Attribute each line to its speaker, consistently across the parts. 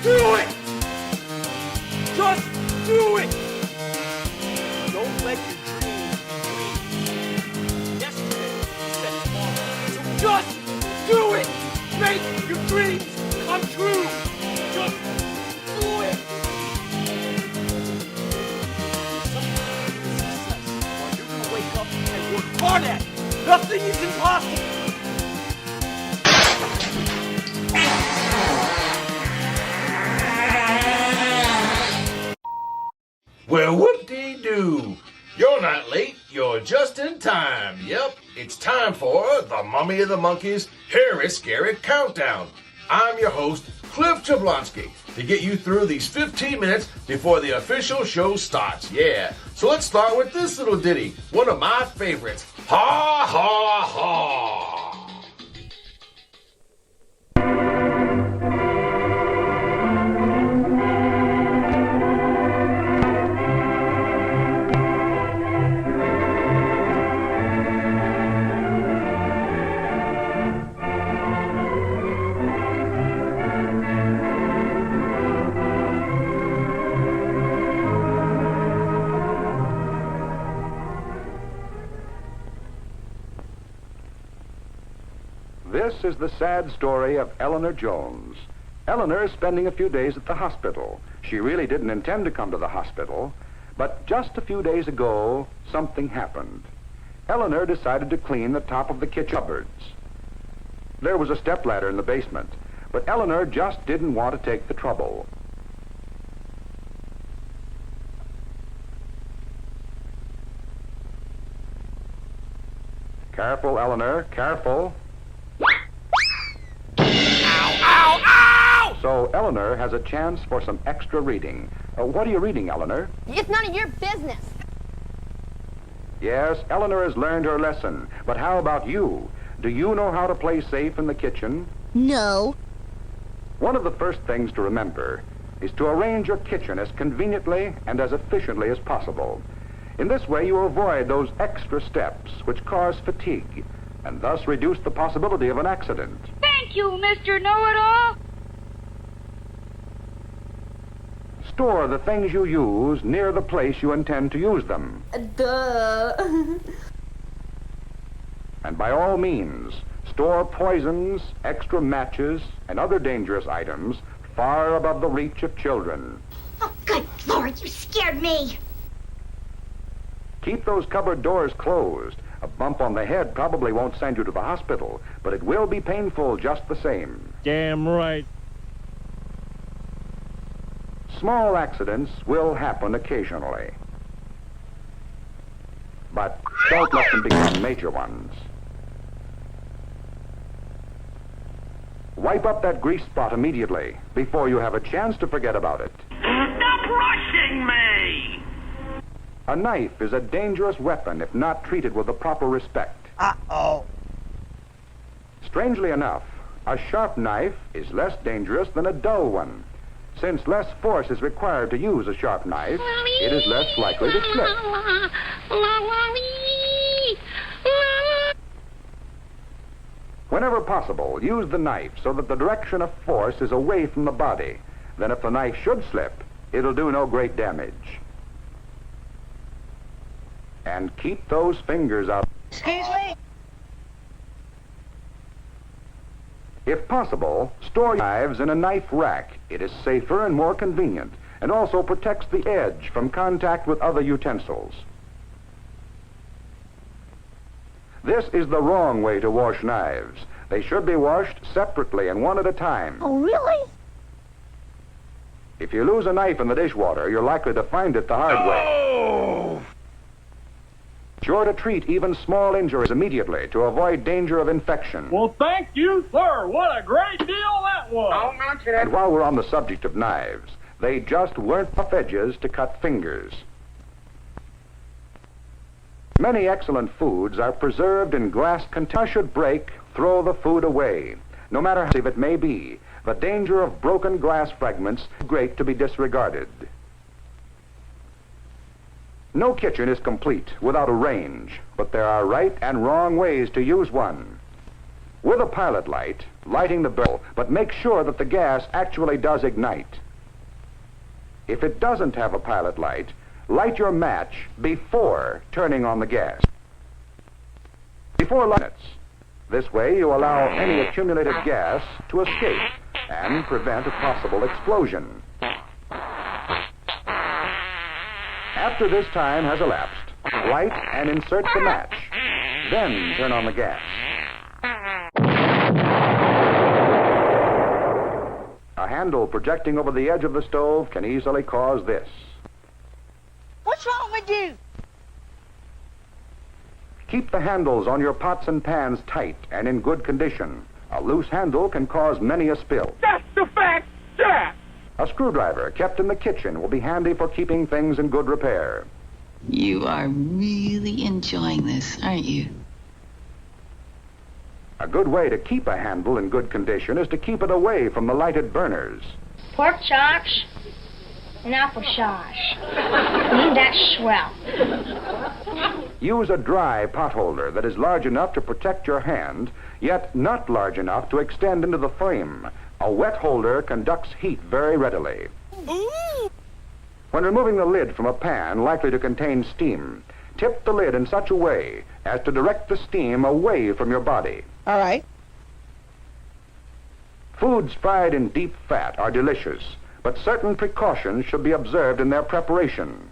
Speaker 1: do it! Just do it! Don't let your dreams be dreams. Yesterday, you said tomorrow. So just do it! Make your dreams come true! Just do it! Sometimes you're gonna wake up and work hard at it. Nothing is impossible!
Speaker 2: Well, whoop-dee-doo. You're not late, you're just in time. Yep, it's time for the Mummy and the Monkey's Hairy Scary Countdown. I'm your host, Cliff Jablonski, to get you through these 15 minutes before the official show starts. Yeah, so let's start with this little ditty, one of my favorites. Ha, ha, ha.
Speaker 3: This is the sad story of Eleanor Jones. Eleanor is spending a few days at the hospital. She really didn't intend to come to the hospital, but just a few days ago, something happened. Eleanor decided to clean the top of the kitchen cupboards. There was a stepladder in the basement, but Eleanor just didn't want to take the trouble. Careful, Eleanor, careful. So Eleanor has a chance for some extra reading. What are you reading, Eleanor?
Speaker 4: It's none of your business.
Speaker 3: Yes, Eleanor has learned her lesson. But how about you? Do you know how to play safe in the kitchen?
Speaker 4: No.
Speaker 3: One of the first things to remember is to arrange your kitchen as conveniently and as efficiently as possible. In this way, you avoid those extra steps which cause fatigue and thus reduce the possibility of an accident.
Speaker 5: Thank you, Mr. Know-It-All.
Speaker 3: Store the things you use near the place you intend to use them.
Speaker 4: Duh.
Speaker 3: And by all means, store poisons, extra matches, and other dangerous items far above the reach of children.
Speaker 5: Oh, good Lord, you scared me.
Speaker 3: Keep those cupboard doors closed. A bump on the head probably won't send you to the hospital, but it will be painful just the same.
Speaker 6: Damn right.
Speaker 3: Small accidents will happen occasionally, but don't let them become major ones. Wipe up that grease spot immediately before you have a chance to forget about it.
Speaker 1: Stop rushing me!
Speaker 3: A knife is a dangerous weapon if not treated with the proper respect.
Speaker 1: Uh-oh.
Speaker 3: Strangely enough, a sharp knife is less dangerous than a dull one. Since less force is required to use a sharp knife, it is less likely to slip. Whenever possible, use the knife so that the direction of force is away from the body. Then if the knife should slip, it'll do no great damage. And keep those fingers out.
Speaker 5: Excuse me?
Speaker 3: If possible, store knives in a knife rack. It is safer and more convenient, and also protects the edge from contact with other utensils. This is the wrong way to wash knives. They should be washed separately and one at a time.
Speaker 4: Oh, really?
Speaker 3: If you lose a knife in the dishwater, you're likely to find it the hard way. Sure to treat even small injuries immediately to avoid danger of infection.
Speaker 6: Well, thank you, sir. What a great deal that was.
Speaker 3: And while we're on the subject of knives, they just weren't tough edges to cut fingers. Many excellent foods are preserved in glass containers. Should break, throw the food away. No matter how safe it may be, the danger of broken glass fragments is great to be disregarded. No kitchen is complete without a range, but there are right and wrong ways to use one. With a pilot light, lighting the barrel, but make sure that the gas actually does ignite. If it doesn't have a pilot light, light your match before turning on the gas. Before lighting it. This way you allow any accumulated gas to escape and prevent a possible explosion. After this time has elapsed, light and insert the match. Then turn on the gas. A handle projecting over the edge of the stove can easily cause this.
Speaker 5: What's wrong with you?
Speaker 3: Keep the handles on your pots and pans tight and in good condition. A loose handle can cause many a spill.
Speaker 6: That's the fact, Jack!
Speaker 3: A screwdriver kept in the kitchen will be handy for keeping things in good repair.
Speaker 7: You are really enjoying this, aren't you?
Speaker 3: A good way to keep a handle in good condition is to keep it away from the lighted burners.
Speaker 5: Pork chops and applesauce. That's swell.
Speaker 3: Use a dry potholder that is large enough to protect your hand, yet not large enough to extend into the flame. A wet holder conducts heat very readily. When removing the lid from a pan likely to contain steam, tip the lid in such a way as to direct the steam away from your body.
Speaker 8: All right.
Speaker 3: Foods fried in deep fat are delicious, but certain precautions should be observed in their preparation.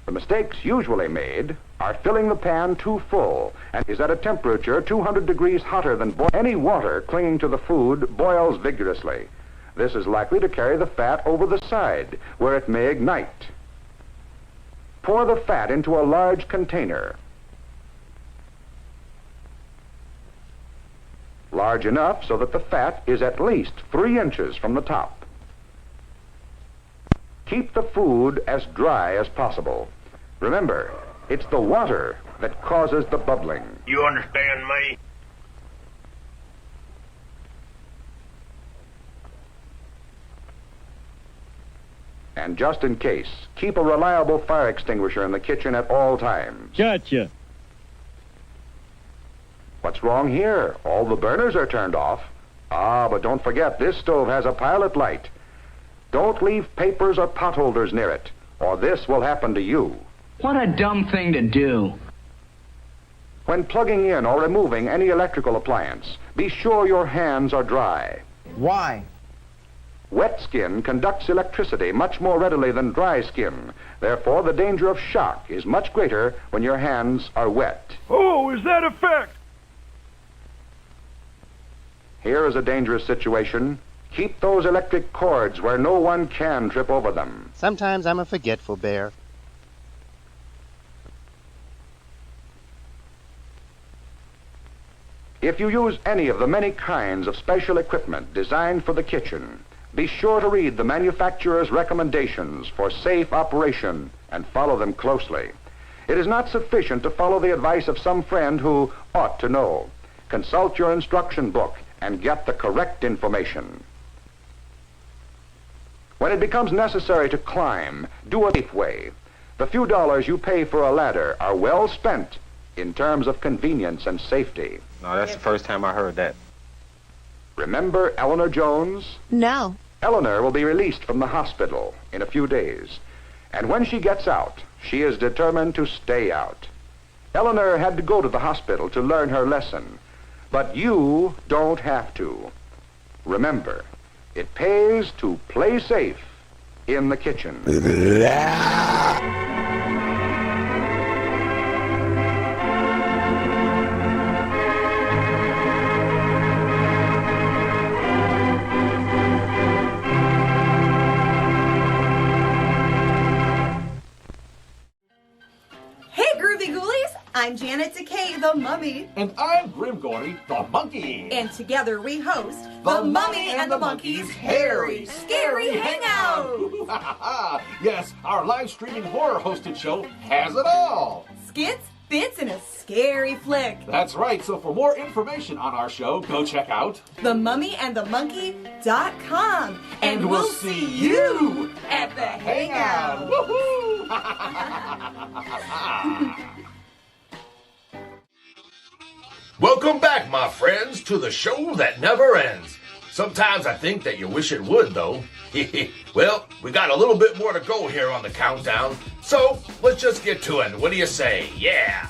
Speaker 3: The mistakes usually made are filling the pan too full and is at a temperature 200 degrees hotter than boil. Any water clinging to the food boils vigorously. This is likely to carry the fat over the side, where it may ignite. Pour the fat into a large container. Large enough so that the fat is at least 3 inches from the top. Keep the food as dry as possible. Remember, it's the water that causes the bubbling.
Speaker 1: You understand me?
Speaker 3: And just in case, keep a reliable fire extinguisher in the kitchen at all times.
Speaker 6: Gotcha.
Speaker 3: What's wrong here? All the burners are turned off. Ah, but don't forget, this stove has a pilot light. Don't leave papers or potholders near it, or this will happen to you.
Speaker 9: What a dumb thing to do.
Speaker 3: When plugging in or removing any electrical appliance, be sure your hands are dry.
Speaker 8: Why?
Speaker 3: Wet skin conducts electricity much more readily than dry skin. Therefore, the danger of shock is much greater when your hands are wet.
Speaker 6: Oh, is that a fact?
Speaker 3: Here is a dangerous situation. Keep those electric cords where no one can trip over them.
Speaker 10: Sometimes I'm a forgetful bear.
Speaker 3: If you use any of the many kinds of special equipment designed for the kitchen, be sure to read the manufacturer's recommendations for safe operation and follow them closely. It is not sufficient to follow the advice of some friend who ought to know. Consult your instruction book and get the correct information. When it becomes necessary to climb, do it a safe way. The few dollars you pay for a ladder are well spent in terms of convenience and safety.
Speaker 11: No, that's the first time I heard that.
Speaker 3: Remember Eleanor Jones?
Speaker 4: No.
Speaker 3: Eleanor will be released from the hospital in a few days. And when she gets out, she is determined to stay out. Eleanor had to go to the hospital to learn her lesson. But you don't have to. Remember, it pays to play safe in the kitchen.
Speaker 12: I'm Janet Decay, the Mummy.
Speaker 1: And I'm Grimgory, the Monkey.
Speaker 12: And together we host The Mummy and the Monkey's Hairy, Scary Hangout.
Speaker 1: Yes, our live streaming horror hosted show has it all.
Speaker 12: Skits, bits, and a scary flick.
Speaker 1: That's right, so for more information on our show, go check out
Speaker 12: themummyandthemonkey.com. And we'll see you at the Hangout.
Speaker 1: Woohoo!
Speaker 2: Welcome back, my friends, to the show that never ends. Sometimes I think that you wish it would, though. Well, we got a little bit more to go here on the countdown, so let's just get to it. What do you say? Yeah!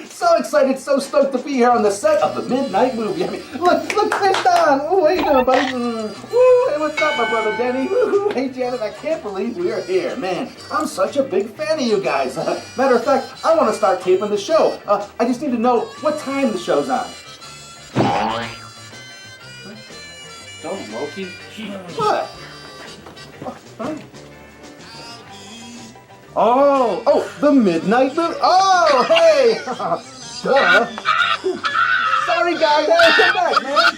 Speaker 8: So excited, so stoked to be here on the set of the Midnight Movie. I mean, look, there's Don. Oh, how you doing, buddy? Ooh, hey, what's up, my brother Denny? Ooh, hey, Janet, I can't believe we are here. Man, I'm such a big fan of you guys. Matter of fact, I want to start taping the show. I just need to know what time the show's on.
Speaker 6: Don't, Loki.
Speaker 8: What? Huh? Oh, the Midnight Movie. Oh, hey! Duh. Sorry, guys. Hey, come back, man.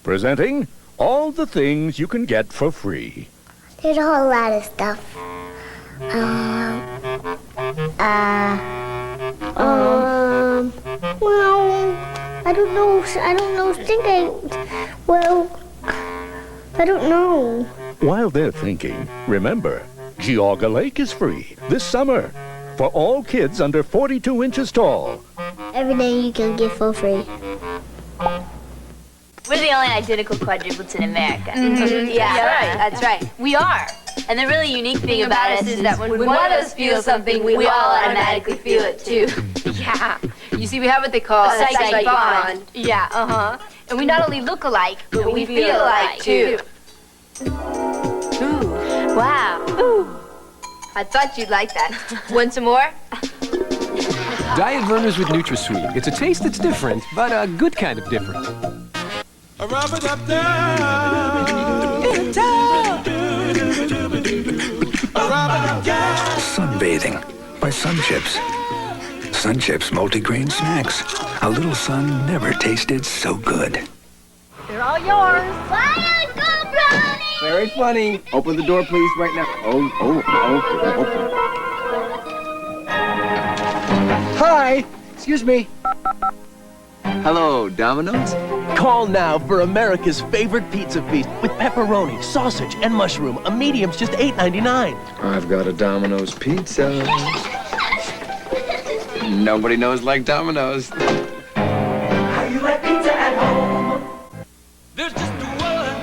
Speaker 13: Presenting all the things you can get for free.
Speaker 4: There's a whole lot of stuff. Well, I don't know. I don't know.
Speaker 13: While they're thinking, remember, Geauga Lake is free this summer for all kids under 42 inches tall.
Speaker 4: Everything you can get for free.
Speaker 14: We're the only identical quadruplets in America.
Speaker 15: Yeah,
Speaker 14: that's right. We are. And the really unique thing about us is that when one of us feels something, we all automatically feel it too.
Speaker 15: Yeah. You see, we have what they call a psychic bond.
Speaker 14: Yeah, And we not only look alike, but we feel alike too.
Speaker 15: Ooh.
Speaker 14: Wow.
Speaker 15: Ooh. I thought you'd like that. Want some more?
Speaker 16: Diet Vernors with NutraSweet. It's a taste that's different, but a good kind of different.
Speaker 17: Sunbathing by Sun Chips. Sun Chips multigrain snacks. A little sun never tasted so good.
Speaker 5: They're all yours.
Speaker 4: Fire, go, Brownie!
Speaker 8: Very funny. Open the door, please, right now. Open. Hi. Excuse me.
Speaker 18: Hello, Domino's? Call now for America's favorite pizza feast with pepperoni, sausage, and mushroom. A medium's just $8.99.
Speaker 17: I've got a Domino's pizza. Nobody knows like Domino's.
Speaker 1: How you like pizza at home? There's just a one,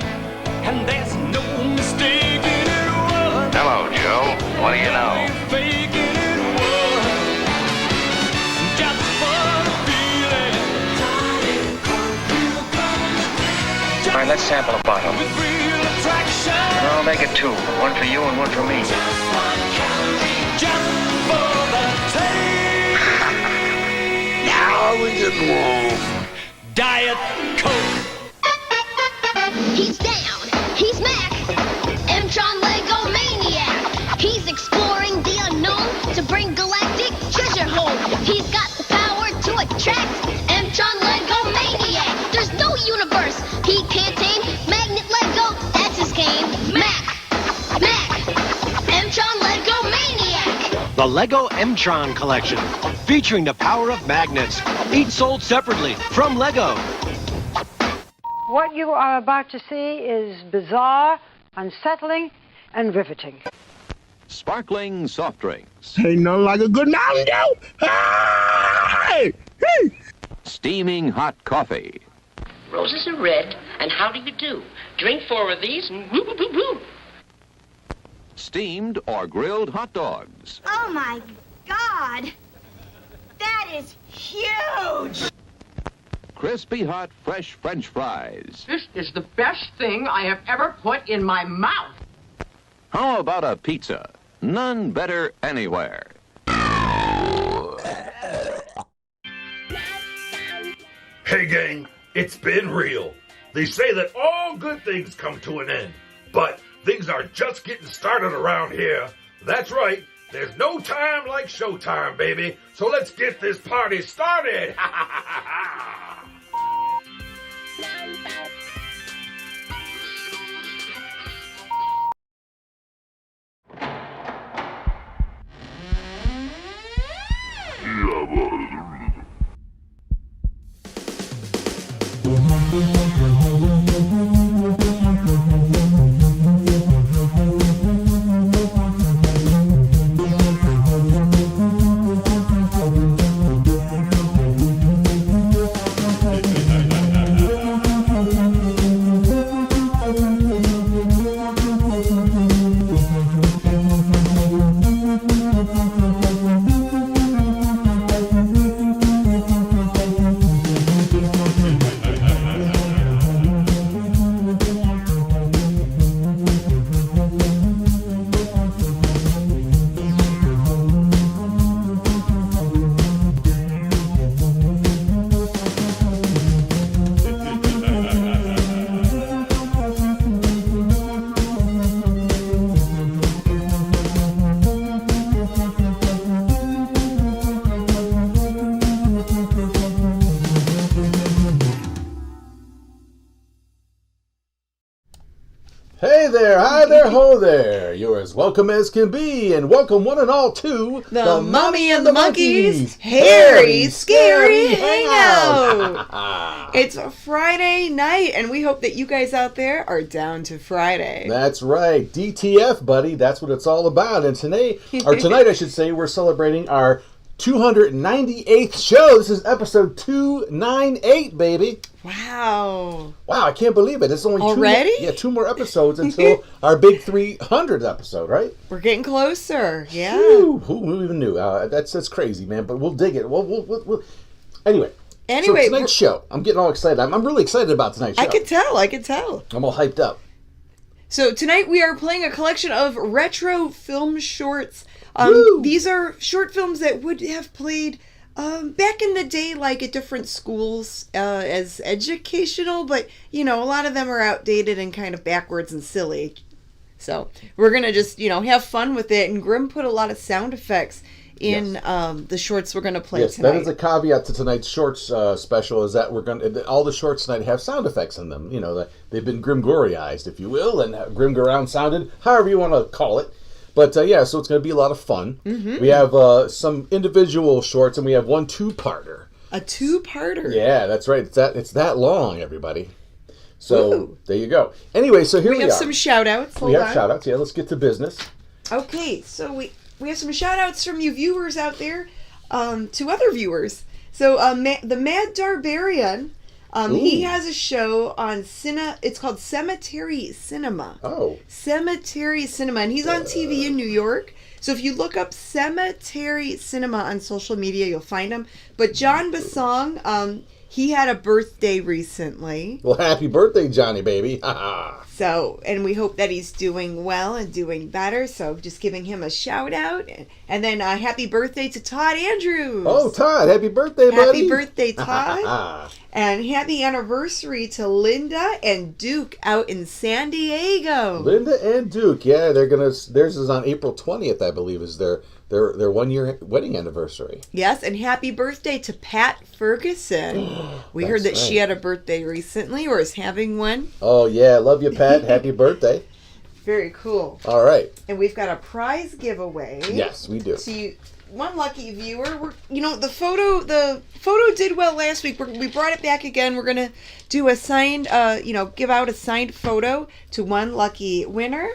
Speaker 1: and there's no mistake in it. One.
Speaker 19: Hello, Joe. What do you know?
Speaker 1: Faking it one. Just for the feeling.
Speaker 19: All right, let's sample a bottle.
Speaker 1: With real attraction.
Speaker 19: I'll make it two. One for you and one for me.
Speaker 1: Just for the taste.
Speaker 19: Now we get warm.
Speaker 1: Diet Coke.
Speaker 4: He's down. He's Mac. M-Tron Lego Maniac. He's exploring the unknown to bring galactic treasure home. He's got the power to attract M-Tron Lego Maniac. There's no universe he can't tame. Magnet Lego, that's his game. Mac. M-Tron Lego Maniac.
Speaker 20: The Lego M-Tron Collection, featuring the power of magnets, each sold separately from Lego.
Speaker 21: What you are about to see is bizarre, unsettling, and riveting.
Speaker 13: Sparkling soft drinks.
Speaker 22: Ain't nothing like a good Mountain Dew. Hey!
Speaker 13: Steaming hot coffee.
Speaker 23: Roses are red, and how do you do? Drink 4 of these, and whoop, whoop, whoop, whoop.
Speaker 13: Steamed or grilled hot dogs.
Speaker 5: Oh, my God. That is huge.
Speaker 13: Crispy hot fresh French fries.
Speaker 24: This is the best thing I have ever put in my mouth.
Speaker 13: How about a pizza? None better anywhere.
Speaker 2: Hey, gang, it's been real. They say that all good things come to an end, but things are just getting started around here. That's right. There's no time like showtime, baby. So let's get this party started.
Speaker 8: there, ho there. You're as welcome as can be, and welcome one and all to
Speaker 12: The Mummy and the Monkeys Hairy Scary Hangout. It's a Friday night, and we hope that you guys out there are down to Friday.
Speaker 8: That's right. DTF, buddy. That's what it's all about. And tonight, I should say, we're celebrating our 298th show. This is episode 298, baby.
Speaker 12: Wow.
Speaker 8: Wow, I can't believe it. It's only
Speaker 12: already?
Speaker 8: two more episodes until our big 300th episode, right?
Speaker 12: We're getting closer. Yeah.
Speaker 8: Whew, who even knew? That's crazy, man. But we'll dig it. We'll. Anyway, so tonight's show. I'm getting all excited. I'm really excited about tonight's show.
Speaker 12: I can tell.
Speaker 8: I'm all hyped up.
Speaker 12: So tonight we are playing a collection of retro film shorts. These are short films that would have played back in the day, like at different schools as educational, but a lot of them are outdated and kind of backwards and silly. So we're gonna just have fun with it. And Grim put a lot of sound effects in the shorts we're gonna play tonight.
Speaker 8: That is a caveat to tonight's shorts special. Is that all the shorts tonight have sound effects in them. They've been Grimgoriized, if you will, and Grimgoround sounded, however you want to call it. But so it's going to be a lot of fun. Mm-hmm. We have some individual shorts, and we have one two-parter.
Speaker 12: A two-parter?
Speaker 8: Yeah, that's right. It's that long, everybody. So there you go. Anyway, so here we are.
Speaker 12: We have some shout-outs.
Speaker 8: We have shout-outs. Yeah, let's get to business.
Speaker 12: Okay, so we have some shout-outs from you viewers out there to other viewers. So the Mad Darbarian... he has a show on it's called Cemetery Cinema.
Speaker 8: Oh.
Speaker 12: Cemetery Cinema. And he's on TV in New York. So if you look up Cemetery Cinema on social media, you'll find him. But John Basong, he had a birthday recently.
Speaker 8: Well, happy birthday, Johnny, baby.
Speaker 12: So, and we hope that he's doing well and doing better. So just giving him a shout out. And then happy birthday to Todd Andrews.
Speaker 8: Oh, Todd, happy birthday, buddy.
Speaker 12: Happy birthday, Todd. And happy anniversary to Linda and Duke out in San Diego.
Speaker 8: Linda and Duke, yeah, theirs is on April 20th, I believe, is their 1 year wedding anniversary.
Speaker 12: Yes, and happy birthday to Pat Ferguson. We heard that she had a birthday recently or is having one.
Speaker 8: Oh, yeah, love you, Pat. Happy birthday.
Speaker 12: Very cool.
Speaker 8: All right.
Speaker 12: And we've got a prize giveaway.
Speaker 8: Yes, we do.
Speaker 12: To one lucky viewer. The photo did well last week. We brought it back again. We're gonna do a signed, give out a signed photo to one lucky winner,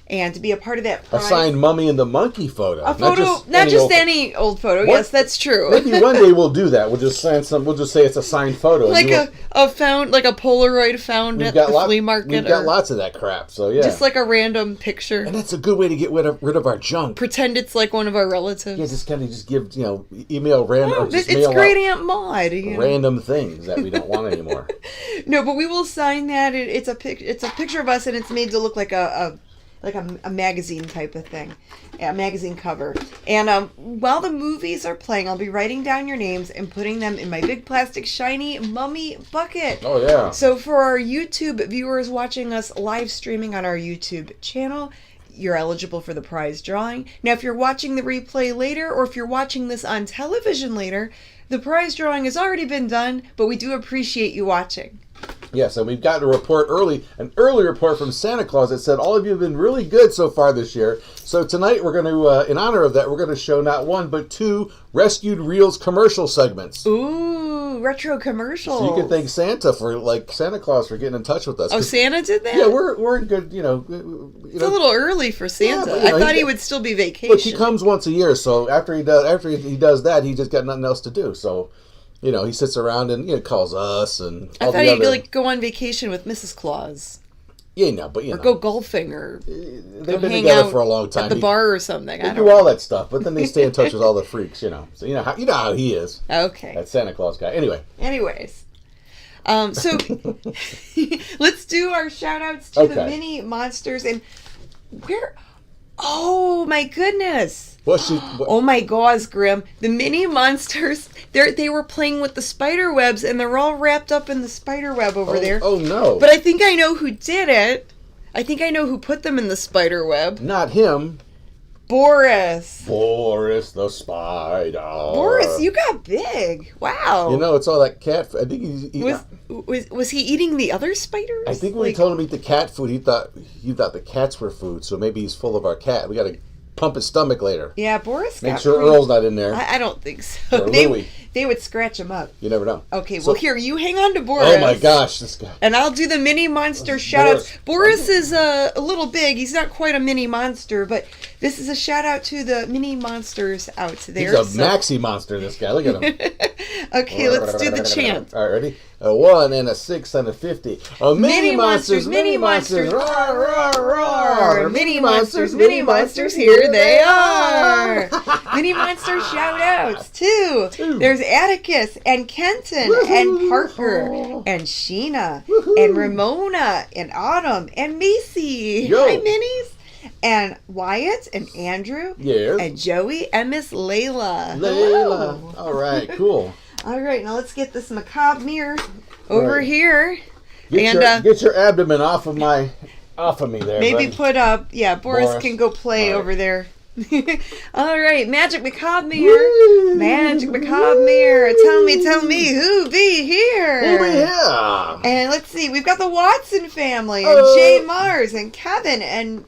Speaker 12: and to be a part of that prize.
Speaker 8: A signed Mummy and the Monkey photo.
Speaker 12: A photo, not just any old photo. Yes, that's true.
Speaker 8: Maybe one day we'll do that. We'll just sign some. We'll just say it's a signed photo.
Speaker 12: Like a Polaroid found at the flea market.
Speaker 8: We've got lots of that crap. So yeah,
Speaker 12: just like a random picture.
Speaker 8: And that's a good way to get rid of our junk.
Speaker 12: Pretend it's like one of our relatives.
Speaker 8: Yeah, just kind of give email random.
Speaker 12: It's Great Aunt Maud.
Speaker 8: Random things that we don't want anymore.
Speaker 12: No, but we will sign that. It's a picture of us, and it's made to look like a magazine type of thing, a magazine cover. And while the movies are playing, I'll be writing down your names and putting them in my big plastic shiny mummy bucket.
Speaker 8: Oh yeah.
Speaker 12: So for our YouTube viewers watching us live streaming on our YouTube channel, you're eligible for the prize drawing. Now if you're watching the replay later, or if you're watching this on television later, the prize drawing has already been done, but we do appreciate you watching.
Speaker 8: Yes, and we've got an early report from Santa Claus that said all of you have been really good so far this year. So tonight we're going to, in honor of that, we're going to show not one but two Rescued Reels commercial segments.
Speaker 12: Ooh, retro commercials.
Speaker 8: So you can thank Santa Claus for getting in touch with us.
Speaker 12: Oh, Santa did that?
Speaker 8: Yeah, we're in good,
Speaker 12: It's a little early for Santa.
Speaker 8: Yeah, but,
Speaker 12: I thought he would still be vacationing.
Speaker 8: Look, he comes once a year, so after he does that, he just got nothing else to do. So he sits around and calls us and all the other...
Speaker 12: I thought he'd go on vacation with Mrs. Claus.
Speaker 8: Yeah, but
Speaker 12: or go golfing, or
Speaker 8: they've been together for a long time.
Speaker 12: At the bar or something.
Speaker 8: They do all that stuff, but then they stay in touch with all the freaks, So you know how he is.
Speaker 12: Okay.
Speaker 8: That Santa Claus guy.
Speaker 12: Anyways, so let's do our shout outs to the mini monsters and where. Oh my goodness. Oh my gosh, Grim. The mini monsters, they were playing with the spider webs and they're all wrapped up in the spider web over there.
Speaker 8: Oh no.
Speaker 12: But I think I know who did it. I think I know who put them in the spider web.
Speaker 8: Not him.
Speaker 12: Boris.
Speaker 7: Boris the spider.
Speaker 12: Boris, you got big. Wow.
Speaker 7: You know, it's all that cat food. I think
Speaker 12: Was he eating the other spiders?
Speaker 7: I think when we told him to eat the cat food, he thought the cats were food. So maybe he's full of our cat. We got to pump his stomach later.
Speaker 12: Yeah, Boris.
Speaker 7: Make sure Earl's not in there.
Speaker 12: I don't think so.
Speaker 7: Or Louie.
Speaker 12: They would scratch him up.
Speaker 7: You never know.
Speaker 12: Okay, well, here, you hang on to Boris.
Speaker 7: Oh my gosh, this guy.
Speaker 12: And I'll do the mini monster shout-outs. Boris is a little big. He's not quite a mini monster, but this is a shout-out to the mini monsters out there.
Speaker 7: He's a maxi monster, this guy. Look at him.
Speaker 12: Okay, let's do the chant.
Speaker 7: All right, ready? A 1 and a 6 and a 50. Oh, mini monsters, mini monsters. Roar, roar, roar.
Speaker 12: Mini monsters, here they are. Mini monster shout-outs, too. There's Atticus and Kenton and Parker and Sheena and Ramona and Autumn and Macy.
Speaker 7: Yo.
Speaker 12: Hi, minis. And Wyatt and Andrew.
Speaker 7: Yes.
Speaker 12: And Joey and Miss Layla.
Speaker 7: Layla.
Speaker 12: Hello.
Speaker 7: All right, cool.
Speaker 12: All right, now let's get this macabre mirror over here.
Speaker 7: Get your abdomen off of me there.
Speaker 12: Maybe
Speaker 7: buddy.
Speaker 12: put up. Yeah, Boris can go play over there. All right, Magic Macabre Mirror.
Speaker 7: Woo!
Speaker 12: Magic Macabre Mirror. Tell me who be here.
Speaker 7: Who be here?
Speaker 12: And let's see, we've got the Watson family and Jay Mars and Kevin and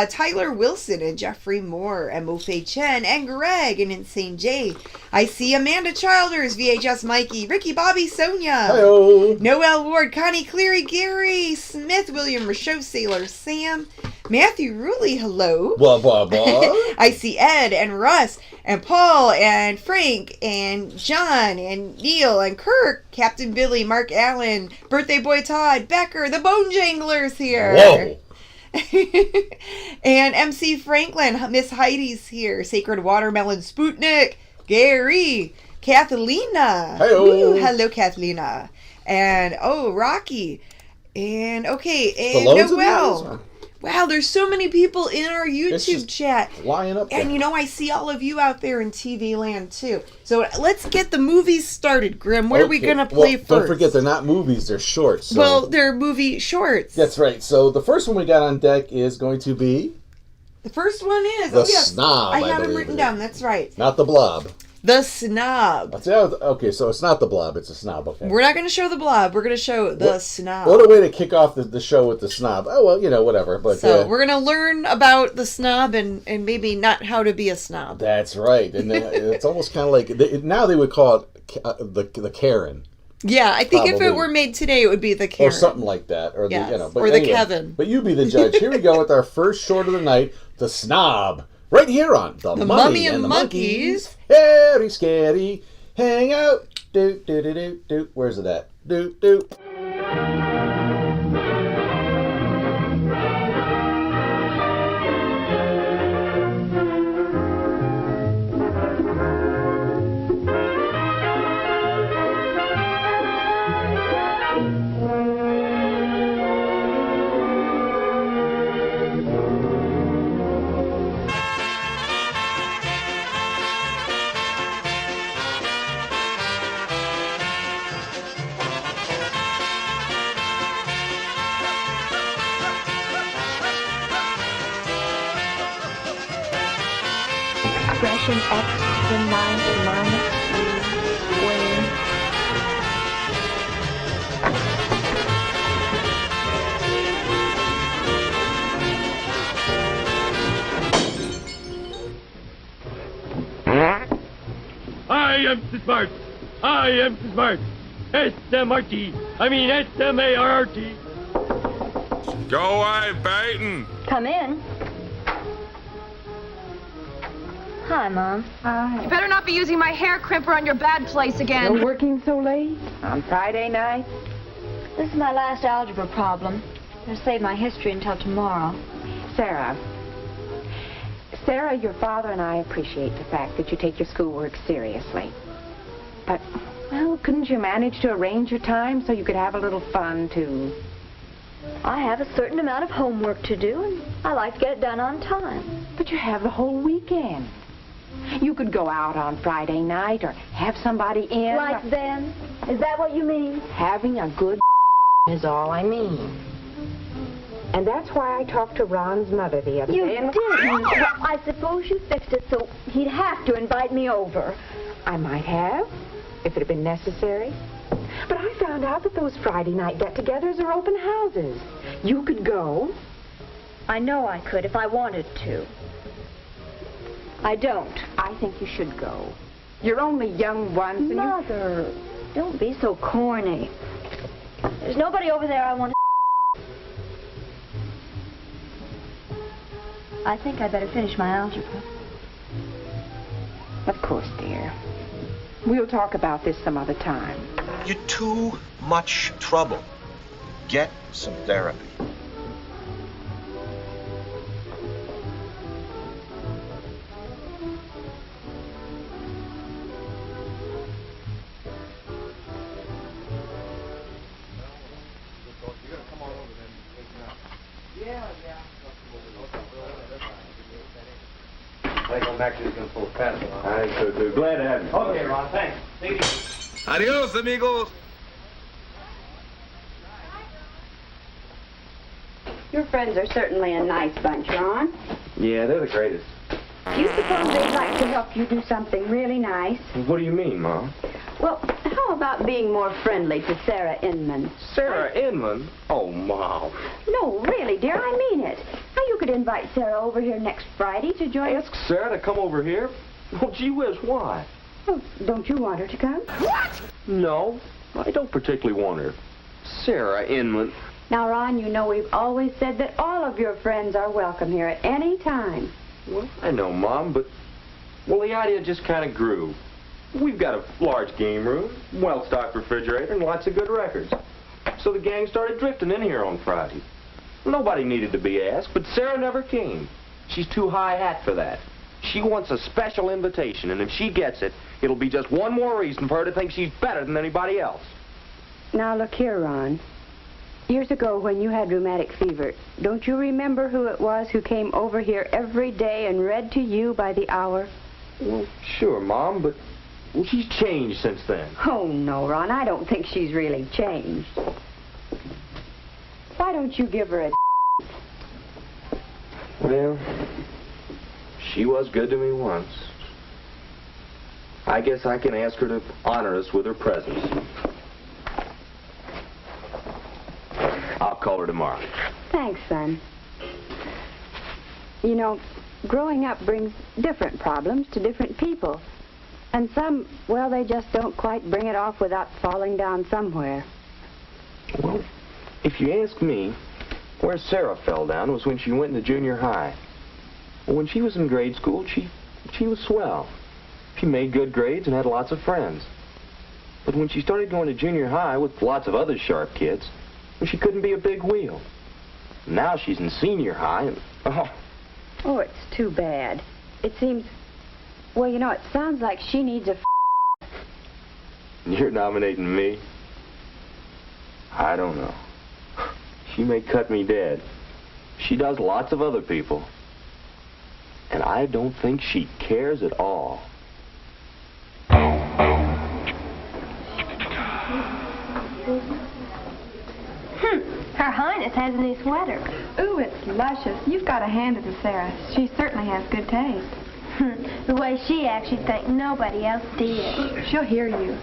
Speaker 12: Tyler Wilson and Jeffrey Moore and Mofei Chen and Greg and Insane Jay. I see Amanda Childers, VHS Mikey, Ricky Bobby Sonia,
Speaker 7: Hello.
Speaker 12: Noel Ward, Connie Cleary, Gary Smith, William Rochelle, Sailor Sam, Matthew Ruley, hello.
Speaker 7: Blah, blah, blah.
Speaker 12: I see Ed and Russ and Paul and Frank and John and Neil and Kirk, Captain Billy, Mark Allen, Birthday Boy Todd, Becker, the Bone Janglers here.
Speaker 7: Whoa.
Speaker 12: And MC Franklin, Miss Heidi's here, Sacred Watermelon Sputnik, Gary, Kathlina.
Speaker 7: Hey-o.
Speaker 12: Hello, Kathlina. And Rocky. And and Noel. Wow, there's so many people in our YouTube chat.
Speaker 7: Flying up there.
Speaker 12: And I see all of you out there in TV land too. So let's get the movies started, Grim. What are we going to play first?
Speaker 7: Don't forget, they're not movies, they're shorts. So.
Speaker 12: Well, they're movie shorts.
Speaker 7: That's right. So the first one we got on deck is going to be...
Speaker 12: The first one is...
Speaker 7: The Snob,
Speaker 12: I have them written down, that's right.
Speaker 7: Not the Blob.
Speaker 12: The Snob.
Speaker 7: Okay, so it's not the Blob, it's a Snob, okay.
Speaker 12: We're not going to show the Blob, we're going to show the Snob.
Speaker 7: What a way to kick off the show with the Snob. Oh, well, whatever. But
Speaker 12: so we're going to learn about the Snob and maybe not how to be a snob.
Speaker 7: That's right. And it's almost kind of like... now they would call it the Karen.
Speaker 12: Yeah, I think if it were made today, it would be the Karen.
Speaker 7: Or something like that. Or
Speaker 12: yes.
Speaker 7: But
Speaker 12: the Kevin.
Speaker 7: But you be the judge. Here we go with our first short of the night, The Snob. Right here on The Mummy and the Monkeys. Scary, scary. Hangout. Do, do, do, do, do. Where's it at? Do, do.
Speaker 9: Expression x to the 9 minus 3 squared.
Speaker 6: I am so smart. I am so smart. S-M-R-T. I mean S-M-A-R-R-T.
Speaker 19: Go away, Peyton.
Speaker 9: Come in. Hi, Mom. Hi.
Speaker 10: You better not be using my hair crimper on your bad place again.
Speaker 9: You're working so late on Friday night? This is my last algebra problem. I'm going to save my history until tomorrow.
Speaker 11: Sarah, your father and I appreciate the fact that you take your schoolwork seriously. But, well, couldn't you manage to arrange your time so you could have a little fun, too?
Speaker 9: I have a certain amount of homework to do, and I like to get it done on time.
Speaker 11: But you have the whole weekend. You could go out on Friday night or have somebody in.
Speaker 9: Like them? Is that what you mean?
Speaker 11: Having a good is all I mean. And that's why I talked to Ron's mother the other
Speaker 9: You
Speaker 11: day.
Speaker 9: didn't. Well, I suppose you fixed it so he'd have to invite me over.
Speaker 11: I might have, if it had been necessary. But I found out that those Friday night get-togethers are open houses. You could go.
Speaker 9: I know I could if I wanted to. I don't.
Speaker 11: I think you should go. You're only young once, and
Speaker 9: Mother, don't be so corny. There's nobody over there I want to... I think I better finish my algebra.
Speaker 11: Of course, dear. We'll talk about this some other time.
Speaker 3: You're too much trouble. Get some therapy.
Speaker 14: I think I'm actually going to pull a fast one. I think so too. Glad to have you. Okay, Ron, thanks. Take it easy.
Speaker 19: Adios, amigos.
Speaker 11: Your friends are certainly a nice bunch, Ron.
Speaker 14: Yeah, they're the greatest.
Speaker 11: Do you suppose they'd like to help you do something really nice?
Speaker 14: What do you mean, Mom?
Speaker 11: Well, how about being more friendly to Sarah Inman?
Speaker 14: Sarah Inman? Oh, Mom.
Speaker 11: No, really, dear, I mean it. Now, you could invite Sarah over here next Friday to join us.
Speaker 14: Ask Sarah to come over here? Oh, gee whiz, why?
Speaker 11: Oh, don't you want her to come?
Speaker 14: What? No, I don't particularly want her. Sarah Inman.
Speaker 11: Now, Ron, you know we've always said that all of your friends are welcome here at any time.
Speaker 14: Well, I know, Mom, but, well, the idea just kind of grew. We've got a large game room, well-stocked refrigerator, and lots of good records. So the gang started drifting in here on Friday. Nobody needed to be asked, but Sarah never came. She's too high-hat for that. She wants a special invitation, and if she gets it, it'll be just one more reason for her to think she's better than anybody else.
Speaker 11: Now, look here, Ron. Years ago, when you had rheumatic fever, don't you remember who it was who came over here every day and read to you by the hour?
Speaker 14: Well, sure, Mom, but well, she's changed since then.
Speaker 11: Oh, no, Ron, I don't think she's really changed. Why don't you give her a...
Speaker 14: Well, she was good to me once. I guess I can ask her to honor us with her presence. I'll call her tomorrow.
Speaker 11: Thanks, son. You know, growing up brings different problems to different people. And some, well, they just don't quite bring it off without falling down somewhere.
Speaker 14: Well, if you ask me, where Sarah fell down was when she went into junior high. Well, when she was in grade school, she was swell. She made good grades and had lots of friends. But when she started going to junior high with lots of other sharp kids, well, she couldn't be a big wheel. Now she's in senior high and,
Speaker 11: Oh, it's too bad. It seems... Well, you know, it sounds like she needs a...
Speaker 14: You're nominating me? I don't know. She may cut me dead. She does lots of other people. And I don't think she cares at all.
Speaker 10: Her Highness has a new sweater.
Speaker 15: Ooh, it's luscious. You've got to hand it to Sarah. She certainly has good taste.
Speaker 10: The way she acts, you'd think nobody else did.
Speaker 15: She'll hear you.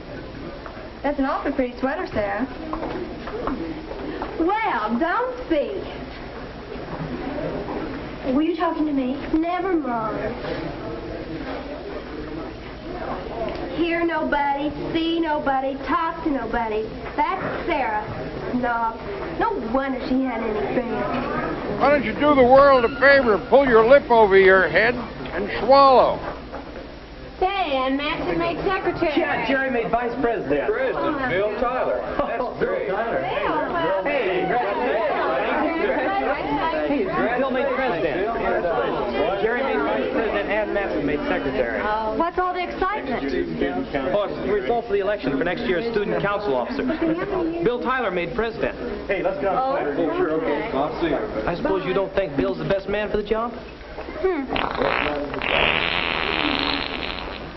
Speaker 15: That's an awfully pretty sweater, Sarah.
Speaker 10: Well, don't speak. Were you talking to me? Never mind. Hear nobody, see nobody, talk to nobody. That's Sarah. Snob. No wonder she had any fans.
Speaker 6: Why don't you do the world a favor and pull your lip over your head and swallow?
Speaker 10: Hey, and Master made secretary.
Speaker 16: Yeah, Jerry made vice president.
Speaker 6: President, Bill Tyler.
Speaker 16: That's great. Hey, Bill made president. Jerry made vice president and Matthew made secretary.
Speaker 10: What's all the excitement?
Speaker 16: Oh, it's the result of the election for next year's student council officer. Bill Tyler made president. Hey, let's get on the sure, okay. I'll see you. I suppose you don't think Bill's the best man for the job?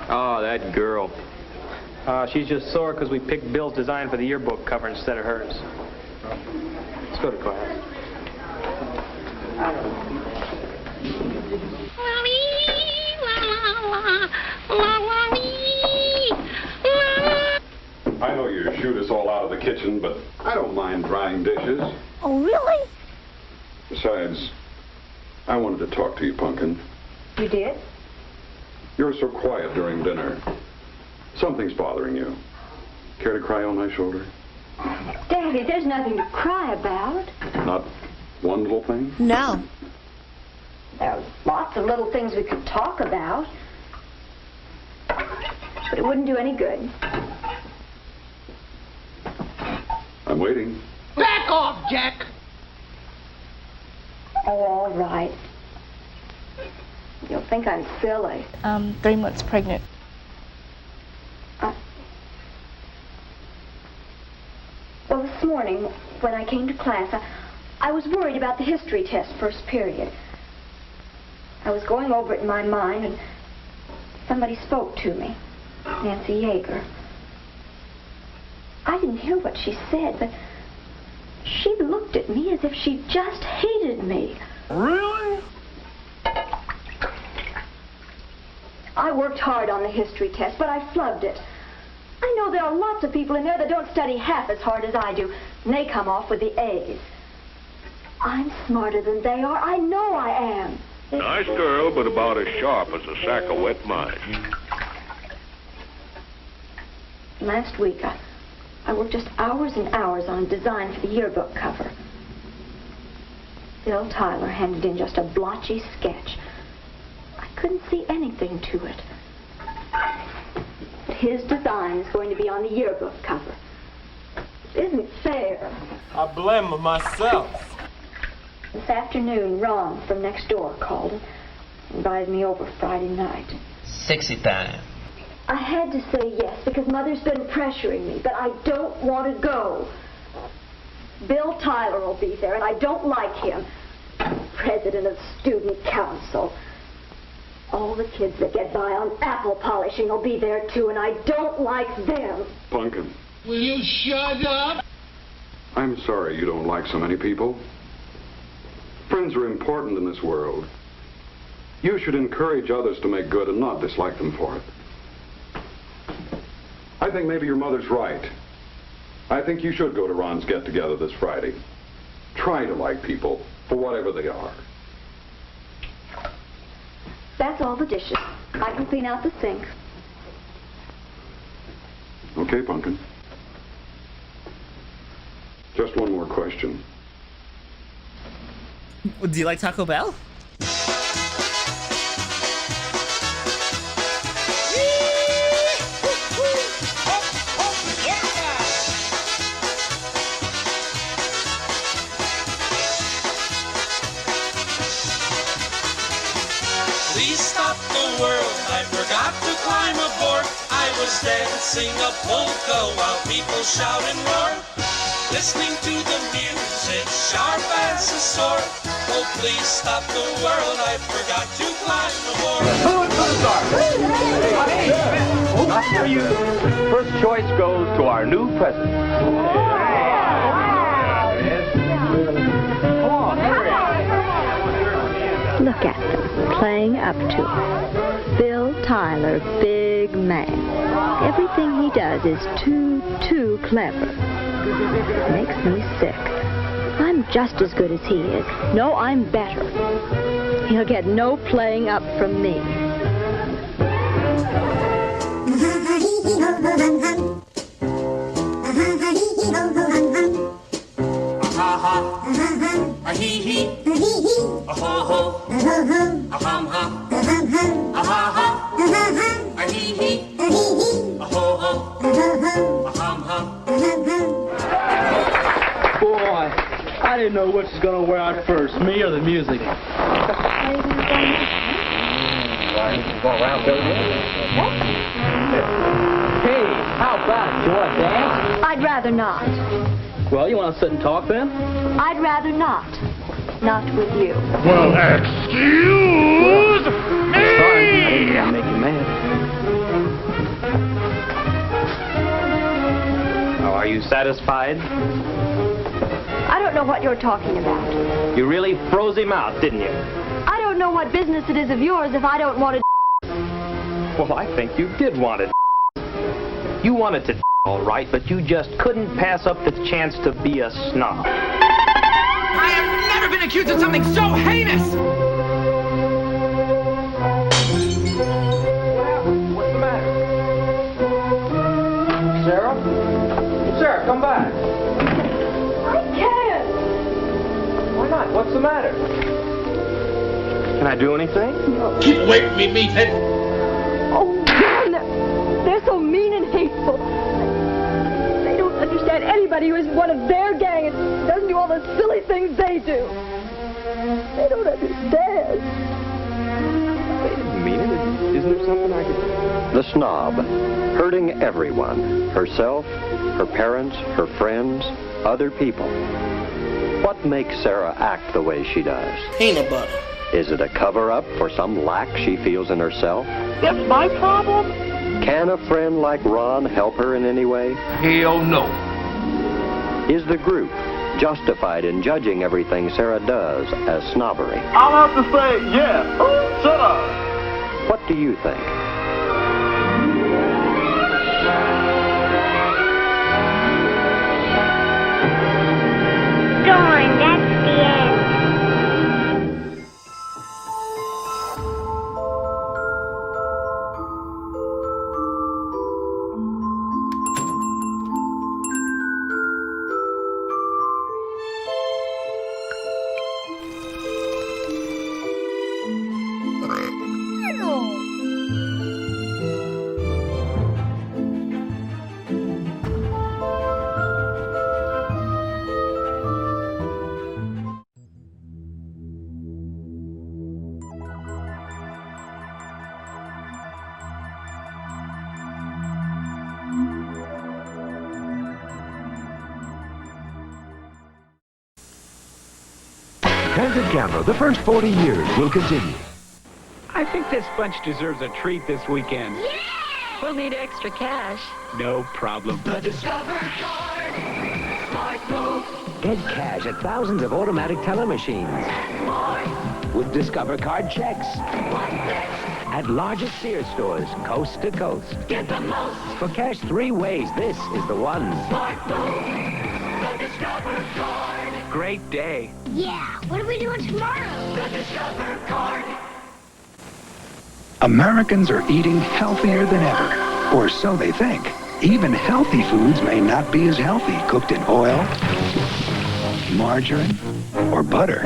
Speaker 16: Oh, that girl. She's just sore because we picked Bill's design for the yearbook cover instead of hers. Let's go to class.
Speaker 1: I know you shoot us all out of the kitchen, but I don't mind drying dishes.
Speaker 5: Oh, really?
Speaker 1: Besides, I wanted to talk to you, Pumpkin.
Speaker 11: You did?
Speaker 1: You're so quiet during dinner. Something's bothering you. Care to cry on my shoulder?
Speaker 11: Daddy, there's nothing to cry about.
Speaker 1: Not one little thing?
Speaker 11: No. There are lots of little things we could talk about. But it wouldn't do any good.
Speaker 1: I'm waiting.
Speaker 24: Back off, Jack!
Speaker 11: Oh, all right. You'll think I'm silly.
Speaker 4: 3 months pregnant.
Speaker 11: Well, this morning, when I came to class, I was worried about the history test first period. I was going over it in my mind, and somebody spoke to me. Nancy Yeager. I didn't hear what she said, but she looked at me as if she just hated me.
Speaker 24: Really?
Speaker 11: I worked hard on the history test, but I flubbed it. I know there are lots of people in there that don't study half as hard as I do, and they come off with the A's. I'm smarter than they are. I know I am.
Speaker 13: Nice girl, but about as sharp as a sack of wet mice.
Speaker 11: Last week, I worked just hours and hours on a design for the yearbook cover. Bill Tyler handed in just a blotchy sketch. I couldn't see anything to it. But his design is going to be on the yearbook cover. It isn't fair.
Speaker 17: I blame myself.
Speaker 11: This afternoon, Ron from next door called and invited me over Friday night.
Speaker 18: Sexy time.
Speaker 11: I had to say yes because Mother's been pressuring me, but I don't want to go. Bill Tyler will be there, and I don't like him. President of Student Council. All the kids that get by on apple polishing will be there, too, and I don't like them.
Speaker 1: Pumpkin.
Speaker 24: Will you shut up?
Speaker 1: I'm sorry you don't like so many people. Friends are important in this world. You should encourage others to make good and not dislike them for it. I think maybe your mother's right. I think you should go to Ron's get-together this Friday. Try to like people for whatever they are.
Speaker 11: That's all the dishes. I can clean out the sink.
Speaker 1: Okay, Pumpkin. Just one more question.
Speaker 25: Do you like Taco Bell?
Speaker 26: Please stop the world, I forgot to climb aboard. I was dancing a polka while people shout and roar. Listening to the music, sharp as a sword. Oh, please stop the world, I forgot to climb aboard.
Speaker 14: Not for you. First choice goes to our new president.
Speaker 11: Look at them, playing up to it. Bill Tyler, big man. Everything he does is too clever. Makes me sick. I'm just as good as he is. No, I'm better. He'll get no playing up from me.
Speaker 17: Boy, I didn't know which was going to wear out first, me or the music. Hey, how about it? You want to dance?
Speaker 11: I'd rather not.
Speaker 17: Well, you want to sit and talk then?
Speaker 11: I'd rather not. Not with you.
Speaker 17: Well, excuse me! Sorry, I didn't mean to make you mad.
Speaker 16: Now, are you satisfied?
Speaker 11: I don't know what you're talking about.
Speaker 16: You really froze him out, didn't you?
Speaker 11: I don't know what business it is of yours if I don't want to.
Speaker 16: Well, I think you did want it. You wanted to all right, but you just couldn't pass up the chance to be a snob.
Speaker 24: I have never been accused of something so heinous!
Speaker 16: What's the matter? Sarah? Sarah, come back.
Speaker 11: I can't.
Speaker 16: Why not? What's the matter? Can I do anything?
Speaker 11: No.
Speaker 19: Keep away from me, meathead!
Speaker 11: Oh, God, they're so mean and hateful. They don't understand anybody who isn't one of their gang and doesn't do all the silly things they do. They don't understand.
Speaker 14: They didn't mean it. Isn't there something I could...
Speaker 4: The Snob, hurting everyone, herself, her parents, her friends, other people. What makes Sarah act the way she does?
Speaker 18: Peanut butter.
Speaker 4: Is it a cover-up for some lack she feels in herself?
Speaker 18: That's my problem?
Speaker 4: Can a friend like Ron help her in any way?
Speaker 19: Hell no.
Speaker 4: Is the group justified in judging everything Sarah does as snobbery?
Speaker 17: I'll have to say yes. Shut up.
Speaker 4: What do you think?
Speaker 5: Darn, that's the end.
Speaker 13: Candid Camera, the first 40 years will continue.
Speaker 20: I think this bunch deserves a treat this weekend.
Speaker 9: Yeah! We'll need extra cash.
Speaker 20: No problem.
Speaker 26: The Discover Card. Smart move.
Speaker 21: Get cash at thousands of automatic teller machines.
Speaker 26: Smart.
Speaker 21: With Discover Card checks.
Speaker 26: What next?
Speaker 21: At largest Sears stores, coast to coast.
Speaker 26: Get the most.
Speaker 21: For cash 3 ways, this is the one.
Speaker 26: Smart move. The Discover Card.
Speaker 20: Great day.
Speaker 5: Yeah, what are we doing tomorrow?
Speaker 26: The Discover Card.
Speaker 22: Americans are eating healthier than ever, or so they think. Even healthy foods may not be as healthy cooked in oil, margarine, or butter.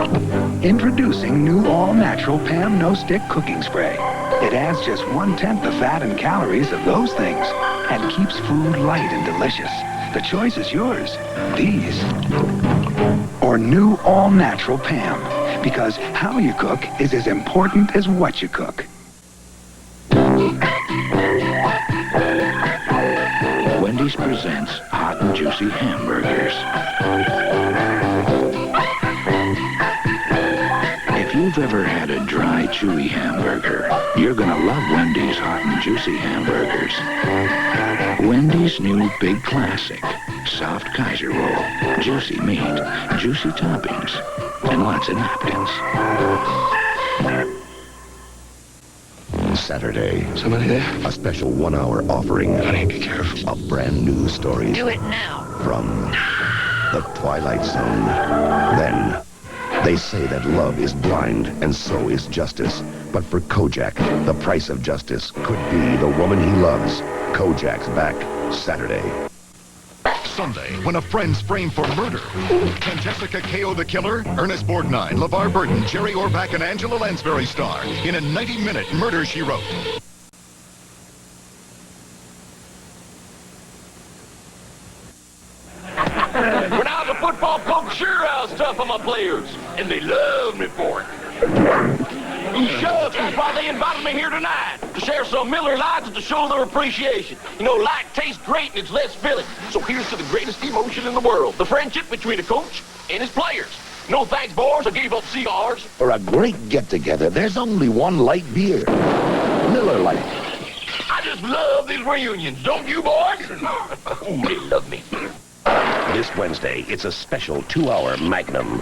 Speaker 22: Introducing new all-natural Pam No-Stick Cooking Spray. It adds just 1/10 the fat and calories of those things and keeps food light and delicious. The choice is yours. These or new all-natural Pam, because how you cook is as important as what you cook.
Speaker 21: Wendy's presents hot and juicy hamburgers. If you've ever had a dry, chewy hamburger, you're gonna love Wendy's hot and juicy hamburgers. Wendy's new big classic. Soft Kaiser roll, juicy meat, juicy toppings, and lots of napkins.
Speaker 25: Saturday. Somebody there? A special 1-hour offering. Honey, be careful. Of brand new stories.
Speaker 23: Do it now.
Speaker 25: From the Twilight Zone. Then, they say that love is blind and so is justice. But for Kojak, the price of justice could be the woman he loves. Kojak's back Saturday.
Speaker 27: Sunday, when a friend's framed for murder. Can Jessica KO the killer? Ernest Borgnine, LeVar Burton, Jerry Orbach, and Angela Lansbury star in a 90-minute Murder, She Wrote.
Speaker 19: When I was a football coach, sure I was tough on my players, and they loved me for it. Shucks, that's why they invited me here tonight, to share some Miller Lights and to show their appreciation. You know, light tastes great and it's less filling. So here's to the greatest emotion in the world, the friendship between a coach and his players. No thanks, boys, I gave up cigars.
Speaker 25: For a great get-together, there's only one light beer. Miller Lite.
Speaker 19: I just love these reunions, don't you, boys? Oh, they love me.
Speaker 25: This Wednesday, it's a special 2-hour Magnum.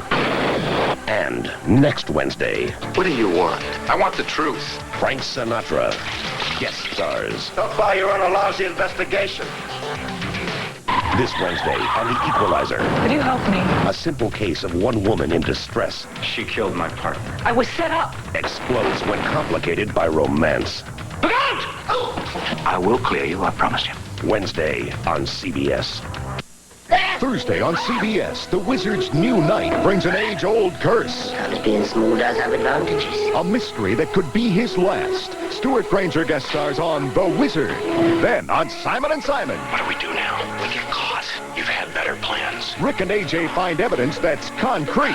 Speaker 25: And next Wednesday...
Speaker 21: What do you want? I want the truth.
Speaker 25: Frank Sinatra. Guest stars.
Speaker 21: So far, you're on a lousy investigation.
Speaker 25: This Wednesday on The Equalizer.
Speaker 2: Could you help me?
Speaker 25: A simple case of one woman in distress.
Speaker 21: She killed my partner.
Speaker 2: I was set up.
Speaker 25: Explodes when complicated by romance.
Speaker 21: Look out! I will clear you, I promise you.
Speaker 25: Wednesday on CBS.
Speaker 27: Thursday on CBS, The Wizard's New Night brings an age-old curse.
Speaker 23: Being smooth does have advantages.
Speaker 27: A mystery that could be his last. Stuart Granger guest stars on The Wizard. Then on Simon & Simon.
Speaker 21: What do we do now? We get caught. You've had better plans.
Speaker 27: Rick and AJ find evidence that's concrete.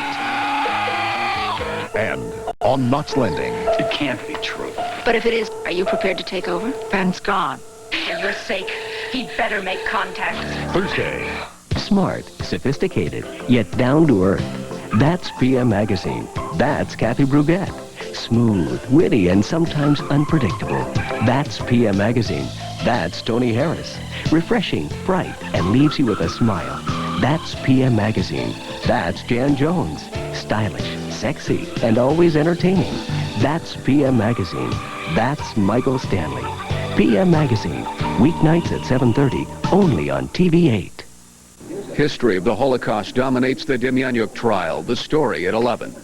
Speaker 27: And on Knots Landing.
Speaker 21: It can't be true.
Speaker 2: But if it is, are you prepared to take over? Ben's gone.
Speaker 23: For your sake, he'd better make contact.
Speaker 27: Thursday.
Speaker 3: Smart, sophisticated, yet down to earth. That's PM Magazine. That's Kathy Brugette. Smooth, witty, and sometimes unpredictable. That's PM Magazine. That's Tony Harris. Refreshing, bright, and leaves you with a smile. That's PM Magazine. That's Jan Jones. Stylish, sexy, and always entertaining. That's PM Magazine. That's Michael Stanley. PM Magazine. Weeknights at 7:30, only on TV8.
Speaker 7: History of the Holocaust dominates the Demyanjuk trial. The story at 11.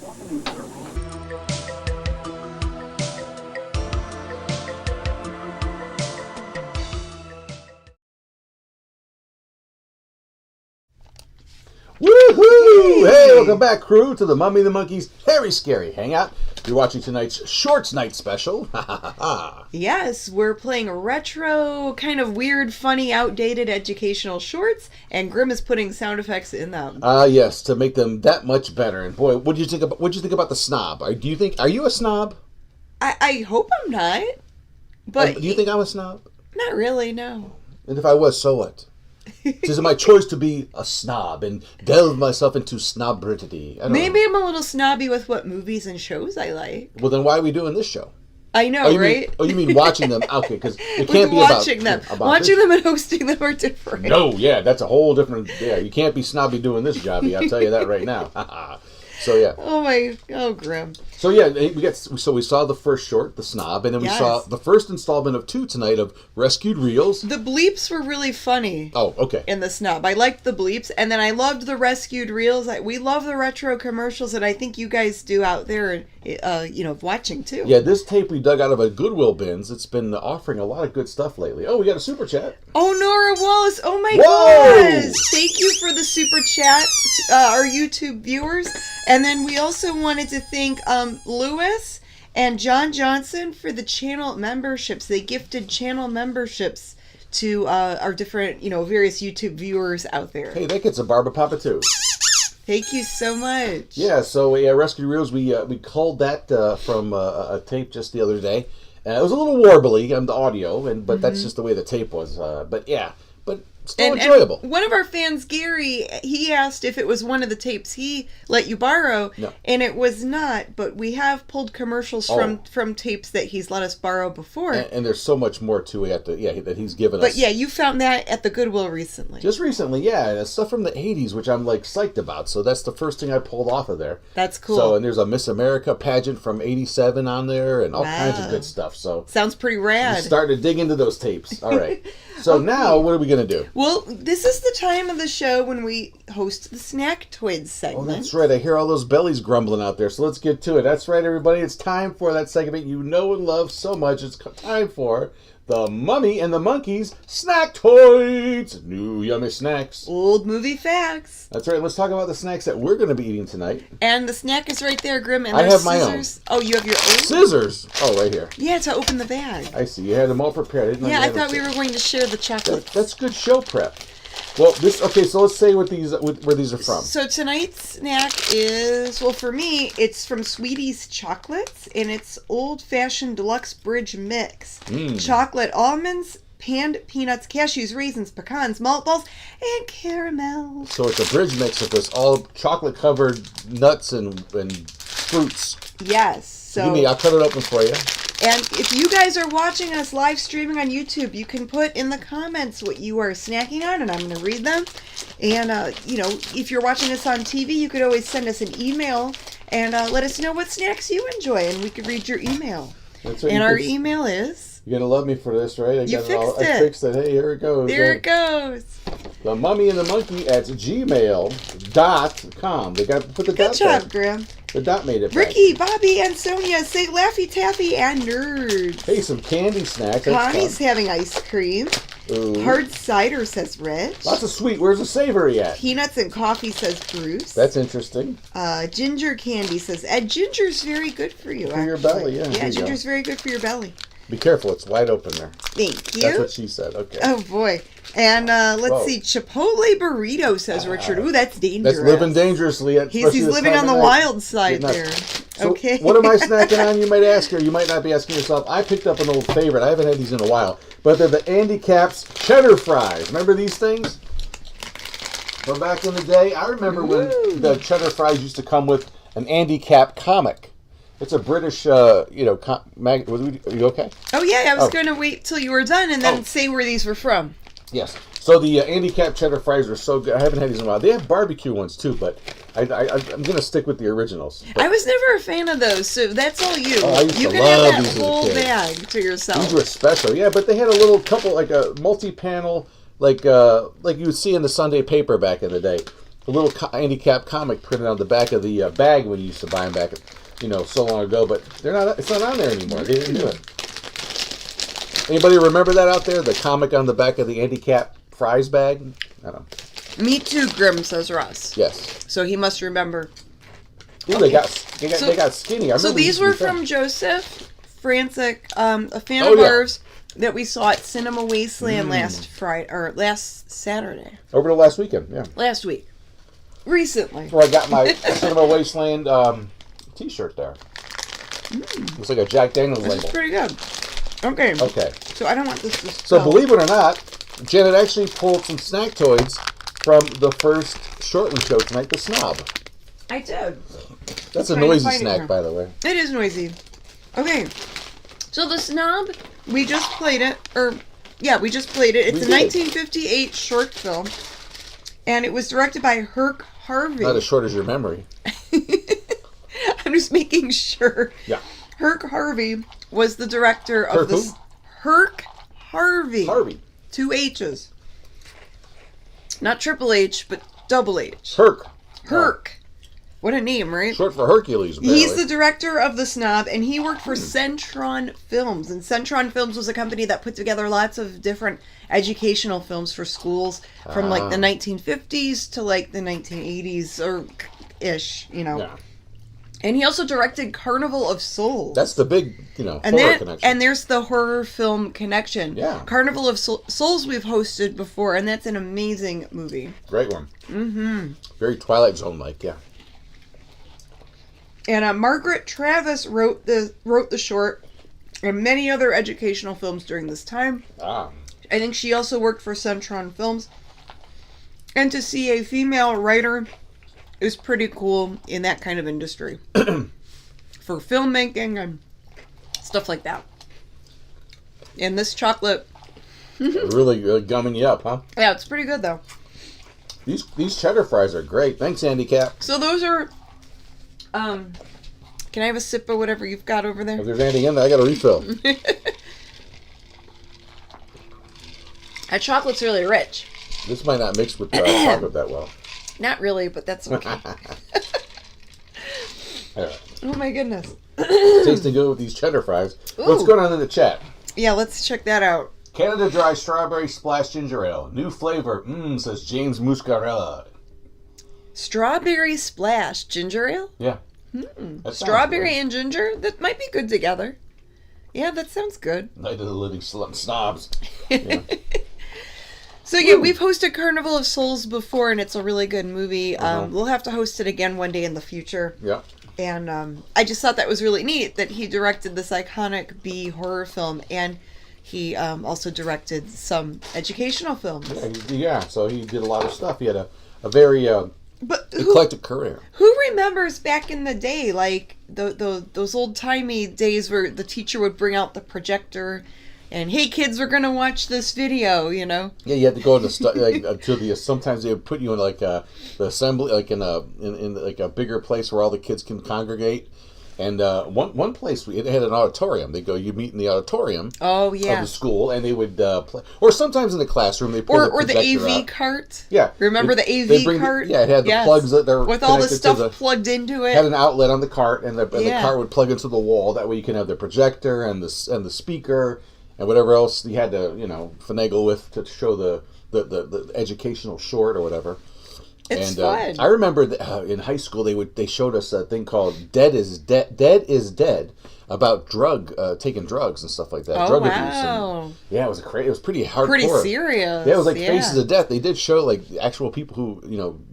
Speaker 8: Woohoo! Hey, welcome back, crew, to the Mummy and the Monkey's Very Scary Hangout. You're watching tonight's Shorts Night Special.
Speaker 12: Yes, we're playing retro, kind of weird, funny, outdated educational shorts, and Grim is putting sound effects in them.
Speaker 8: Yes, to make them that much better. And boy, what do you think about the Snob? Are you a snob?
Speaker 12: I hope I'm not. But
Speaker 8: do you think I'm a snob?
Speaker 12: Not really, no.
Speaker 8: And if I was, so what? It is my choice to be a snob and delve myself into snobridity.
Speaker 12: Maybe I'm a little snobby with what movies and shows I like.
Speaker 8: Well, then why are we doing this show?
Speaker 12: I know, right?
Speaker 8: You mean watching them? Okay, because it can't be
Speaker 12: watching them. Watching them and hosting them are different.
Speaker 8: No, yeah, that's a whole different. Yeah, you can't be snobby doing this jobby. I'll tell you that right now. So yeah.
Speaker 12: Oh, Grim.
Speaker 8: So yeah, we saw the first short, The Snob, and then we saw the first installment of 2 tonight of Rescued Reels.
Speaker 12: The bleeps were really funny.
Speaker 8: Oh, okay.
Speaker 12: In The Snob, I liked the bleeps, and then I loved the Rescued Reels. We love the retro commercials, and I think you guys do out there, watching too.
Speaker 8: Yeah, this tape we dug out of a Goodwill bins. It's been offering a lot of good stuff lately. Oh, we got a super chat.
Speaker 12: Oh, Nora Wallace. Oh my gosh. Thank you for the super chat, our YouTube viewers. And then we also wanted to thank Lewis and John Johnson for the channel memberships. They gifted channel memberships to our different, various YouTube viewers out there.
Speaker 8: Hey, that gets a Barba Papa too.
Speaker 12: Thank you so much.
Speaker 8: Yeah, so Rescue Reels, we culled that from a tape just the other day. It was a little warbly on the audio, but that's just the way the tape was. But still enjoyable.
Speaker 12: And one of our fans, Gary, he asked if it was one of the tapes he let you borrow, and it was not. But we have pulled commercials from tapes that he's let us borrow before.
Speaker 8: And there's so much more to it that he's given us.
Speaker 12: But yeah, you found that at the Goodwill recently.
Speaker 8: Just recently, yeah. And it's stuff from the 80s, which I'm psyched about. So that's the first thing I pulled off of there.
Speaker 12: That's cool.
Speaker 8: So, and there's a Miss America pageant from 87 on there and all kinds of good stuff. So
Speaker 12: sounds pretty rad.
Speaker 8: I'm starting to dig into those tapes. All right. So now, what are we going to do?
Speaker 12: Well, this is the time of the show when we host the Snack Toys segment.
Speaker 8: Oh, that's right. I hear all those bellies grumbling out there, so let's get to it. That's right, everybody. It's time for that segment you know and love so much. It's time for the Mummy and the Monkey's Snack Toys. New yummy snacks.
Speaker 12: Old movie facts.
Speaker 8: That's right. Let's talk about the snacks that we're going to be eating tonight.
Speaker 12: And the snack is right there, Grim. And
Speaker 8: I have my
Speaker 12: scissors.
Speaker 8: own.
Speaker 12: Oh, you have your own?
Speaker 8: Scissors. Oh, right here.
Speaker 12: Yeah, to open the bag.
Speaker 8: I see. You had them all prepared.
Speaker 12: I thought we were going to share the chocolates.
Speaker 8: That's good show prep. Well, so let's say where these are from.
Speaker 12: So tonight's snack is, for me, it's from Sweetie's Chocolates, and it's Old Fashioned Deluxe Bridge Mix. Chocolate almonds, panned peanuts, cashews, raisins, pecans, malt balls, and caramel.
Speaker 8: So it's a bridge mix of this all chocolate-covered nuts and fruits.
Speaker 12: Yes. So
Speaker 8: I'll cut it open for you.
Speaker 12: And if you guys are watching us live streaming on YouTube, you can put in the comments what you are snacking on, and I'm going to read them. And, if you're watching us on TV, you could always send us an email and let us know what snacks you enjoy, and we could read your email.
Speaker 8: That's right.
Speaker 12: And our email is...
Speaker 8: You're going to love me for this, right? I fixed it. I fixed it. Hey, here it goes.
Speaker 12: There it goes.
Speaker 8: themummyandthemonkey at gmail.com. They got put the
Speaker 12: Good
Speaker 8: dot
Speaker 12: job,
Speaker 8: there.
Speaker 12: Graham.
Speaker 8: The dot made it.
Speaker 12: Ricky, Bobby, and Sonia say Laffy Taffy and Nerds.
Speaker 8: Hey, some candy snacks. That's
Speaker 12: Connie's
Speaker 8: fun.
Speaker 12: having ice cream.
Speaker 8: Ooh.
Speaker 12: Hard cider, says Rich.
Speaker 8: Lots of sweet. Where's the savory at?
Speaker 12: Peanuts and coffee, says Bruce.
Speaker 8: That's interesting.
Speaker 12: Ginger candy, says Ed. Ginger's very good for you.
Speaker 8: For your belly, yeah.
Speaker 12: Yeah, ginger's very good for your belly.
Speaker 8: Be careful. It's wide open there.
Speaker 12: Thank you.
Speaker 8: That's what she said. Okay.
Speaker 12: Oh, boy. And let's see. Chipotle burrito, says Richard. Ooh, that's dangerous.
Speaker 8: That's living dangerously.
Speaker 12: He's living on the wild side there.
Speaker 8: So
Speaker 12: Okay.
Speaker 8: What am I snacking on, you might ask, or you might not be asking yourself. I picked up an old favorite. I haven't had these in a while. But they're the Andy Capp's cheddar fries. Remember these things? From back in the day? I remember when the cheddar fries used to come with an Andy Capp comic. It's a British, are you okay?
Speaker 12: Oh, yeah. I was going to wait till you were done and then say where these were from.
Speaker 8: Yes. So the Andy Capp cheddar fries are so good. I haven't had these in a while. They have barbecue ones too, but I'm going to stick with the originals. But
Speaker 12: I was never a fan of those, so that's all you.
Speaker 8: I used
Speaker 12: You
Speaker 8: to
Speaker 12: can
Speaker 8: love
Speaker 12: have
Speaker 8: these
Speaker 12: that
Speaker 8: as a
Speaker 12: whole
Speaker 8: kid.
Speaker 12: bag to yourself.
Speaker 8: These were special, yeah, but they had a little couple, like a multi-panel, like you would see in the Sunday paper back in the day. A little Andy Capp comic printed on the back of the bag when you used to buy them back, so long ago. But they're not. It's not on there anymore. They didn't do it. Anybody remember that out there? The comic on the back of the Andy Capp fries bag? I don't know.
Speaker 12: Me too, Grim, says Russ.
Speaker 8: Yes.
Speaker 12: So he must remember.
Speaker 8: Ooh, they got skinny.
Speaker 12: So these were from Joseph Frantic, a fan
Speaker 8: Oh,
Speaker 12: of
Speaker 8: yeah.
Speaker 12: ours that we saw at Cinema Wasteland last Saturday.
Speaker 8: Over the last weekend, yeah.
Speaker 12: Last week. Recently.
Speaker 8: Where I got my Cinema Wasteland T-shirt there. Looks like a Jack Daniels
Speaker 12: This
Speaker 8: label.
Speaker 12: is pretty good. Okay.
Speaker 8: Okay.
Speaker 12: So I don't want this to
Speaker 8: So
Speaker 12: spill.
Speaker 8: believe it or not, Janet actually pulled some snack toys from the first Shortland show tonight, the Snob.
Speaker 12: I did.
Speaker 8: That's a
Speaker 12: Trying to
Speaker 8: noisy
Speaker 12: find it
Speaker 8: snack,
Speaker 12: here.
Speaker 8: by the way.
Speaker 12: It is noisy. Okay. So the Snob, we just played it. We just played it. It's a 1958 short film. And it was directed by Herc Harvey.
Speaker 8: Not as short as your memory.
Speaker 12: I'm just making sure.
Speaker 8: Yeah.
Speaker 12: Herc Harvey was the director of
Speaker 8: Herc
Speaker 12: this.
Speaker 8: who?
Speaker 12: Herc Harvey.
Speaker 8: Harvey.
Speaker 12: 2 H's. Not Triple H, but Double H.
Speaker 8: Herc.
Speaker 12: Herc. What a name, right?
Speaker 8: Short for Hercules, apparently.
Speaker 12: He's the director of The Snob, and he worked for Centron Films. And Centron Films was a company that put together lots of different educational films for schools from like the 1950s to like the 1980s or ish,
Speaker 8: Yeah.
Speaker 12: And he also directed Carnival of Souls.
Speaker 8: That's the big,
Speaker 12: and
Speaker 8: horror connection.
Speaker 12: And there's the horror film connection.
Speaker 8: Yeah.
Speaker 12: Carnival of Souls we've hosted before, and that's an amazing movie.
Speaker 8: Great one.
Speaker 12: Mm-hmm.
Speaker 8: Very Twilight Zone-like, yeah.
Speaker 12: And Margaret Travis wrote the short and many other educational films during this time.
Speaker 8: Ah.
Speaker 12: I think she also worked for Centron Films. And to see a female writer is pretty cool in that kind of industry. For filmmaking and stuff like that. And this chocolate...
Speaker 8: Really gumming you up, huh?
Speaker 12: Yeah, it's pretty good though.
Speaker 8: These cheddar fries are great. Thanks, Andy Capp.
Speaker 12: So those are... can I have a sip of whatever you've got over there?
Speaker 8: If there's anything in there, I got a refill.
Speaker 12: That chocolate's really rich.
Speaker 8: This might not mix with chocolate that well.
Speaker 12: Not really, but that's okay.
Speaker 8: Right.
Speaker 12: Oh my goodness.
Speaker 8: Tasting good with these cheddar fries.
Speaker 12: Ooh.
Speaker 8: What's going on in the chat?
Speaker 12: Yeah, let's check that out.
Speaker 8: Canada Dry Strawberry Splash Ginger Ale. New flavor. Says James Muscarella.
Speaker 12: Strawberry Splash Ginger Ale?
Speaker 8: Yeah. That sounds
Speaker 12: Strawberry
Speaker 8: good.
Speaker 12: and ginger? That might be good together. Yeah, that sounds good.
Speaker 8: Night of the Living Snobs. Yeah.
Speaker 12: So yeah, we've hosted Carnival of Souls before, and it's a really good movie. We'll have to host it again one day in the future.
Speaker 8: Yeah.
Speaker 12: And I just thought that was really neat that he directed this iconic B horror film, and he also directed some educational films.
Speaker 8: Yeah, so he did a lot of stuff. He had a very
Speaker 12: But
Speaker 8: eclectic career.
Speaker 12: Who remembers back in the day, like those old-timey days where the teacher would bring out the projector and, hey kids, we're gonna watch this video, you know?
Speaker 8: Yeah, you had to go to sometimes they would put you in like the assembly, like in like a bigger place where all the kids can congregate. And one place it had an auditorium. They go, you meet in the auditorium.
Speaker 12: Oh yeah.
Speaker 8: Of the school, and they would play, or sometimes in the classroom they pull
Speaker 12: or the AV
Speaker 8: out.
Speaker 12: cart.
Speaker 8: Yeah,
Speaker 12: remember the AV cart?
Speaker 8: Yeah, it had the plugs that they're
Speaker 12: with all the stuff plugged into it.
Speaker 8: Had an outlet on the cart, and the cart would plug into the wall. That way, you can have the projector and the speaker and whatever else you had to finagle with to show the educational short or whatever.
Speaker 12: It's fun.
Speaker 8: I remember that, in high school they showed us a thing called Dead is Dead about taking drugs and stuff like that.
Speaker 12: Oh,
Speaker 8: drug
Speaker 12: wow.
Speaker 8: abuse. And, it was pretty hardcore.
Speaker 12: Pretty serious.
Speaker 8: Yeah, it was like Faces of Death. They did show like actual people who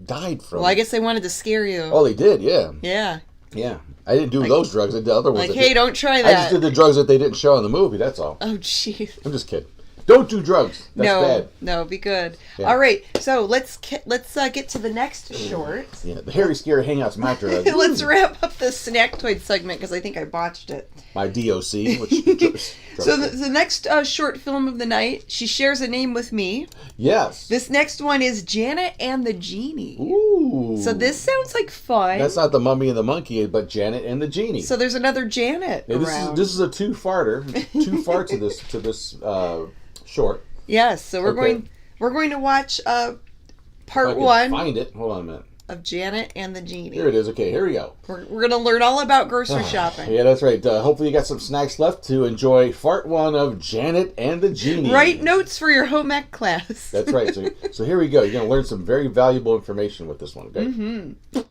Speaker 8: died from.
Speaker 12: Well, I guess they wanted to scare you.
Speaker 8: Oh, they did. Yeah.
Speaker 12: Yeah.
Speaker 8: Yeah. I didn't do those drugs. I did other ones.
Speaker 12: Like, hey, don't try that.
Speaker 8: I just did the drugs that they didn't show in the movie. That's all.
Speaker 12: Oh, jeez.
Speaker 8: I'm just kidding. Don't do drugs. That's bad.
Speaker 12: No, be good.
Speaker 8: Yeah.
Speaker 12: All right, so let's get to the next short.
Speaker 8: Yeah, the Harry Scary Hangout's my drug.
Speaker 12: Let's wrap up the snack toy segment because I think I botched it.
Speaker 8: My DOC.
Speaker 12: So the next short film of the night, she shares a name with me.
Speaker 8: Yes.
Speaker 12: This next one is Janet and the Genie.
Speaker 8: Ooh.
Speaker 12: So this sounds like fun.
Speaker 8: That's not the Mummy and the Monkey, but Janet and the Genie.
Speaker 12: So there's another Janet around.
Speaker 8: This is a two-farter. Two farts to this short.
Speaker 12: Yes, so we're going to watch part one.
Speaker 8: Find it. Hold on a minute.
Speaker 12: Of Janet and the Genie.
Speaker 8: Here it is. Okay, here we go.
Speaker 12: We're going to learn all about grocery shopping.
Speaker 8: Yeah, that's right. Hopefully you got some snacks left to enjoy part one of Janet and the Genie.
Speaker 12: Write notes for your home ec class.
Speaker 8: That's right. So here we go. You're going to learn some very valuable information with this one. Okay.
Speaker 12: Mm-hmm.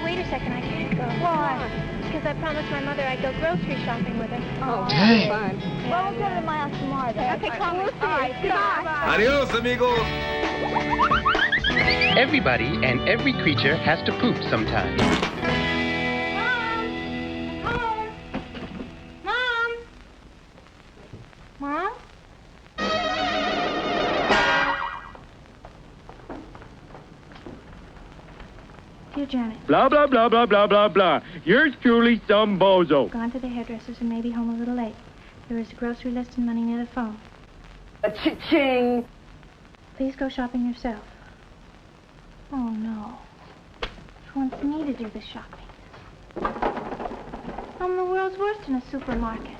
Speaker 5: Wait a second, I can't go. Why? Because I promised my mother I'd go grocery shopping with her. Oh,
Speaker 11: Dang.
Speaker 5: fun.
Speaker 11: Yeah. Well, we'll go to my house tomorrow then.
Speaker 5: Okay, come with me.
Speaker 11: All right, goodbye.
Speaker 1: Adios, amigos.
Speaker 6: Everybody and every creature has to poop sometime.
Speaker 5: Mom? Dear Janet.
Speaker 10: Blah, blah, blah, blah, blah, blah, blah. Yours truly, some bozo.
Speaker 5: Gone to the hairdresser's and maybe home a little late. There is a grocery list and money near the phone.
Speaker 11: Cha-ching!
Speaker 5: Please go shopping yourself. Oh, no. She wants me to do the shopping. I'm the world's worst in a supermarket.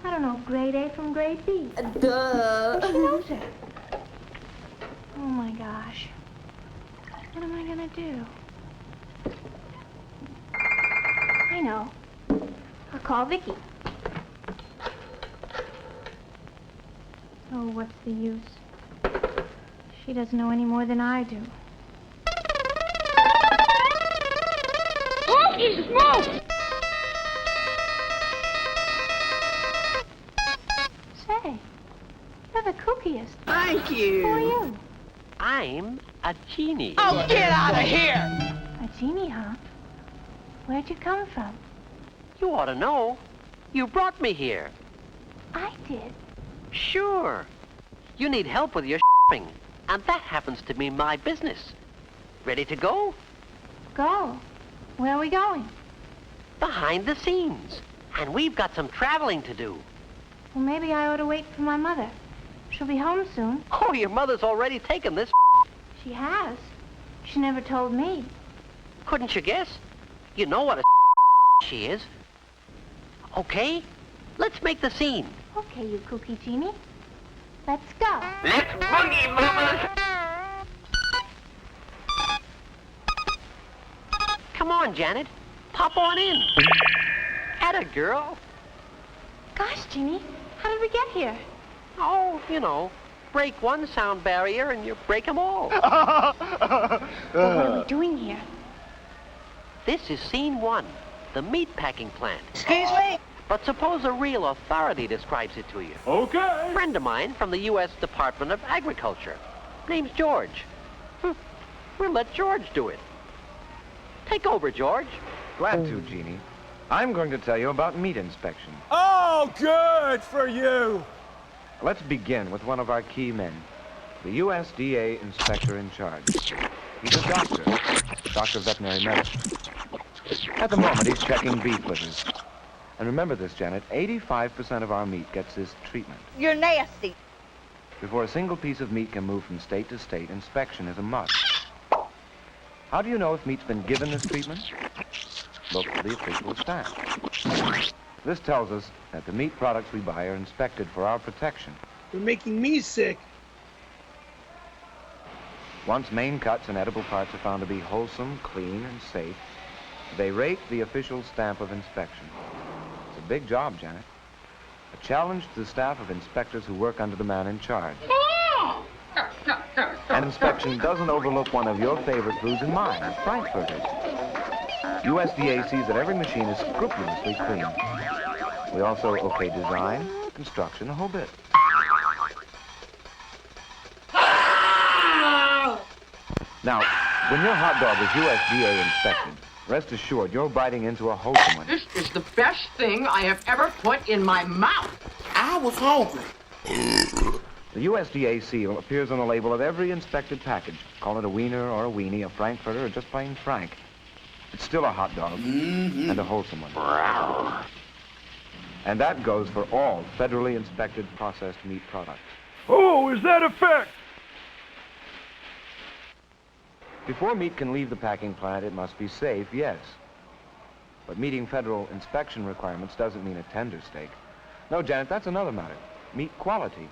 Speaker 5: I don't know grade A from grade B.
Speaker 11: Duh.
Speaker 5: She knows it. Oh, my gosh. What am I gonna do? I know. I'll call Vicky. Oh, what's the use? She doesn't know any more than I do.
Speaker 11: Smoky smoke!
Speaker 5: Say, you're the kookiest.
Speaker 23: Thank you.
Speaker 5: Who are you?
Speaker 23: I'm a genie.
Speaker 11: Oh, get out of here!
Speaker 5: A genie, huh? Where'd you come from?
Speaker 23: You ought to know. You brought me here.
Speaker 5: I did.
Speaker 23: Sure. You need help with your shopping, and that happens to be my business. Ready to go?
Speaker 5: Go. Where are we going?
Speaker 23: Behind the scenes. And we've got some traveling to do.
Speaker 5: Well, maybe I ought to wait for my mother. She'll be home soon.
Speaker 23: Oh, your mother's already taken this.
Speaker 5: She has. She never told me.
Speaker 23: Couldn't you guess? You know what a she is. Okay, let's make the scene.
Speaker 5: Okay, you kooky genie. Let's go.
Speaker 11: Let's boogie, mama!
Speaker 23: on, Janet. Pop on in. Atta girl.
Speaker 5: Gosh, Genie, how did we get here?
Speaker 23: Oh, you know, break one sound barrier and you break them all.
Speaker 5: Well, what are we doing here?
Speaker 23: This is scene one, the meat packing plant.
Speaker 2: Excuse me?
Speaker 23: But suppose a real authority describes it to you.
Speaker 10: Okay.
Speaker 23: A friend of mine from the U.S. Department of Agriculture. Name's George. We'll let George do it. Take over, George.
Speaker 1: Glad to, Genie. I'm going to tell you about meat inspection.
Speaker 10: Oh, good for you.
Speaker 1: Let's begin with one of our key men, the USDA inspector in charge. He's a doctor of veterinary medicine. At the moment, he's checking beef litters. And remember this, Janet, 85% of our meat gets this treatment.
Speaker 2: You're nasty.
Speaker 1: Before a single piece of meat can move from state to state, inspection is a must. How do you know if meat's been given this treatment? Look for the official stamp. This tells us that the meat products we buy are inspected for our protection.
Speaker 10: You're making me sick.
Speaker 1: Once main cuts and edible parts are found to be wholesome, clean, and safe, they rate the official stamp of inspection. It's a big job, Janet. A challenge to the staff of inspectors who work under the man in charge. And inspection doesn't overlook one of your favorite foods and mine, frankfurters. USDA sees that every machine is scrupulously clean. We also okay design, construction, a whole bit. Now, when your hot dog is USDA inspected, rest assured you're biting into a wholesome one.
Speaker 14: This is the best thing I have ever put in my mouth. I was hungry.
Speaker 1: The USDA seal appears on the label of every inspected package. Call it a wiener or a weenie, a frankfurter, or just plain frank. It's still a hot dog, and a wholesome one. And that goes for all federally inspected processed meat products.
Speaker 10: Oh, is that a fact?
Speaker 1: Before meat can leave the packing plant, it must be safe, yes. But meeting federal inspection requirements doesn't mean a tender steak. No, Janet, that's another matter. Meat quality.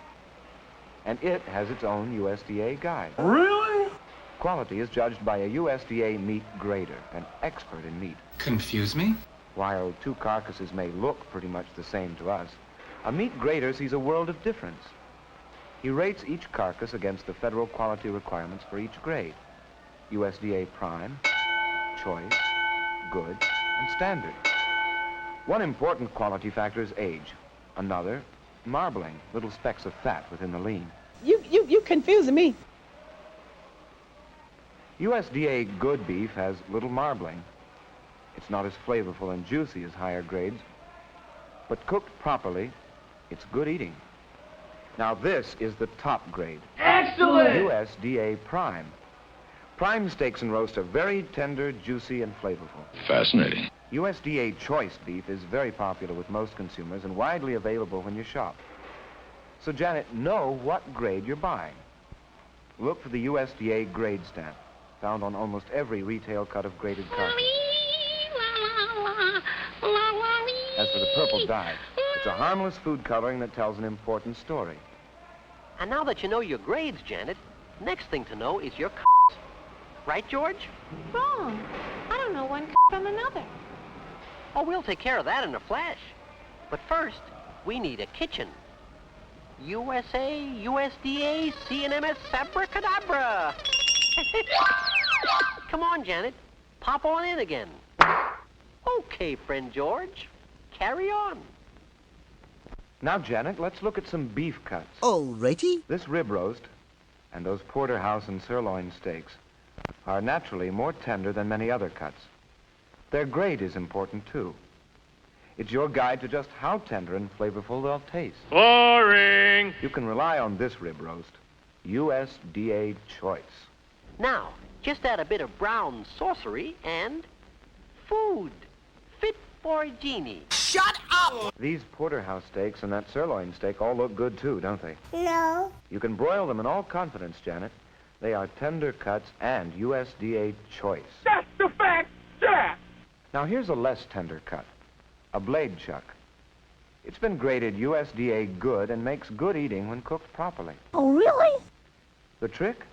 Speaker 1: And it has its own USDA guide.
Speaker 10: Really?
Speaker 1: Quality is judged by a USDA meat grader, an expert in meat.
Speaker 15: Confuse me?
Speaker 1: While two carcasses may look pretty much the same to us, a meat grader sees a world of difference. He rates each carcass against the federal quality requirements for each grade. USDA Prime, Choice, Good, and Standard. One important quality factor is age. Another, marbling, little specks of fat within the lean.
Speaker 14: You confusing me.
Speaker 1: USDA Good beef has little marbling. It's not as flavorful and juicy as higher grades, but cooked properly, it's good eating. Now this is the top grade.
Speaker 10: Excellent!
Speaker 1: USDA Prime. Prime steaks and roast are very tender, juicy, and flavorful.
Speaker 21: Fascinating.
Speaker 1: USDA Choice beef is very popular with most consumers and widely available when you shop. So, Janet, know what grade you're buying. Look for the USDA grade stamp, found on almost every retail cut of grated carcass. As for the purple dye, it's a harmless food coloring that tells an important story.
Speaker 23: And now that you know your grades, Janet, next thing to know is your Right, George?
Speaker 5: Wrong. I don't know one from another.
Speaker 23: Oh, we'll take care of that in a flash. But first, we need a kitchen. USA, USDA, CNMS, abracadabra. Come on, Janet. Pop on in again. Okay, friend George. Carry on.
Speaker 1: Now, Janet, let's look at some beef cuts.
Speaker 16: Alrighty.
Speaker 1: This rib roast and those porterhouse and sirloin steaks are naturally more tender than many other cuts. Their grade is important, too. It's your guide to just how tender and flavorful they'll taste.
Speaker 10: Boring!
Speaker 1: You can rely on this rib roast, USDA Choice.
Speaker 23: Now, just add a bit of brown sorcery and food fit for Genie.
Speaker 16: Shut up!
Speaker 1: These porterhouse steaks and that sirloin steak all look good, too, don't they?
Speaker 16: No.
Speaker 1: You can broil them in all confidence, Janet. They are tender cuts and USDA Choice.
Speaker 10: That's the fact, Jack!
Speaker 1: Now, here's a less tender cut, a blade chuck. It's been graded USDA Good and makes good eating when cooked properly.
Speaker 16: Oh, really?
Speaker 1: The trick?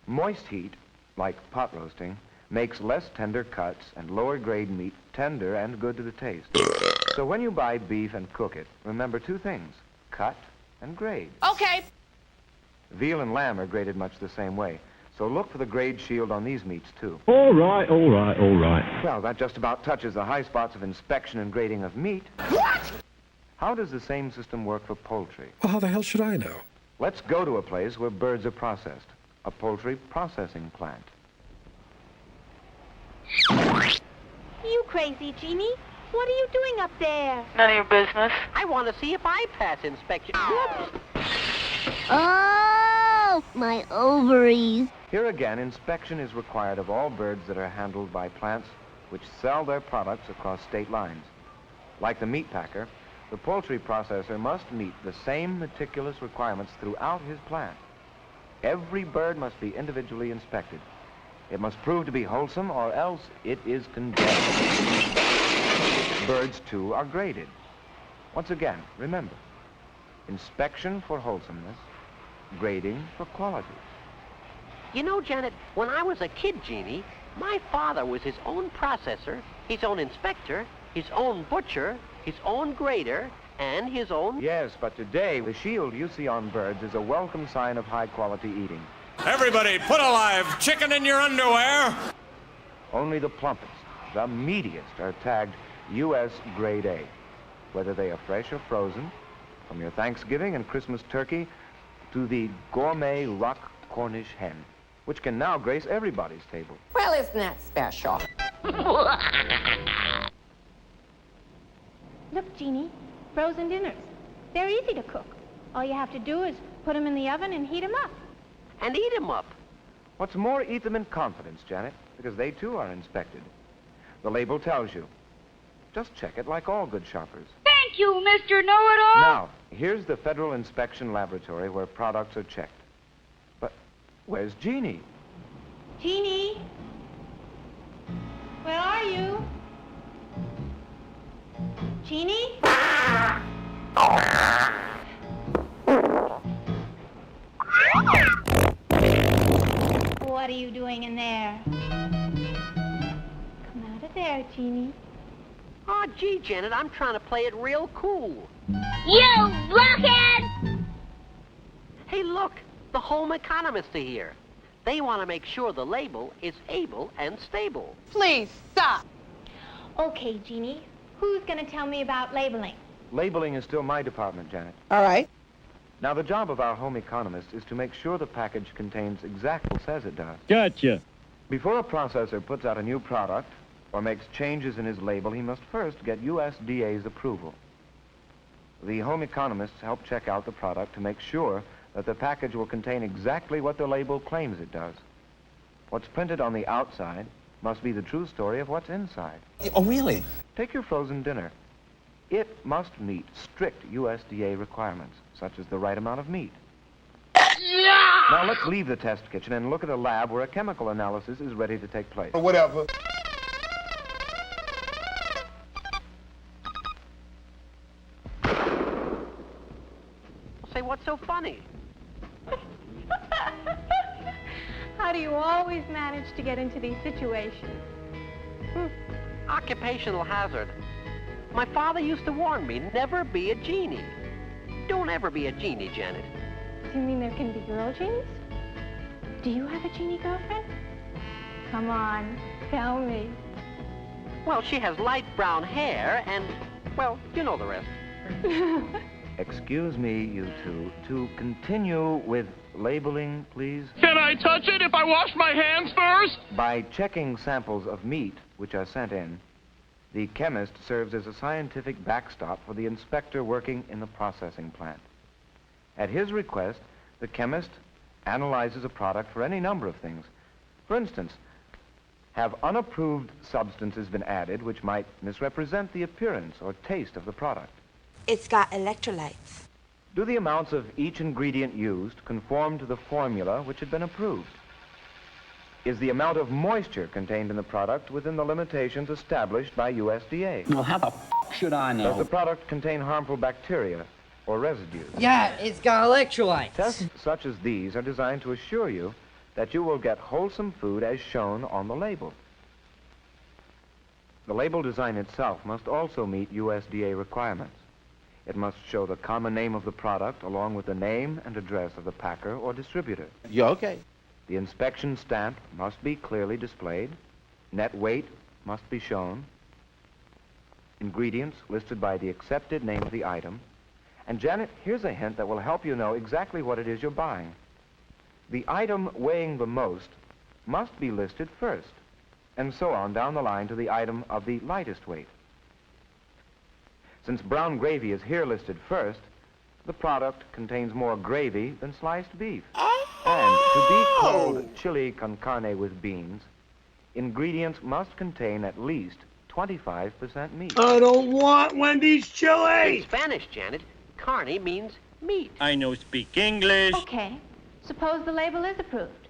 Speaker 1: Moist heat, like pot roasting, makes less tender cuts and lower grade meat tender and good to the taste. So when you buy beef and cook it, remember two things: cut and grade.
Speaker 2: Okay.
Speaker 1: Veal and lamb are graded much the same way. So look for the grade shield on these meats, too.
Speaker 10: All right, all right, all right.
Speaker 1: Well, that just about touches the high spots of inspection and grading of meat. What? How does the same system work for poultry?
Speaker 4: Well, how the hell should I know?
Speaker 1: Let's go to a place where birds are processed. A poultry processing plant.
Speaker 5: You crazy, Genie? What are you doing up there?
Speaker 2: None of your business.
Speaker 23: I want to see if I pass inspection. Whoops.
Speaker 9: Oh, my ovaries.
Speaker 1: Here again, inspection is required of all birds that are handled by plants which sell their products across state lines. Like the meat packer, the poultry processor must meet the same meticulous requirements throughout his plant. Every bird must be individually inspected. It must prove to be wholesome, or else it is condemned. Birds, too, are graded. Once again, remember, inspection for wholesomeness, grading for quality.
Speaker 23: You know, Janet, when I was a kid, Genie, my father was his own processor, his own inspector, his own butcher, his own grader, and his own...
Speaker 1: Yes, but today, the shield you see on birds is a welcome sign of high-quality eating.
Speaker 13: Everybody, put a live chicken in your underwear!
Speaker 1: Only the plumpest, the meatiest, are tagged U.S. Grade A, whether they are fresh or frozen, from your Thanksgiving and Christmas turkey to the gourmet rock Cornish hen, which can now grace everybody's table.
Speaker 2: Well, isn't that special?
Speaker 5: Look, Genie, frozen dinners. They're easy to cook. All you have to do is put them in the oven and heat them up.
Speaker 23: And eat them up.
Speaker 1: What's more, eat them in confidence, Janet, because they, too, are inspected. The label tells you. Just check it like all good shoppers.
Speaker 5: Thank you, Mr. Know-It-All.
Speaker 1: Now, here's the Federal Inspection Laboratory where products are checked. But where's Genie?
Speaker 5: Genie? Where are you? Genie? What are you doing in there? Come out of there, Genie.
Speaker 23: Oh, gee, Janet, I'm trying to play it real cool.
Speaker 9: You blockhead!
Speaker 23: Hey, look, the home economists are here. They want to make sure the label is able and stable.
Speaker 5: Please, stop. Okay, Genie. Who's going to tell me about labeling?
Speaker 1: Labeling is still my department, Janet.
Speaker 12: All right.
Speaker 1: Now, the job of our home economist is to make sure the package contains exactly what it says it does.
Speaker 10: Gotcha.
Speaker 1: Before a processor puts out a new product or makes changes in his label, he must first get USDA's approval. The home economists help check out the product to make sure that the package will contain exactly what the label claims it does. What's printed on the outside must be the true story of what's inside.
Speaker 16: Oh, really?
Speaker 1: Take your frozen dinner. It must meet strict USDA requirements, such as the right amount of meat. Now let's leave the test kitchen and look at a lab where a chemical analysis is ready to take place.
Speaker 16: Whatever.
Speaker 23: Say, what's so funny?
Speaker 5: How do you always manage to get into these situations?
Speaker 23: Occupational hazard. My father used to warn me, never be a genie. Don't ever be a genie, Janet.
Speaker 5: Do you mean there can be girl genies? Do you have a genie girlfriend? Come on, tell me.
Speaker 23: Well, she has light brown hair and, well, you know the rest.
Speaker 1: Excuse me, you two, to continue with labeling, please.
Speaker 10: Can I touch it if I wash my hands first?
Speaker 1: By checking samples of meat which are sent in, the chemist serves as a scientific backstop for the inspector working in the processing plant. At his request, the chemist analyzes a product for any number of things. For instance, have unapproved substances been added which might misrepresent the appearance or taste of the product?
Speaker 15: It's got electrolytes.
Speaker 1: Do the amounts of each ingredient used conform to the formula which had been approved? Is the amount of moisture contained in the product within the limitations established by USDA?
Speaker 16: Well, how the should I know?
Speaker 1: Does the product contain harmful bacteria or residues?
Speaker 16: Yeah, it's got electrolytes.
Speaker 1: Tests such as these are designed to assure you that you will get wholesome food as shown on the label. The label design itself must also meet USDA requirements. It must show the common name of the product along with the name and address of the packer or distributor.
Speaker 8: Yeah, okay.
Speaker 1: The inspection stamp must be clearly displayed. Net weight must be shown. Ingredients listed by the accepted name of the item. And Janet, here's a hint that will help you know exactly what it is you're buying. The item weighing the most must be listed first, and so on down the line to the item of the lightest weight. Since brown gravy is here listed first, the product contains more gravy than sliced beef. And to be called chili con carne with beans, ingredients must contain at least 25% meat.
Speaker 10: I don't want Wendy's chili!
Speaker 23: In Spanish, Janet, carne means meat.
Speaker 10: I know speak English.
Speaker 5: Okay. Suppose the label is approved.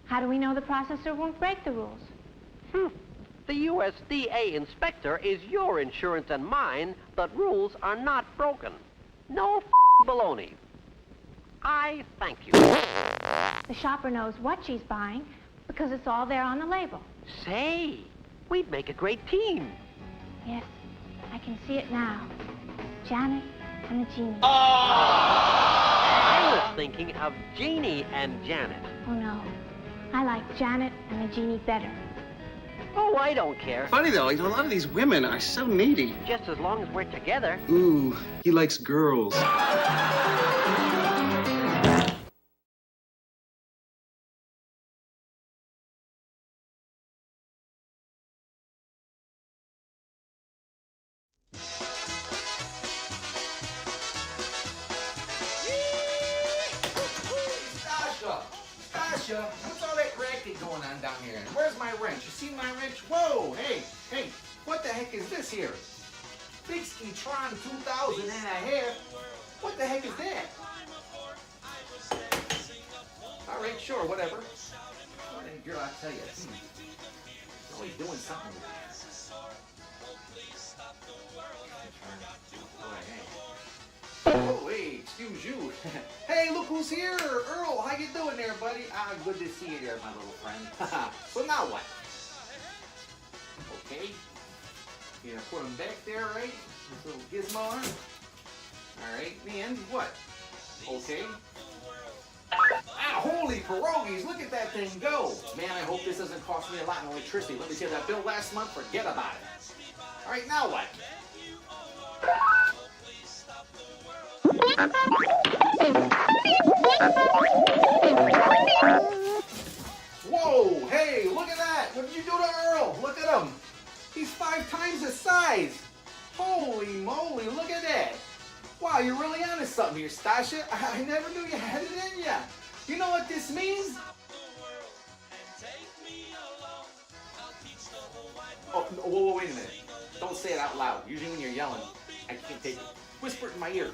Speaker 5: How do we know the processor won't break the rules?
Speaker 23: The USDA inspector is your insurance and mine that rules are not broken. No baloney. I thank you.
Speaker 5: The shopper knows what she's buying because it's all there on the label.
Speaker 23: Say, we'd make a great team.
Speaker 5: Yes, I can see it now. Janet and the Genie.
Speaker 23: I was thinking of Genie and Janet.
Speaker 5: Oh, no. I like Janet and the Genie better.
Speaker 23: Oh, I don't care.
Speaker 16: Funny though, you know, a lot of these women are so needy.
Speaker 23: Just as long as we're together.
Speaker 16: Ooh, he likes girls.
Speaker 4: Stasha, what's all that racket going on down here? And where's my wrench? You see my wrench? Whoa, hey, what the heck is this here? Big Ski Tron 2000 and a half. What the heck is that? All right, sure, whatever. All right, girl, I'll tell you. Always doing something with this. Oh, hey, excuse you. Hey, look who's here. Earl, how you doing there, buddy? Good to see you there, my little friend. So now what? Okay. You're gonna put them back there, right? This little gizmo on. All right, and what? Okay. Holy pierogies, look at that thing go. Man, I hope this doesn't cost me a lot in electricity. Let me see that bill last month, forget about it. All right, now what? Whoa, hey, look at that. What did you do to Earl? Look at him. He's 5 times his size. Holy moly, look at that. Wow, you're really onto something here, Stasha. I never knew you had it in ya. You know what this means? Oh, no, whoa, wait a minute. Don't say it out loud. Usually when you're yelling, I can't take it. Whisper it in my ear.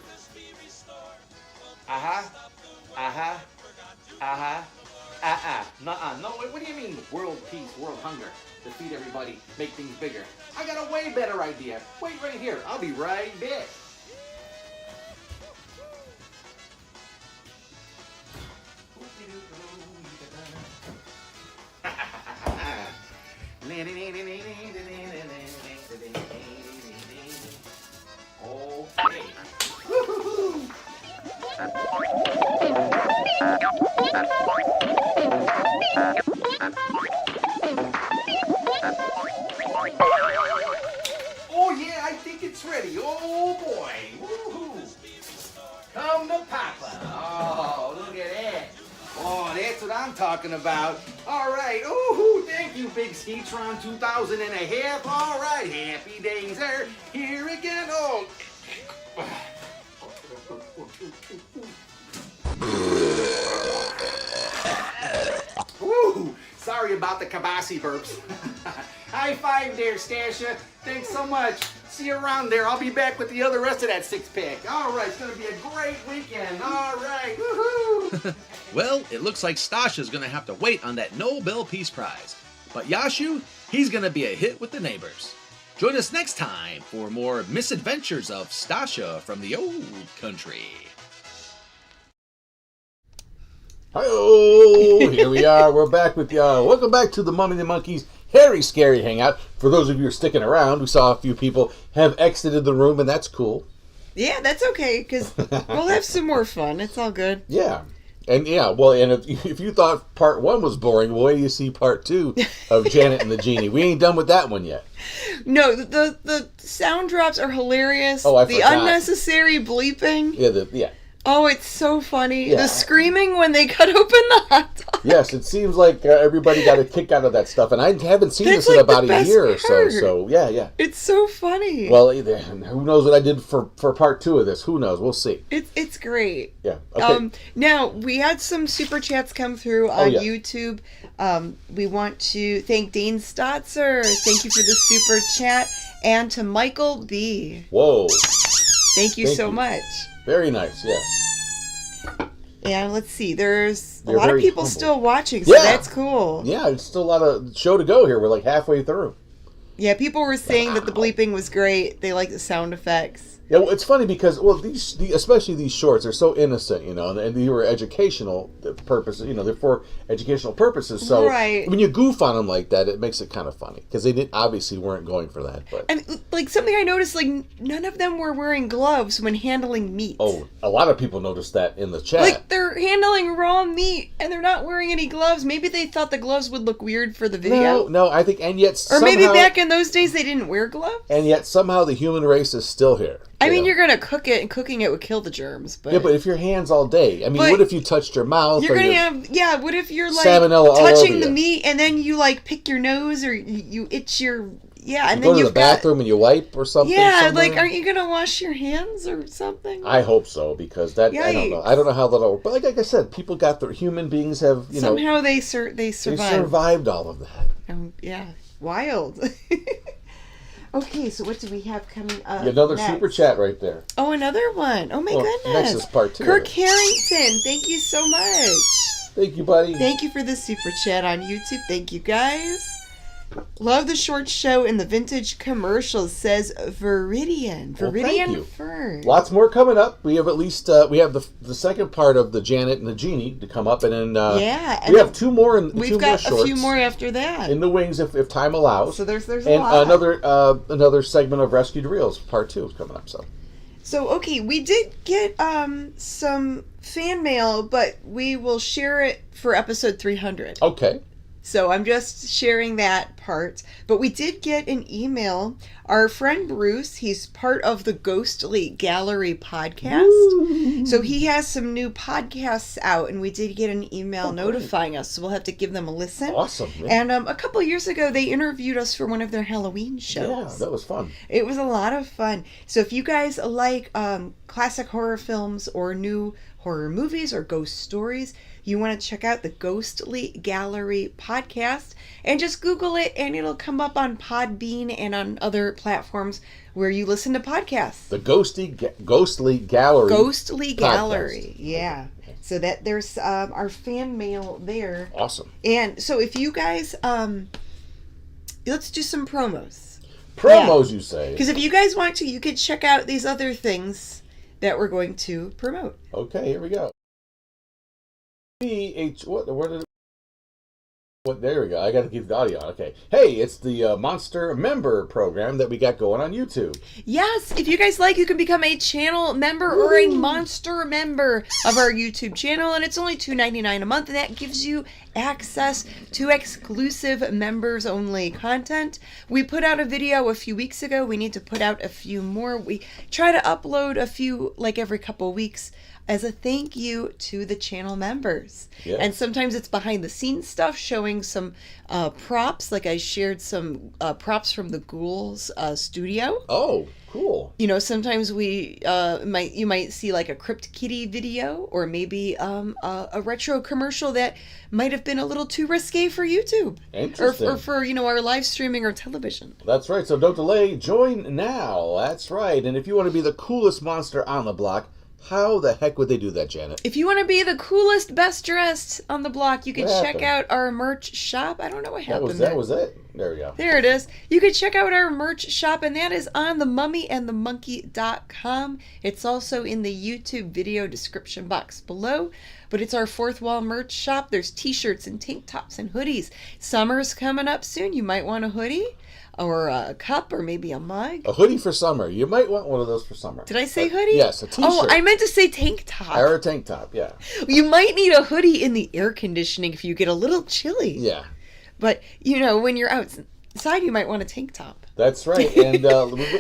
Speaker 4: Uh-huh. Uh-huh. Uh-huh. Uh-uh. Nuh-uh. No, what do you mean? World peace, world hunger. To feed everybody, make things bigger. I got a way better idea. Wait right here. I'll be right back. Okay. Woo-hoo-hoo. Oh yeah, I think it's ready. Oh boy. Woo-hoo. Come to Papa. Oh, look at that. Oh, that's what I'm talking about. All right. Ooh, thank you, Big Ski-Tron 2000 and a half. All right, happy days are here again. Oh. Woo! Sorry about the kabasi burps. High five there, Stasha. Thanks so much. See you around there. I'll be back with the rest of that 6-pack. All right, it's going to be a great weekend. All right, woohoo!
Speaker 17: Well, it looks like Stasha's going to have to wait on that Nobel Peace Prize. But Yashu, he's going to be a hit with the neighbors. Join us next time for more misadventures of Stasha from the old country.
Speaker 8: Hi-oh! Here we are. We're back with y'all. Welcome back to the Mummy and the Monkeys Hairy Scary Hangout. For those of you who are sticking around, we saw a few people have exited the room, and that's cool.
Speaker 12: Yeah, that's okay, because we'll have some more fun. It's all good.
Speaker 8: Yeah. And if you thought part 1 was boring, well, wait till you see part 2 of Janet and the Genie. We ain't done with that one yet.
Speaker 12: No, the sound drops are hilarious.
Speaker 8: Oh, I
Speaker 12: the
Speaker 8: forgot.
Speaker 12: unnecessary bleeping.
Speaker 8: Yeah.
Speaker 12: Oh, it's so funny.
Speaker 8: Yeah.
Speaker 12: The screaming when they cut open the hot dog.
Speaker 8: Yes, it seems like everybody got a kick out of that stuff, and I haven't seen this in about a year or so. So yeah.
Speaker 12: It's so funny.
Speaker 8: Well, who knows what I did for part 2 of this? Who knows? We'll see.
Speaker 12: It's great.
Speaker 8: Yeah. Okay.
Speaker 12: Now we had some super chats come through on YouTube. We want to thank Dane Stotzer. Thank you for the super chat, and to Michael B.
Speaker 8: Whoa.
Speaker 12: Thank you so much.
Speaker 8: Very nice. Yes.
Speaker 12: And let's see, there's a
Speaker 8: They're
Speaker 12: lot of
Speaker 8: very
Speaker 12: people
Speaker 8: humble.
Speaker 12: still watching, so that's cool.
Speaker 8: Yeah, it's still a lot of show to go here. We're like halfway through.
Speaker 12: Yeah, people were saying that the bleeping was great. They like the sound effects.
Speaker 8: Yeah, well, it's funny because especially these shorts are so innocent, and they were educational purposes. They're for educational purposes. So when you goof on them like that, it makes it kind of funny because they obviously weren't going for that. But
Speaker 12: and like something I noticed, like none of them were wearing gloves when handling meat.
Speaker 8: Oh, a lot of people noticed that in the chat.
Speaker 12: Like they're handling raw meat and they're not wearing any gloves. Maybe they thought the gloves would look weird for the video.
Speaker 8: No, I think, and yet
Speaker 12: or maybe back in those days they didn't wear gloves.
Speaker 8: And yet somehow the human race is still here.
Speaker 12: I mean, you're gonna cook it, and cooking it would kill the germs. But
Speaker 8: yeah, but if your hands all day, I mean, what if you touched your mouth?
Speaker 12: You're gonna have what if you're like
Speaker 8: salmonella
Speaker 12: touching the meat and then you like pick your nose or you itch your and
Speaker 8: you
Speaker 12: then
Speaker 8: go to the bathroom and you wipe or something.
Speaker 12: Yeah,
Speaker 8: somewhere?
Speaker 12: like aren't you gonna wash your hands or something?
Speaker 8: I hope so because that I don't know. I don't know how that'll work. But like I said, people got their human beings have
Speaker 12: somehow they survived.
Speaker 8: They survived all of that.
Speaker 12: Yeah, wild. Okay, so what do we have coming up?
Speaker 8: Another
Speaker 12: next?
Speaker 8: Super chat right there.
Speaker 12: Oh, another one. Oh my goodness.
Speaker 8: Next is part 2.
Speaker 12: Kirk Harrington, thank you so much.
Speaker 8: Thank you, buddy.
Speaker 12: Thank you for the super chat on YouTube. Thank you, guys. Love the short show and the vintage commercials, says Viridian. Viridian Fern.
Speaker 8: Lots more coming up. We have at least we have the second part of the Janet and the Genie to come up, and then we have 2 more.
Speaker 12: We've got a few more after that
Speaker 8: in the wings if time allows.
Speaker 12: So there's
Speaker 8: and
Speaker 12: a lot.
Speaker 8: another segment of Rescued Reels Part 2 is coming up.
Speaker 12: So okay, we did get some fan mail, but we will share it for episode 300.
Speaker 8: Okay.
Speaker 12: So I'm just sharing that part. But we did get an email. Our friend Bruce, he's part of the Ghostly Gallery podcast. Woo. So he has some new podcasts out, and we did get an email notifying us. So we'll have to give them a listen.
Speaker 8: Awesome. Yeah.
Speaker 12: And a couple years ago, they interviewed us for one of their Halloween shows.
Speaker 8: Yeah, that was fun.
Speaker 12: It was a lot of fun. So if you guys like classic horror films or new horror movies or ghost stories, you want to check out the Ghostly Gallery podcast, and just Google it and it'll come up on Podbean and on other platforms where you listen to podcasts.
Speaker 8: The Ghostly Gallery.
Speaker 12: Ghostly Gallery, yeah. So that there's our fan mail there.
Speaker 8: Awesome.
Speaker 12: And so if you guys, let's do some promos.
Speaker 8: Promos, you say?
Speaker 12: Because if you guys want to, you could check out these other things that we're going to promote.
Speaker 8: Okay, here we go. There we go. I got to keep the audio on. Okay. Hey, it's the Monster Member program that we got going on YouTube.
Speaker 12: Yes, if you guys like, you can become a channel member or a Monster member of our YouTube channel, and it's only $2.99 a month, and that gives you access to exclusive members-only content. We put out a video a few weeks ago. We need to put out a few more. We try to upload a few like every couple weeks as a thank you to the channel members. Yeah. And sometimes it's behind the scenes stuff, showing some props. Like I shared some props from the Ghouls studio.
Speaker 8: Oh, cool.
Speaker 12: You know, sometimes you might see like a Crypt Kitty video, or maybe a retro commercial that might have been a little too risque for YouTube.
Speaker 8: Interesting.
Speaker 12: Or for, our live streaming or television.
Speaker 8: That's right. So don't delay. Join now. That's right. And if you want to be the coolest monster on the block, how the heck would they do that, Janet?
Speaker 12: If you want to be the coolest, best dressed on the block, you can check out our merch shop. I don't know what happened.
Speaker 8: That was it. There we go.
Speaker 12: There it is. You can check out our merch shop, and that is on themummyandthemonkey.com. It's also in the YouTube video description box below. but it's our fourth wall merch shop. There's t-shirts and tank tops and hoodies. Summer's coming up soon. You might want a hoodie or a cup or maybe a mug.
Speaker 8: A hoodie for summer. You might want one of those for summer.
Speaker 12: Did I say hoodie?
Speaker 8: Yes, a t-shirt.
Speaker 12: Oh, I meant to say tank top.
Speaker 8: Or a tank top, yeah.
Speaker 12: You might need a hoodie in the air conditioning if you get a little chilly.
Speaker 8: Yeah.
Speaker 12: But, when you're outside, you might want a tank top.
Speaker 8: That's right. And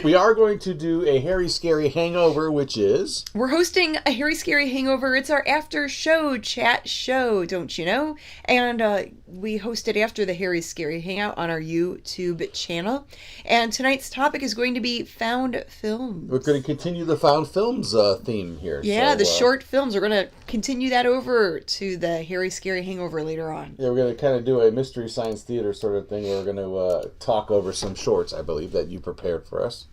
Speaker 8: we are going to do a Harry Scary Hangover, which is...
Speaker 12: We're hosting a Harry Scary Hangover. It's our after show chat show, don't you know? And we host it after the Harry Scary Hangout on our YouTube channel. And tonight's topic is going to be found films.
Speaker 8: We're going to continue the found films theme here.
Speaker 12: Yeah, the short films. We're going to continue that over to the Harry Scary Hangover later on.
Speaker 8: Yeah, we're going to kind of do a Mystery Science Theater sort of thing. We're going to talk over some shorts, I believe, that you prepared for us.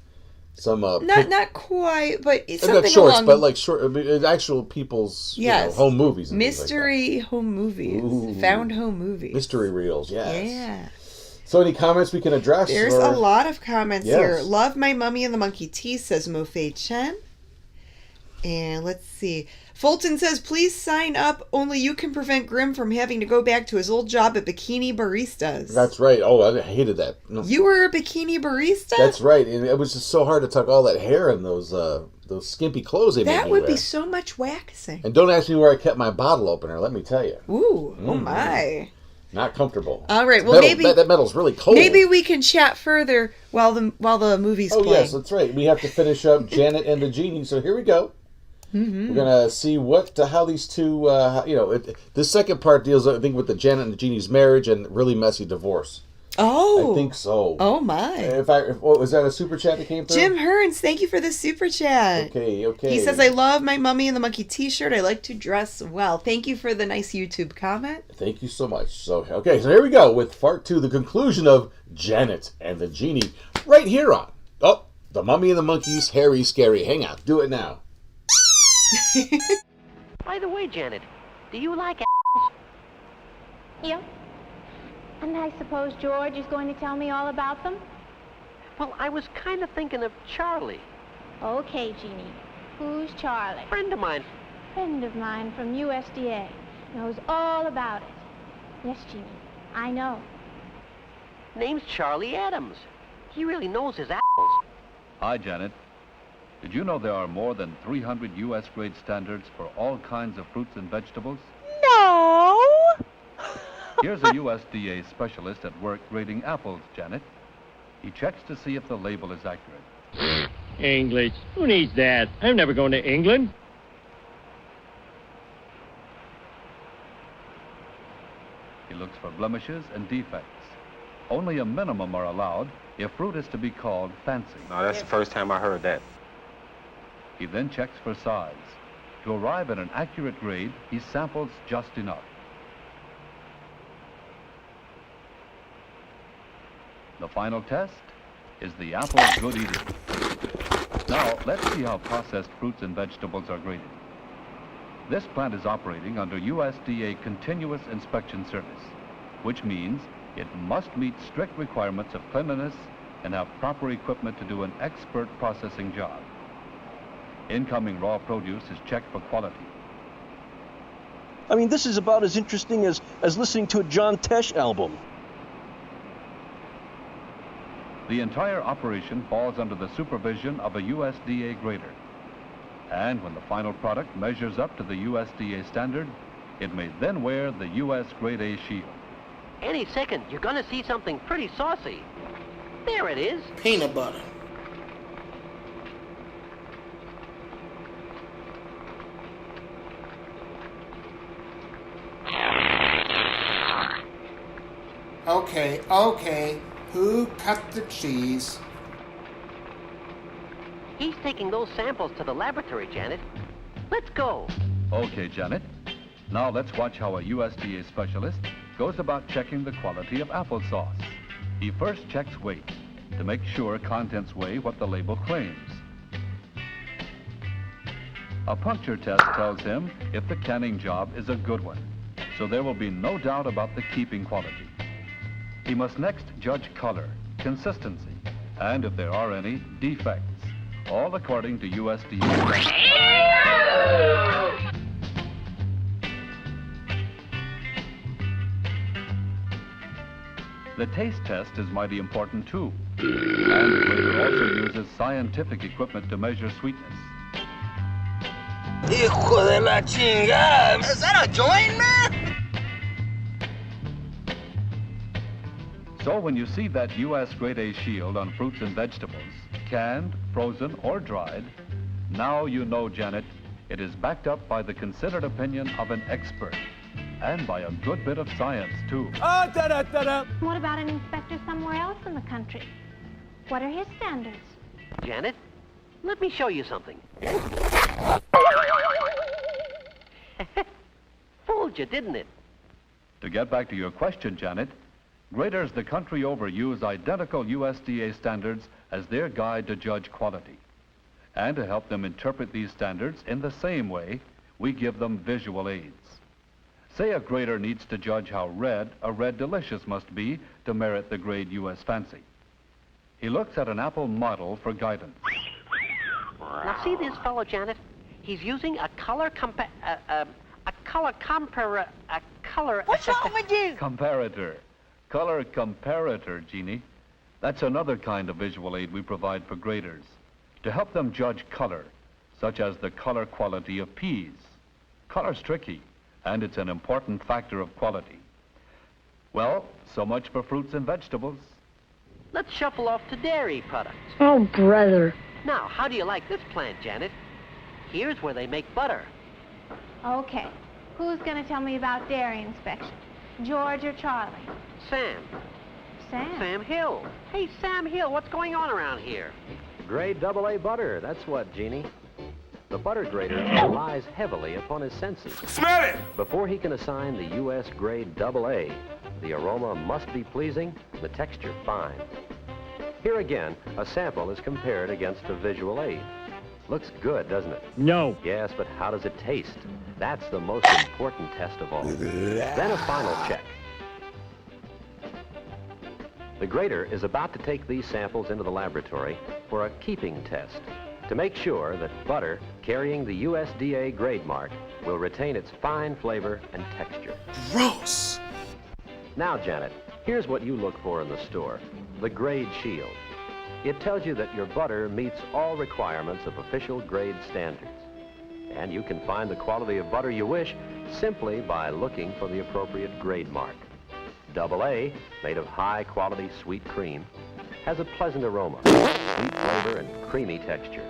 Speaker 8: Some
Speaker 12: not quite, but it's something
Speaker 8: not shorts,
Speaker 12: along...
Speaker 8: but like short, actual people's home movies. And
Speaker 12: mystery home movies. Ooh. Found home movies.
Speaker 8: Mystery reels, yes.
Speaker 12: Yeah.
Speaker 8: So any comments we can address?
Speaker 12: There's a lot of comments here. Love My Mummy and the Monkey Tea, says Mo Fei Chen. And let's see. Fulton says, please sign up. Only you can prevent Grim from having to go back to his old job at Bikini Baristas.
Speaker 8: That's right. Oh, I hated that. No.
Speaker 12: You were a bikini barista?
Speaker 8: That's right. And it was just so hard to tuck all that hair in those skimpy clothes they made me wear.
Speaker 12: That would be so much waxing.
Speaker 8: And don't ask me where I kept my bottle opener, let me tell you.
Speaker 12: Ooh, oh my.
Speaker 8: Not comfortable.
Speaker 12: All right, well maybe
Speaker 8: that metal's really cold.
Speaker 12: Maybe we can chat further while the movie's playing.
Speaker 8: Oh yes, that's right. We have to finish up Janet and the Genie, so here we go.
Speaker 12: Mm-hmm.
Speaker 8: We're gonna see how these two, this second part deals, I think, with the Janet and the Genie's marriage and really messy divorce.
Speaker 12: Oh,
Speaker 8: I think so.
Speaker 12: Oh my!
Speaker 8: Was that a super chat that came through?
Speaker 12: Jim Hearns, thank you for the super chat.
Speaker 8: Okay.
Speaker 12: He says, "I love My Mummy and the Monkey T-shirt. I like to dress well." Thank you for the nice YouTube comment.
Speaker 8: Thank you so much. So here we go with part 2, the conclusion of Janet and the Genie, right here on The Mummy and the Monkey's Harry Scary Hangout. Do it now.
Speaker 23: By the way, Janet, do you like apples?
Speaker 5: Yeah. And I suppose George is going to tell me all about them?
Speaker 23: Well, I was kind of thinking of Charlie.
Speaker 5: Okay, Genie. Who's Charlie?
Speaker 23: Friend of mine.
Speaker 5: Friend of mine from USDA. Knows all about it. Yes, Genie. I know.
Speaker 23: Name's Charlie Adams. He really knows his apples.
Speaker 18: Hi, Janet. Did you know there are more than 300 U.S. grade standards for all kinds of fruits and vegetables?
Speaker 15: No!
Speaker 18: Here's a USDA specialist at work grading apples, Janet. He checks to see if the label is accurate.
Speaker 10: English? Who needs that? I'm never going to England.
Speaker 18: He looks for blemishes and defects. Only a minimum are allowed if fruit is to be called fancy.
Speaker 19: No, that's the first time I heard that.
Speaker 18: He then checks for size. To arrive at an accurate grade, he samples just enough. The final test is the apple good eating. Now, let's see how processed fruits and vegetables are graded. This plant is operating under USDA Continuous Inspection Service, which means it must meet strict requirements of cleanliness and have proper equipment to do an expert processing job. Incoming raw produce is checked for quality.
Speaker 20: I mean, this is about as interesting as listening to a John Tesh album.
Speaker 18: The entire operation falls under the supervision of a USDA grader. And when the final product measures up to the USDA standard, it may then wear the US Grade A shield.
Speaker 23: Any second, you're gonna see something pretty saucy. There it is.
Speaker 4: Peanut butter. Okay. Who cut the cheese?
Speaker 23: He's taking those samples to the laboratory, Janet. Let's go.
Speaker 18: Okay, Janet. Now let's watch how a USDA specialist goes about checking the quality of applesauce. He first checks weight to make sure contents weigh what the label claims. A puncture test tells him if the canning job is a good one, so there will be no doubt about the keeping quality. He must next judge color, consistency, and if there are any, defects, all according to USDA. The taste test is mighty important too. And the grader also uses scientific equipment to measure sweetness.
Speaker 3: Hijo de la chingada! Is that a joint, man?
Speaker 18: So when you see that U.S. Grade A shield on fruits and vegetables, canned, frozen, or dried, now you know, Janet, it is backed up by the considered opinion of an expert. And by a good bit of science, too.
Speaker 5: What about an inspector somewhere else in the country? What are his standards?
Speaker 23: Janet, let me show you something. Fooled you, didn't it?
Speaker 18: To get back to your question, Janet, graders the country over use identical USDA standards as their guide to judge quality. And to help them interpret these standards in the same way, we give them visual aids. Say a grader needs to judge how red a Red Delicious must be to merit the grade U.S. Fancy. He looks at an apple model for guidance.
Speaker 23: Now see this fellow, Janet? He's using a color
Speaker 3: What's wrong with you?
Speaker 18: Comparator. Color comparator, Genie. That's another kind of visual aid we provide for graders to help them judge color, such as the color quality of peas. Color's tricky, and it's an important factor of quality. Well, so much for fruits and vegetables.
Speaker 23: Let's shuffle off to dairy products.
Speaker 9: Oh, brother.
Speaker 23: Now, how do you like this plant, Janet? Here's where they make butter.
Speaker 5: Okay, who's going to tell me about dairy inspection? George or Charlie?
Speaker 23: Sam. Sam Hill. Hey, Sam Hill, what's going on around here?
Speaker 7: Grade AA butter, that's what, Genie. The butter grader relies heavily upon his senses.
Speaker 13: Smell it!
Speaker 7: Before he can assign the U.S. grade AA, the aroma must be pleasing, the texture fine. Here again, a sample is compared against a visual aid. Looks good, doesn't it?
Speaker 10: No.
Speaker 7: Yes, but how does it taste? That's the most important test of all. Then a final check. The grader is about to take these samples into the laboratory for a keeping test to make sure that butter carrying the USDA grade mark will retain its fine flavor and texture.
Speaker 3: Gross!
Speaker 7: Now, Janet, here's what you look for in the store, the grade shield. It tells you that your butter meets all requirements of official grade standards. And you can find the quality of butter you wish simply by looking for the appropriate grade mark. AA, made of high-quality sweet cream, has a pleasant aroma, sweet flavor, and creamy texture.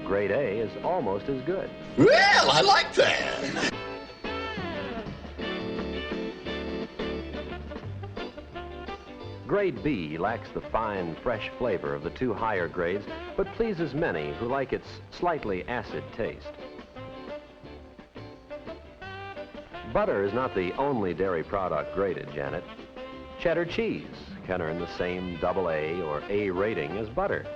Speaker 7: Grade A is almost as good.
Speaker 3: Well, I like that.
Speaker 7: Grade B lacks the fine, fresh flavor of the two higher grades, but pleases many who like its slightly acid taste. Butter is not the only dairy product graded, Janet. Cheddar cheese can earn the same AA or A rating as butter,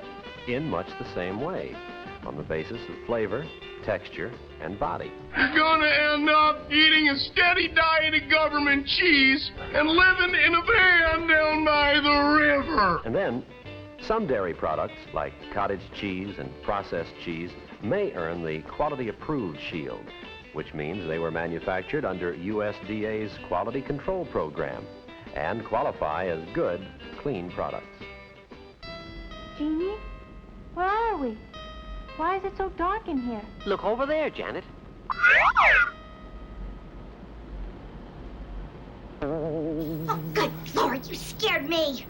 Speaker 7: in much the same way, on the basis of flavor, texture, and body.
Speaker 10: You're gonna end up eating a steady diet of government cheese and living in a van down by the river.
Speaker 7: And then, some dairy products, like cottage cheese and processed cheese, may earn the Quality Approved Shield, which means they were manufactured under USDA's Quality Control Program and qualify as good, clean products.
Speaker 5: Genie, where are we? Why is it so dark in here?
Speaker 23: Look over there, Janet.
Speaker 9: Oh, good Lord, you scared me.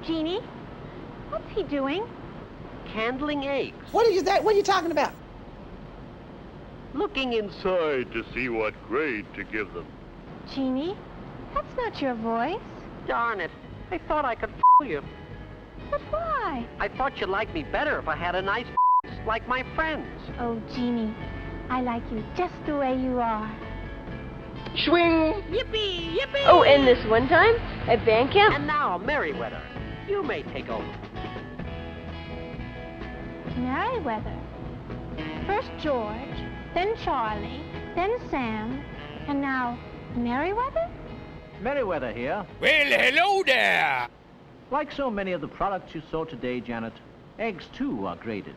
Speaker 5: Genie, what's he doing?
Speaker 23: Handling eggs.
Speaker 22: What are you talking about?
Speaker 23: Looking inside
Speaker 10: to see what grade to give them.
Speaker 5: Genie, that's not your voice.
Speaker 23: Darn it. I thought I could you.
Speaker 5: But why?
Speaker 23: I thought you'd like me better if I had a nice like my friends.
Speaker 5: Oh, Genie, I like you just the way you are.
Speaker 22: Swing!
Speaker 23: Yippee! Yippee!
Speaker 9: Oh, and this one time at band camp?
Speaker 23: And now, Merriweather, you may take over.
Speaker 5: Merriweather. First George, then Charlie, then Sam, and now Merriweather?
Speaker 24: Merriweather here.
Speaker 13: Well, hello there.
Speaker 24: Like so many of the products you saw today, Janet, eggs too are graded.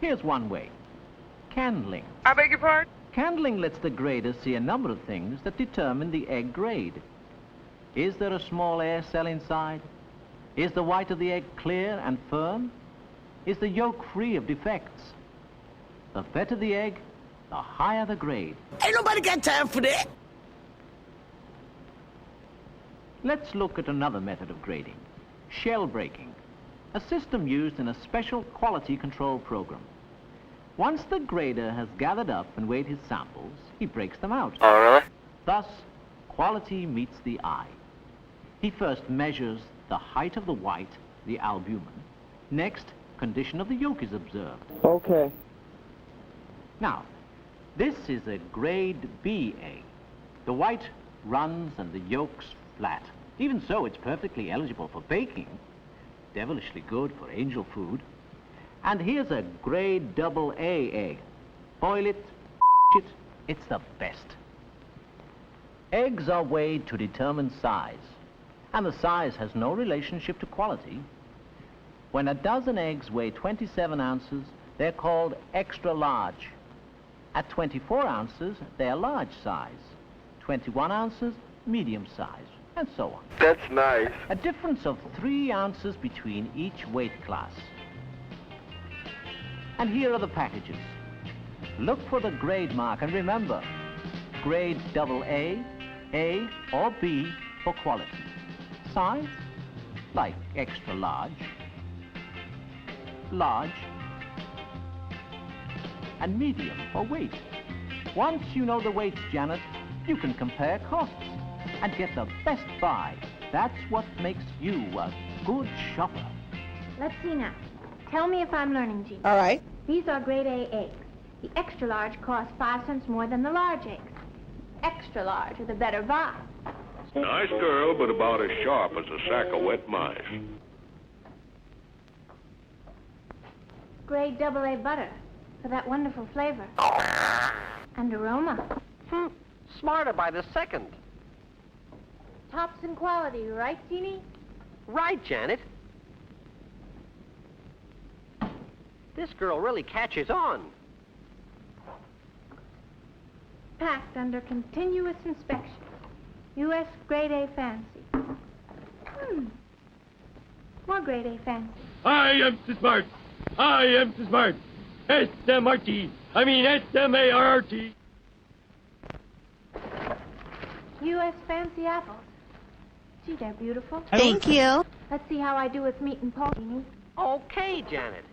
Speaker 24: Here's one way. Candling.
Speaker 22: I beg your pardon?
Speaker 24: Candling lets the grader see a number of things that determine the egg grade. Is there a small air cell inside? Is the white of the egg clear and firm? Is the yolk free of defects? The better the egg, the higher the grade.
Speaker 3: Ain't nobody got time for that.
Speaker 24: Let's look at another method of grading, shell breaking, a system used in a special quality control program. Once the grader has gathered up and weighed his samples, he breaks them out.
Speaker 19: Oh, really?
Speaker 24: Thus, quality meets the eye. He first measures the height of the white, the albumin. Next, condition of the yolk is observed.
Speaker 22: Okay.
Speaker 24: Now, this is a grade B egg. The white runs and the yolk's flat. Even so, it's perfectly eligible for baking. Devilishly good for angel food. And here's a grade AA egg. Boil it, it, it's the best. Eggs are weighed to determine size, and the size has no relationship to quality. When a dozen eggs weigh 27 ounces, they're called extra large. At 24 ounces, they're large size. 21 ounces, medium size, and so on.
Speaker 19: That's nice.
Speaker 24: A difference of 3 ounces between each weight class. And here are the packages. Look for the grade mark, and remember, grade AA, A, or B for quality. Size, like extra large, large, and medium for weight. Once you know the weights, Janet, you can compare costs and get the best buy. That's what makes you a good shopper.
Speaker 5: Let's see now. Tell me if I'm learning, Genie.
Speaker 22: All right.
Speaker 5: These are grade A eggs. The extra large cost 5 cents more than the large eggs. Extra large are the better buy.
Speaker 10: Nice girl, but about as sharp as a sack of wet mice.
Speaker 5: Grade AA butter for that wonderful flavor. And aroma.
Speaker 23: Smarter by the second.
Speaker 5: Tops in quality, right, Genie?
Speaker 23: Right, Janet. This girl really catches on.
Speaker 5: Packed under continuous inspection. U.S. grade A fancy. More grade A fancy.
Speaker 10: I am so smart. I am so smart. S-M-R-T. I mean S-M-A-R-R-T.
Speaker 5: U.S. fancy apples. Gee, they're beautiful.
Speaker 15: Thank you.
Speaker 5: Let's see how I do with meat and pork, Genie.
Speaker 23: Okay, Janet.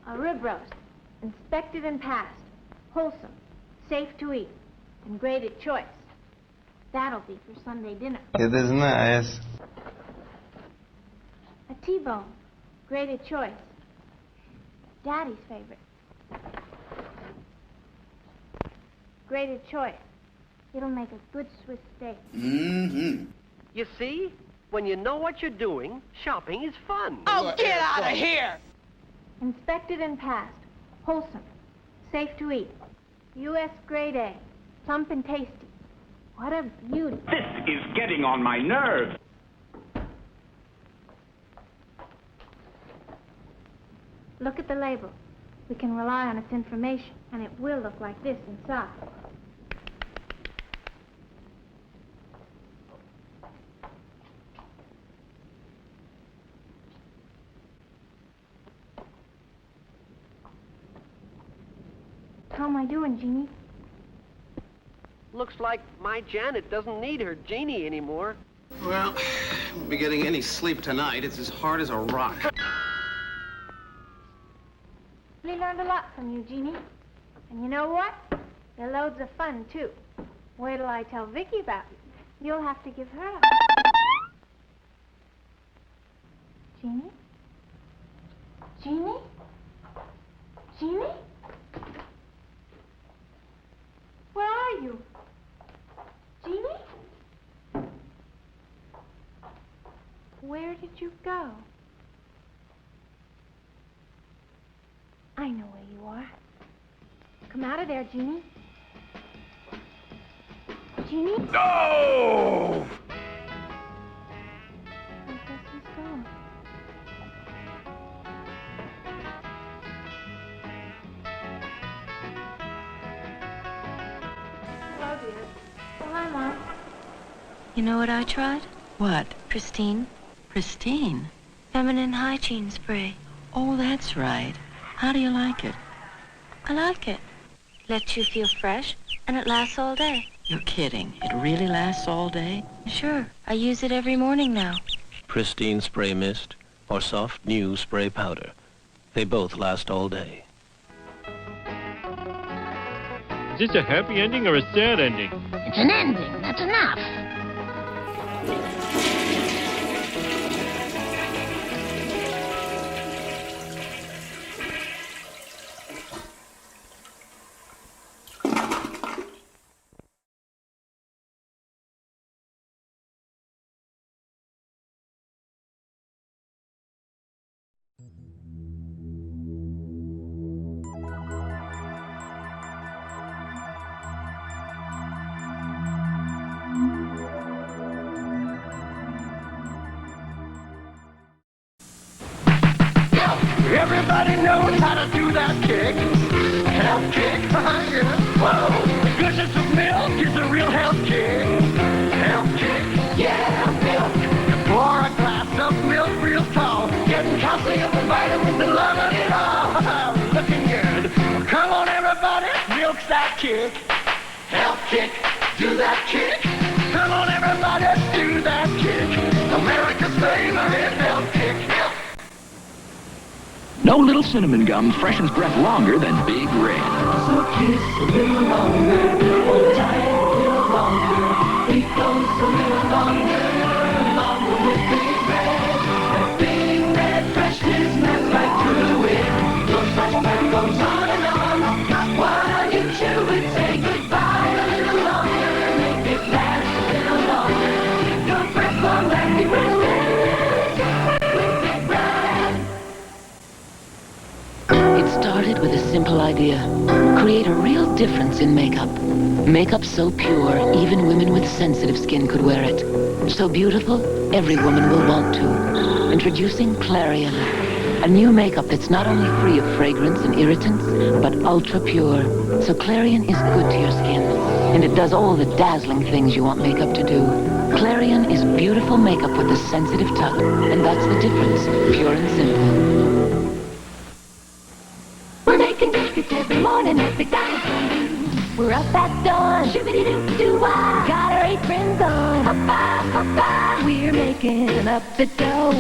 Speaker 5: A rib roast. Inspected and passed. Wholesome. Safe to eat. And graded choice. That'll be for Sunday dinner.
Speaker 3: It is nice.
Speaker 5: A T-bone. Graded choice. Daddy's favorite. Graded choice. It'll make a good Swiss steak.
Speaker 3: Mm-hmm.
Speaker 23: You see? When you know what you're doing, shopping is fun.
Speaker 22: Oh, get out of here!
Speaker 5: Inspected and passed. Wholesome. Safe to eat. U.S. grade A. Plump and tasty. What a beauty.
Speaker 6: This is getting on my nerves.
Speaker 5: Look at the label. We can rely on its information, and it will look like this inside. How am I doing, Genie?
Speaker 23: Looks like my Janet doesn't need her Genie anymore.
Speaker 16: Well, I won't be getting any sleep tonight. It's as hard as a rock.
Speaker 5: We learned a lot from you, Genie. And you know what? They're loads of fun, too. Wait till I tell Vicky about you. You'll have to give her a... Genie? Genie? Genie? Where are you? Genie? Where did you go? I know where you are. Come out of there, Genie. Genie?
Speaker 10: No!
Speaker 5: I guess he's gone. dear. Oh, hi, Mom.
Speaker 2: You know what I tried?
Speaker 11: What?
Speaker 2: Pristine.
Speaker 11: Pristine?
Speaker 2: Feminine hygiene spray.
Speaker 11: Oh, that's right. How do you like it?
Speaker 2: I like it. Lets you feel fresh, and it lasts all day.
Speaker 11: You're kidding. It really lasts all day?
Speaker 2: Sure. I use it every morning now.
Speaker 14: Pristine spray mist or soft new spray powder. They both last all day.
Speaker 21: Is this a happy ending or a sad ending?
Speaker 9: It's an ending. That's enough.
Speaker 3: Everybody knows how to do that kick. Health kick, yeah. Whoa, the goodness of milk is a real health kick. Health kick, yeah, milk. Pour a glass of milk real tall. Getting calcium and vitamins and loving it all. Looking good. Well, come on, everybody, milk's that kick. Health kick, do that kick. Come on, everybody, do that kick. America's favorite health kick.
Speaker 25: No little cinnamon gum freshens breath longer than Big Red.
Speaker 3: So kiss a little longer, hold tight a little longer, it goes a little longer with Big Red. That Big Red freshness smells right through it. Your fresh breath goes on and on. While you chew it, say goodbye a little longer, make it last a little longer. Keep your breath long like Big Red.
Speaker 11: It started with a simple idea. Create a real difference in makeup. Makeup so pure, even women with sensitive skin could wear it. So beautiful, every woman will want to. Introducing Clarion. A new makeup that's not only free of fragrance and irritants, but ultra pure. So Clarion is good to your skin. And it does all the dazzling things you want makeup to do. Clarion is beautiful makeup with a sensitive touch. And that's the difference. Pure and simple.
Speaker 3: We're making biscuits every morning at McDonald's. We're up at dawn, shibbity-doo-doo-wah. Got our aprons on, hop-by. We're making up the dough.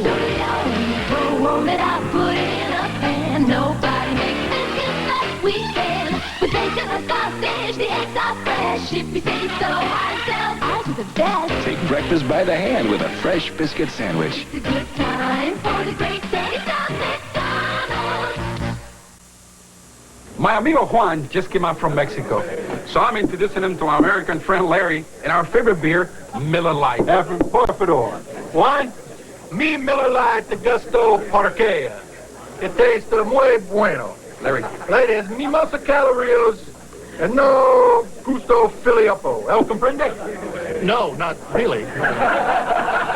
Speaker 3: Roll it out, put it in a pan. Nobody makes biscuits like we can. With bacon or sausage, the eggs are fresh. If we say so ourselves, ours are the best.
Speaker 25: Take breakfast by the hand with a fresh biscuit sandwich.
Speaker 3: It's a good time for the great taste of McDonald's.
Speaker 26: My amigo Juan just came out from Mexico, so I'm introducing him to our American friend Larry and our favorite beer, Miller Lite. Por favor. Juan, mi Miller Lite de gusto porque it tastes muy bueno. Larry, ladies, ni más calories and no gusto filiopo. El comprende?
Speaker 25: No, not really.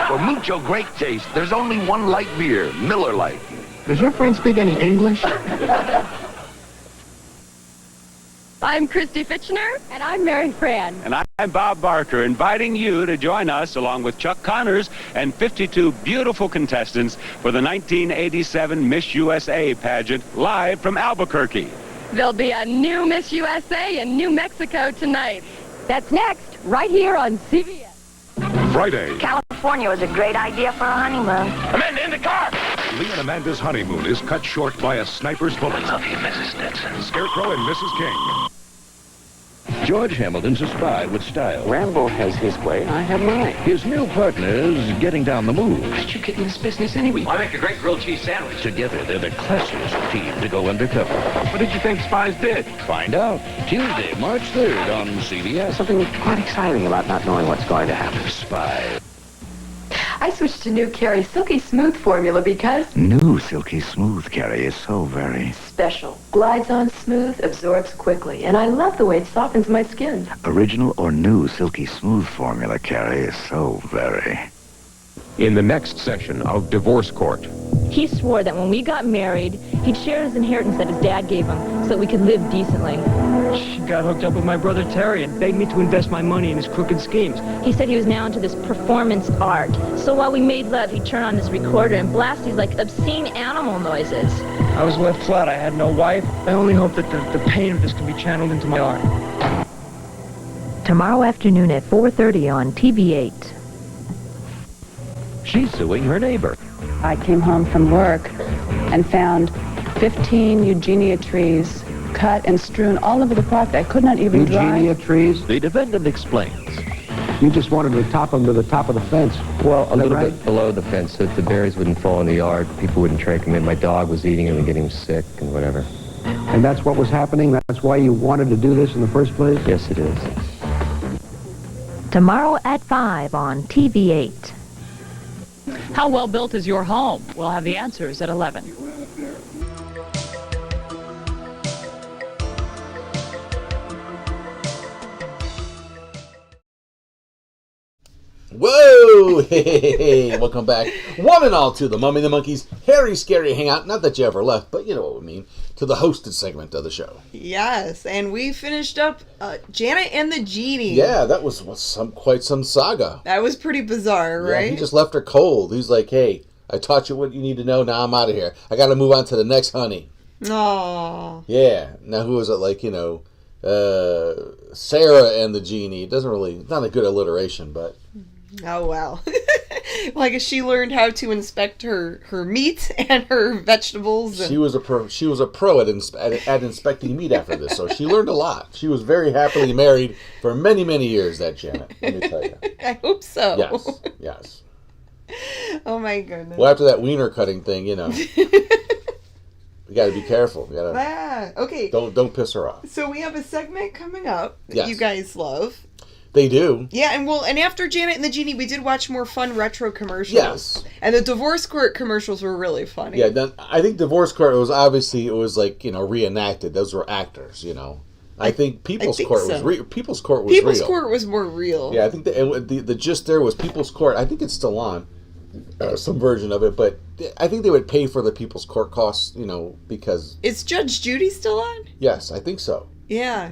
Speaker 27: For mucho great taste, there's only one light beer, Miller Lite.
Speaker 26: Does your friend speak any English?
Speaker 28: I'm Christy Fitchner. And I'm Mary Fran.
Speaker 6: And I'm Bob Barker, inviting you to join us, along with Chuck Connors and 52 beautiful contestants, for the 1987 Miss USA pageant, live from Albuquerque.
Speaker 28: There'll be a new Miss USA in New Mexico tonight. That's next, right here on CBS.
Speaker 27: Friday.
Speaker 9: California was a great idea for a honeymoon.
Speaker 27: Amanda, in the car! Lee and Amanda's honeymoon is cut short by a sniper's bullet.
Speaker 25: I love you, Mrs. Stetson.
Speaker 27: Scarecrow and Mrs. King.
Speaker 25: George Hamilton's a spy with style.
Speaker 29: Rambo has his way, I have mine.
Speaker 25: His new partner's getting down the move.
Speaker 29: Why'd you get in this business anyway?
Speaker 25: I make a great grilled cheese sandwich. Together, they're the classiest team to go undercover.
Speaker 26: What did you think spies did?
Speaker 25: Find out Tuesday, March 3rd on CBS.
Speaker 29: Something quite exciting about not knowing what's going to happen.
Speaker 25: Spy.
Speaker 28: I switched to new Carrie Silky Smooth formula because...
Speaker 30: New Silky Smooth Carrie is so very...
Speaker 28: special. Glides on smooth, absorbs quickly, and I love the way it softens my skin.
Speaker 30: Original or new Silky Smooth formula Carrie is so very...
Speaker 31: In the next session of Divorce Court,
Speaker 28: He swore that when we got married, he'd share his inheritance that his dad gave him so that we could live decently.
Speaker 1: She got hooked up with my brother Terry and begged me to invest my money in his crooked schemes.
Speaker 28: He said he was now into this performance art. So while we made love, he'd turn on his recorder and blast these like obscene animal noises.
Speaker 1: I was left flat. I had no wife. I only hope that the pain of this can be channeled into my art.
Speaker 28: Tomorrow afternoon at 4:30 on TV8.
Speaker 25: She's suing her neighbor.
Speaker 4: I came home from work and found 15 Eugenia trees cut and strewn all over the property. I could not even drive.
Speaker 25: Eugenia trees? The defendant explains.
Speaker 7: You just wanted to top them to the top of the fence.
Speaker 8: Well, a little bit below the fence so that the berries wouldn't fall in the yard. People wouldn't trach them in. My dog was eating them and getting sick and whatever.
Speaker 7: And that's what was happening? That's why you wanted to do this in the first place?
Speaker 8: Yes, it is.
Speaker 28: Tomorrow at 5 on TV8.
Speaker 12: How well built is your home? We'll have the answers at 11.
Speaker 13: Whoa! Hey, welcome back, one and all, to the Mummy and the Monkey's Hairy Scary Hangout. Not that you ever left, but you know what we mean. To the hosted segment of the show.
Speaker 17: Yes, and we finished up Janet and the Genie.
Speaker 13: Yeah, that was quite some saga.
Speaker 17: That was pretty bizarre, right?
Speaker 13: Yeah, he just left her cold. He's like, hey, I taught you what you need to know, now I'm out of here. I got to move on to the next honey.
Speaker 17: Aww.
Speaker 13: Yeah, now who was it, like, you know, Sarah and the Genie. It doesn't really, not a good alliteration, but...
Speaker 17: Oh, well. Well, I guess she learned how to inspect her meat and her vegetables. And...
Speaker 13: She was a pro at inspecting meat after this, so she learned a lot. She was very happily married for many, many years, that Janet, let me tell you.
Speaker 17: I hope so.
Speaker 13: Yes, yes.
Speaker 17: Oh, my goodness.
Speaker 13: Well, after that wiener cutting thing, you know, we got to be careful. We gotta,
Speaker 17: okay.
Speaker 13: Don't piss her off.
Speaker 17: So we have a segment coming up that
Speaker 13: Yes.
Speaker 17: you guys love.
Speaker 13: They do.
Speaker 17: Yeah, and after Janet and the Genie, we did watch more fun retro commercials.
Speaker 13: Yes.
Speaker 17: And the divorce court commercials were really funny.
Speaker 13: Yeah, then I think Divorce Court was obviously, it was like, you know, reenacted. Those were actors, you know. I think People's Court was real. People's Court was real.
Speaker 17: People's Court was more real.
Speaker 13: Yeah, I think the gist there was People's Court. I think it's still on, some version of it, but I think they would pay for the People's Court costs, you know, because...
Speaker 17: Is Judge Judy still on?
Speaker 13: Yes, I think so.
Speaker 17: Yeah.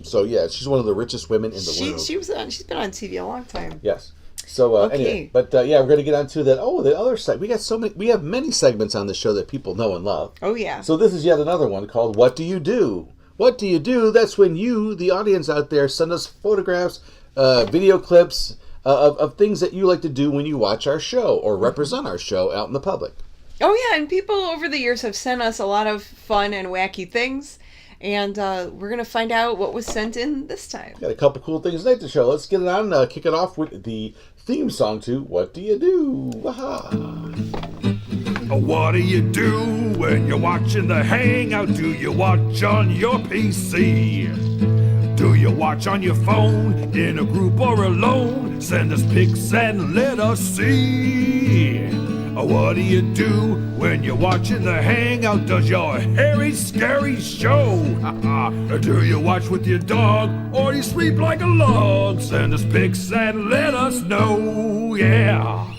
Speaker 13: So yeah, she's one of the richest women in the world.
Speaker 17: She's been on TV a long time.
Speaker 13: Yes. So anyway, but yeah, we're going to get on to that. Oh, the other side. We have many segments on the show that people know and love.
Speaker 17: Oh yeah.
Speaker 13: So this is yet another one called "What Do You Do?" What do you do? That's when you, the audience out there, send us photographs, video clips of things that you like to do when you watch our show or represent our show out in the public.
Speaker 17: Oh yeah, and people over the years have sent us a lot of fun and wacky things. And we're going to find out what was sent in this time.
Speaker 13: Got a couple cool things tonight to show. Let's get it on. Kick it off with the theme song to What Do You Do? Aha.
Speaker 18: What do you do when you're watching the Hangout? Do you watch on your PC? Do you watch on your phone, in a group or alone? Send us pics and let us see. What do you do when you're watching the Hangout? Does your hairy, scary show? Do you watch with your dog, or do you sleep like a log? Send us pics and let us know, yeah.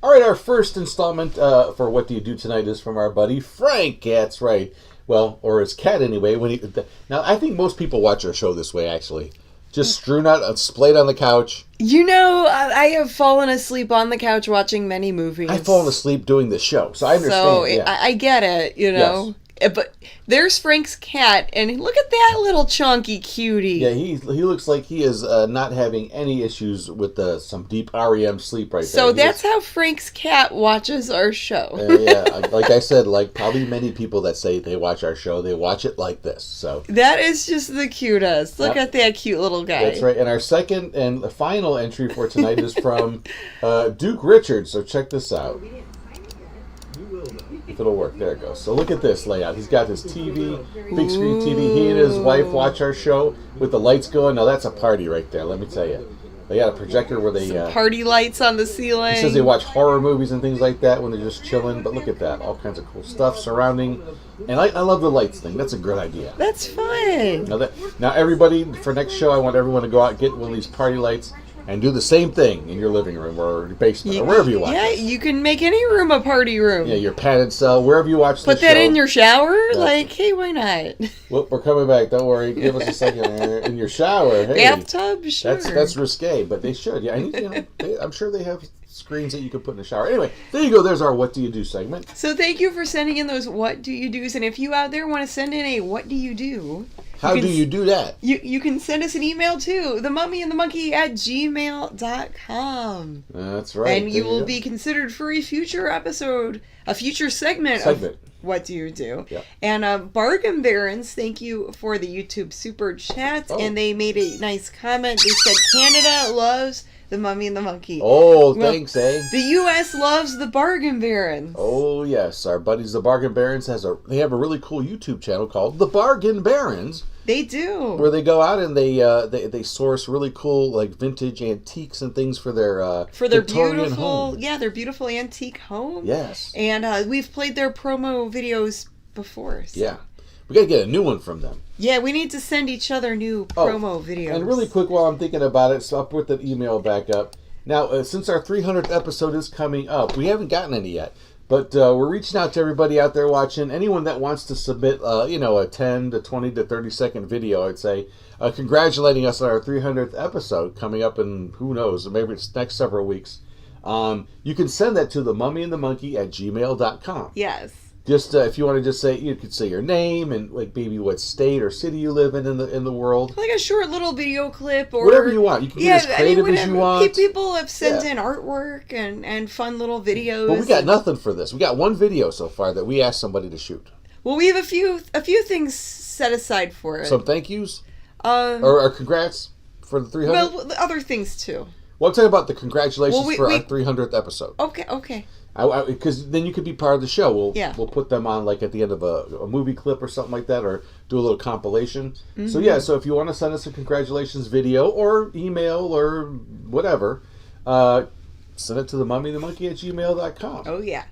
Speaker 13: All right, our first installment for What Do You Do tonight is from our buddy Frank. Yeah, that's right. Well, or his cat anyway. Now, I think most people watch our show this way, actually. Just strewn out, splayed on the couch.
Speaker 17: You know, I have fallen asleep on the couch watching many movies.
Speaker 13: I've fallen asleep doing the show, so I understand.
Speaker 17: So
Speaker 13: yeah.
Speaker 17: I get it, you know. Yes. But there's Frank's cat, and look at that little chunky cutie.
Speaker 13: Yeah, he looks like he is not having any issues with some deep REM sleep right there.
Speaker 17: So that's how Frank's cat watches our show.
Speaker 13: Yeah, like I said, like probably many people that say they watch our show, they watch it like this. So
Speaker 17: that is just the cutest. Look at that cute little guy.
Speaker 13: That's right. And our second and final entry for tonight is from Duke Richards. So check this out. If it'll work. There it goes. So look at this layout. He's got his TV, big screen TV. He and his wife watch our show with the lights going. Now that's a party right there, let me tell you. They got a projector where they...
Speaker 17: party lights on the ceiling.
Speaker 13: He says they watch horror movies and things like that when they're just chilling. But look at that. All kinds of cool stuff surrounding. And I love the lights thing. That's a great idea.
Speaker 17: That's fun.
Speaker 13: Now everybody, for next show, I want everyone to go out and get one of these party lights. and do the same thing in your living room or your basement or wherever you watch.
Speaker 17: Yeah, you can make any room a party room.
Speaker 13: Yeah, your padded cell, wherever you watch the show.
Speaker 17: Put that in your shower? Like, hey, why not?
Speaker 13: Well, we're coming back. Don't worry. Give us a second. In your shower. Hey,
Speaker 17: bathtub? Sure.
Speaker 13: That's risque, but they should. Yeah, I'm sure they have screens that you can put in the shower. Anyway, there you go. There's our What Do You Do segment.
Speaker 17: So thank you for sending in those What Do You Do's. And if you out there want to send in a What Do You Do...
Speaker 13: How do you do that?
Speaker 17: You can send us an email too, themummyandthemonkey@gmail.com.
Speaker 13: That's right.
Speaker 17: And you will be considered for a future episode, a future segment. Of What Do You Do?
Speaker 13: Yep.
Speaker 17: And Bargain Barons, thank you for the YouTube super chat. And they made a nice comment. They said Canada loves The Mummy and the Monkey.
Speaker 13: Oh, thanks, eh?
Speaker 17: The U.S. loves the Bargain Barons.
Speaker 13: Oh, yes. Our buddies, the Bargain Barons, they have a really cool YouTube channel called The Bargain Barons.
Speaker 17: They do.
Speaker 13: Where they go out and they source really cool, like, vintage antiques and things for their Victorian
Speaker 17: beautiful
Speaker 13: home.
Speaker 17: Yeah, their beautiful antique home.
Speaker 13: Yes.
Speaker 17: And we've played their promo videos before. So.
Speaker 13: Yeah. We got to get a new one from them.
Speaker 17: Yeah, we need to send each other new promo videos.
Speaker 13: And really quick while I'm thinking about it, so I'll put that email back up. Now, since our 300th episode is coming up, we haven't gotten any yet, but we're reaching out to everybody out there watching. Anyone that wants to submit, a 10 to 20 to 30 second video, I'd say, congratulating us on our 300th episode coming up in, who knows, maybe it's next several weeks. You can send that to themummyandthemonkey@gmail.com.
Speaker 17: Yes.
Speaker 13: Just if you want to just say, you could say your name and like maybe what state or city you live in the world.
Speaker 17: Like a short little video clip or
Speaker 13: whatever you want. You can get as creative as you want.
Speaker 17: People have sent in artwork and fun little videos.
Speaker 13: But we got nothing for this. We got one video so far that we asked somebody to shoot.
Speaker 17: Well, we have a few things set aside for it.
Speaker 13: Some thank yous, or congrats for the 300.
Speaker 17: Well, other things too.
Speaker 13: Well, I'm talking about the congratulations for our 300th episode.
Speaker 17: Okay.
Speaker 13: Because then you could be part of the show. We'll put them on like at the end of a movie clip or something like that, or do a little compilation.
Speaker 17: Mm-hmm.
Speaker 13: So yeah, so if you want to send us a congratulations video or email or whatever, send it to themummyandthemonkey@gmail.com.
Speaker 17: Oh yeah.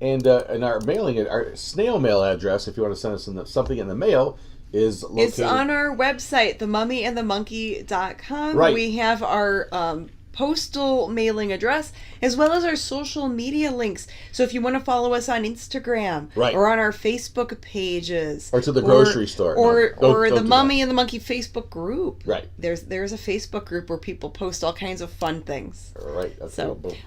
Speaker 13: And our mailing, our snail mail address, if you want to send us something in the mail, is located.
Speaker 17: It's on our website, themummyandthemonkey.com.
Speaker 13: Right.
Speaker 17: We have our postal mailing address as well as our social media links. So if you want to follow us on Instagram or on our Facebook pages
Speaker 13: or to the grocery store
Speaker 17: or the Mummy and the Monkey Facebook group.
Speaker 13: Right.
Speaker 17: There's a Facebook group where people post all kinds of fun things.
Speaker 13: Right.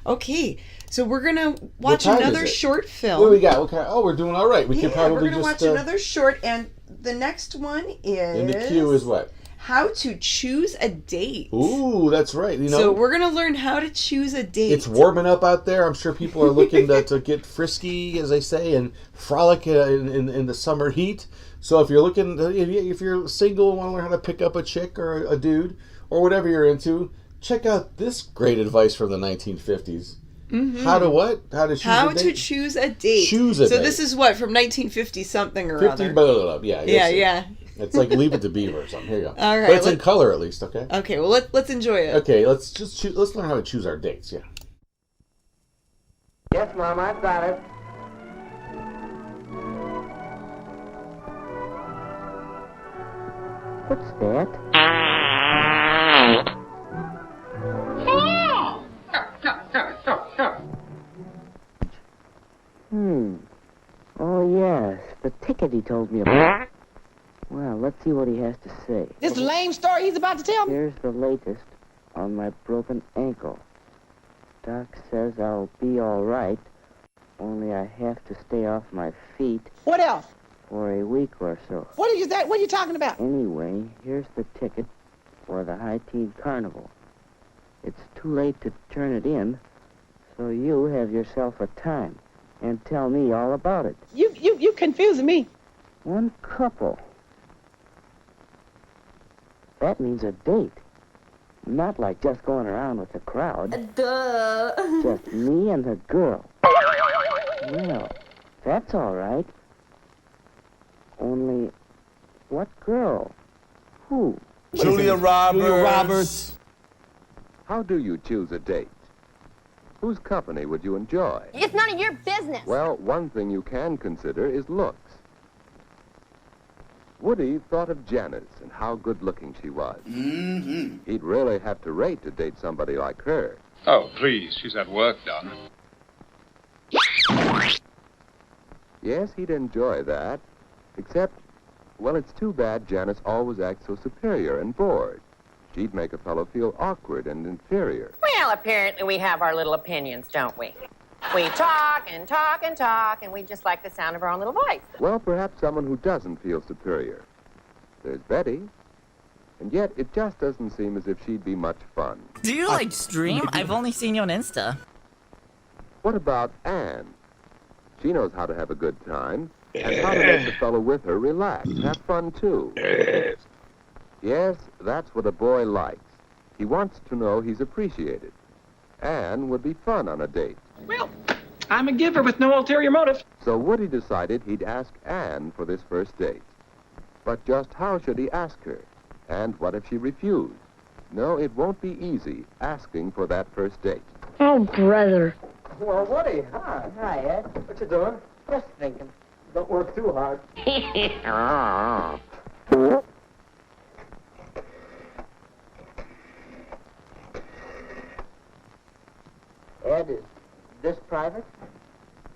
Speaker 17: Okay. So we're going to watch another short film.
Speaker 13: What do we got? we're doing all right. We can probably
Speaker 17: we're going to watch another short, and the next one is
Speaker 13: in the queue is what?
Speaker 17: How to choose a date.
Speaker 13: Ooh, that's right.
Speaker 17: So we're going to learn how to choose a date.
Speaker 13: It's warming up out there. I'm sure people are looking to get frisky, as they say, and frolic in the summer heat. So if you're looking, if you're single and want to learn how to pick up a chick or a dude or whatever you're into, check out this great advice from the 1950s.
Speaker 17: Mm-hmm.
Speaker 13: How to what? How to choose a date?
Speaker 17: How to choose a date. So this is what, from 1950 something or other? Yeah.
Speaker 13: It's like Leave It to Beaver or something. Here you go.
Speaker 17: All right.
Speaker 13: But it's in color at least, okay?
Speaker 17: Okay, well let's enjoy it.
Speaker 13: Okay, let's learn how to choose our dates, yeah.
Speaker 29: Yes, Mom, I've got it. What's that? Oh, yes. The ticket he told me about. Well, let's see what he has to say.
Speaker 2: This the lame story he's about to tell me?
Speaker 29: Here's the latest on my broken ankle. Doc says I'll be all right, only I have to stay off my feet.
Speaker 2: What else?
Speaker 29: For a week or so.
Speaker 2: What are you talking about?
Speaker 29: Anyway, here's the ticket for the High Teen Carnival. It's too late to turn it in, so you have yourself a time and tell me all about it.
Speaker 2: You confusing me.
Speaker 29: One couple. That means a date. Not like just going around with the crowd.
Speaker 9: Duh.
Speaker 29: Just me and the girl. Well, that's all right. Only, what girl? Who?
Speaker 5: Julia Roberts.
Speaker 10: How do you choose a date? Whose company would you enjoy?
Speaker 9: It's none of your business.
Speaker 10: Well, one thing you can consider is looks. Woody thought of Janice and how good-looking she was. Mm-hmm. He'd really have to rate to date somebody like her.
Speaker 11: Oh, please, she's had work done.
Speaker 10: Yes, he'd enjoy that. Except, well, it's too bad Janice always acts so superior and bored. She'd make a fellow feel awkward and inferior.
Speaker 14: Well, apparently we have our little opinions, don't we? We talk and talk and talk, and we just like the sound of our own little voice.
Speaker 10: Well, perhaps someone who doesn't feel superior. There's Betty. And yet, it just doesn't seem as if she'd be much fun.
Speaker 15: Do you, like, stream? I've only seen you on Insta.
Speaker 10: What about Anne? She knows how to have a good time, and how to make the fellow with her relax, have fun, too. Yes, that's what a boy likes. He wants to know he's appreciated. Anne would be fun on a date.
Speaker 1: Well, I'm a giver with no ulterior motive.
Speaker 10: So Woody decided he'd ask Anne for this first date. But just how should he ask her? And what if she refused? No, it won't be easy asking for that first date.
Speaker 28: Oh, brother.
Speaker 1: Well, Woody, hi.
Speaker 29: Hi, Ed.
Speaker 1: What you doing?
Speaker 29: Just thinking.
Speaker 1: Don't work too hard.
Speaker 29: Ed, is this private?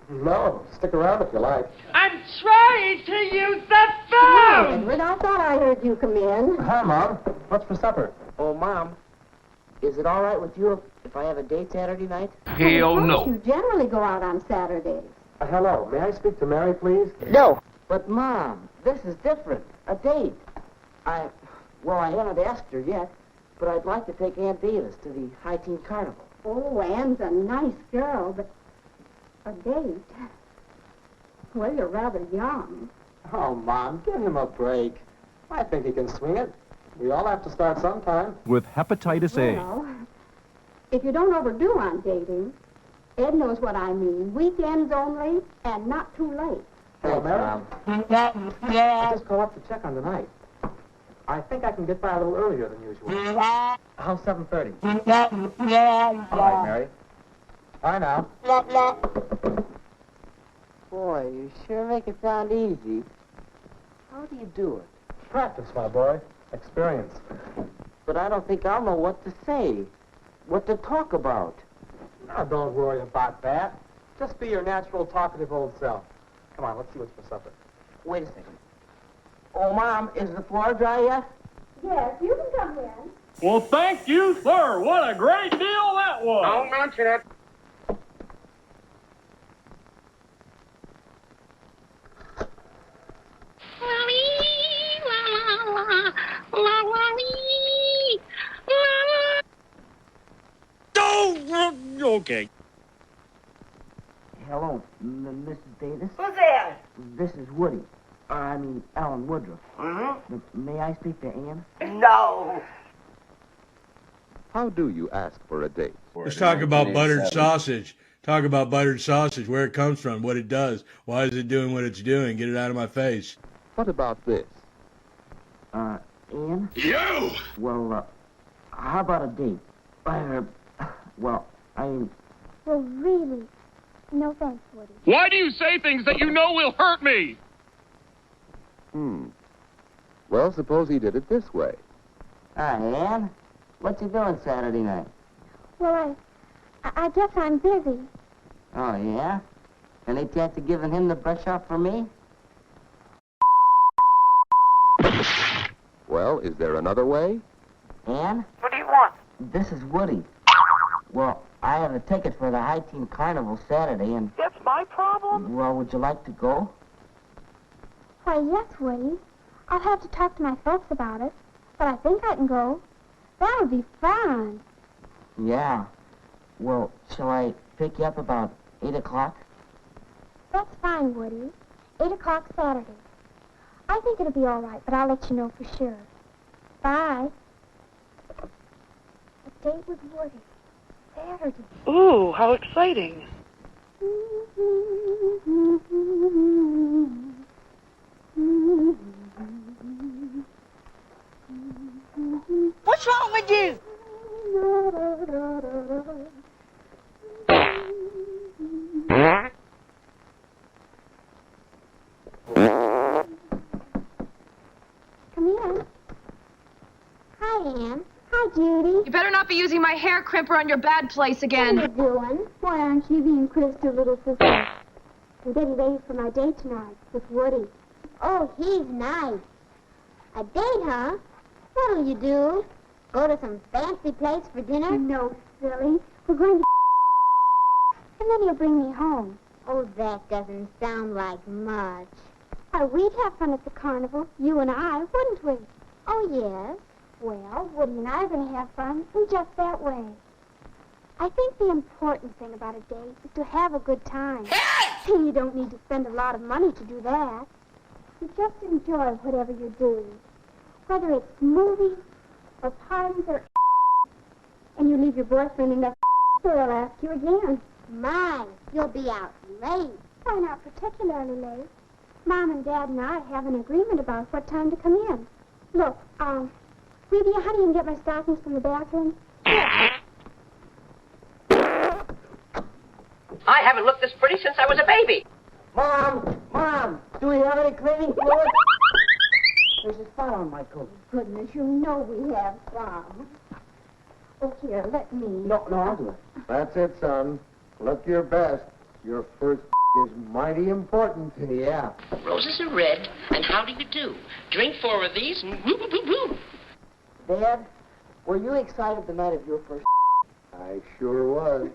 Speaker 1: No, stick around if you like.
Speaker 3: I'm trying to use the
Speaker 29: Hello,
Speaker 3: phone!
Speaker 29: Edward. I thought I heard you come in.
Speaker 1: Hi, Mom. What's for supper?
Speaker 29: Oh, Mom, is it all right with you if I have a date Saturday night?
Speaker 27: Hell no.
Speaker 29: You generally go out on Saturdays.
Speaker 1: Hello. May I speak to Mary, please?
Speaker 29: No. But, Mom, this is different. A date. I haven't asked her yet, but I'd like to take Aunt Davis to the High Teen Carnival.
Speaker 16: Oh, Anne's a nice girl, but a date? Well, you're rather young.
Speaker 1: Oh, Mom, give him a break. I think he can swing it. We all have to start sometime.
Speaker 19: With hepatitis A.
Speaker 16: Well, if you don't overdo on dating, Ed knows what I mean. Weekends only, and not too late.
Speaker 1: Hello, Mary? I just called up to check on tonight. I think I can get by a little earlier than usual. How's 7:30? All right, Mary. Bye now.
Speaker 29: Boy, you sure make it sound easy. How do you do it?
Speaker 1: Practice, my boy. Experience.
Speaker 29: But I don't think I'll know what to say, what to talk about.
Speaker 1: Now, don't worry about that. Just be your natural, talkative old self. Come on, let's see what's for supper.
Speaker 29: Wait a second. Oh, Mom, is the floor dry yet?
Speaker 16: Yes, you can come in.
Speaker 3: Well, thank you, sir. What a great deal that was.
Speaker 27: Don't mention it.
Speaker 3: Okay.
Speaker 29: Hello, Mrs. Davis?
Speaker 14: Who's there?
Speaker 29: This is Woody. Alan Woodruff. May I speak to Anne?
Speaker 14: No.
Speaker 10: How do you ask for a date?
Speaker 20: Let's talk about buttered sausage. Talk about buttered sausage, where it comes from, what it does. Why is it doing what it's doing? Get it out of my face.
Speaker 10: What about this?
Speaker 29: Anne?
Speaker 3: You!
Speaker 29: Well, how about a date?
Speaker 16: Well, really, no thanks, Woody.
Speaker 3: Why do you say things that you know will hurt me?
Speaker 10: Well, suppose he did it this way.
Speaker 29: Hi, Anne. What you doing Saturday night?
Speaker 16: Well, I guess I'm busy.
Speaker 29: Oh, yeah? Any chance of giving him the brush off for me?
Speaker 10: Well, is there another way?
Speaker 29: Anne?
Speaker 14: What do you want?
Speaker 29: This is Woody. Well, I have a ticket for the High Teen Carnival Saturday, and...
Speaker 14: That's my problem?
Speaker 29: Well, would you like to go?
Speaker 16: Why, yes, Woody. I'll have to talk to my folks about it, but I think I can go. That would be fun.
Speaker 29: Yeah. Well, shall I pick you up about 8 o'clock?
Speaker 16: That's fine, Woody. 8 o'clock Saturday. I think it'll be all right, but I'll let you know for sure. Bye. A date with Woody. Saturday.
Speaker 17: Ooh, how exciting.
Speaker 14: What's wrong with you?
Speaker 16: Ann. Hi, Judy.
Speaker 28: You better not be using my hair crimper on your bad place again.
Speaker 16: What are you doing? Why aren't you being Crystal, little sister? I'm getting ready for my date tonight with Woody. Oh, he's nice. A date, huh? What'll you do? Go to some fancy place for dinner? No, silly. We're going to and then he'll bring me home. Oh, that doesn't sound like much. We'd have fun at the carnival, you and I, wouldn't we? Oh, yes. Well, Woody and I are going to have fun in just that way. I think the important thing about a date is to have a good time. And you don't need to spend a lot of money to do that. You just enjoy whatever you're doing. Whether it's movies or parties or and you leave your boyfriend in that so he'll ask you again. My, you'll be out late. Why not particularly late? Mom and Dad and I have an agreement about what time to come in. Look, Phoebe, how do you get my stockings from the bathroom?
Speaker 4: I haven't looked this pretty since I was a baby.
Speaker 29: Mom, do we have any cleaning fluid? There's a spot on my coat.
Speaker 16: Goodness, you know we have some. Oh, here, let me.
Speaker 29: No, I'll do it.
Speaker 6: That's it, son. Look your best. Your first is mighty important.
Speaker 29: Yeah.
Speaker 4: Roses are red, and how do you do? Drink 4 of these, and woo-woo-woo-woo.
Speaker 29: Dad, were you excited the night of your first?
Speaker 6: I sure was.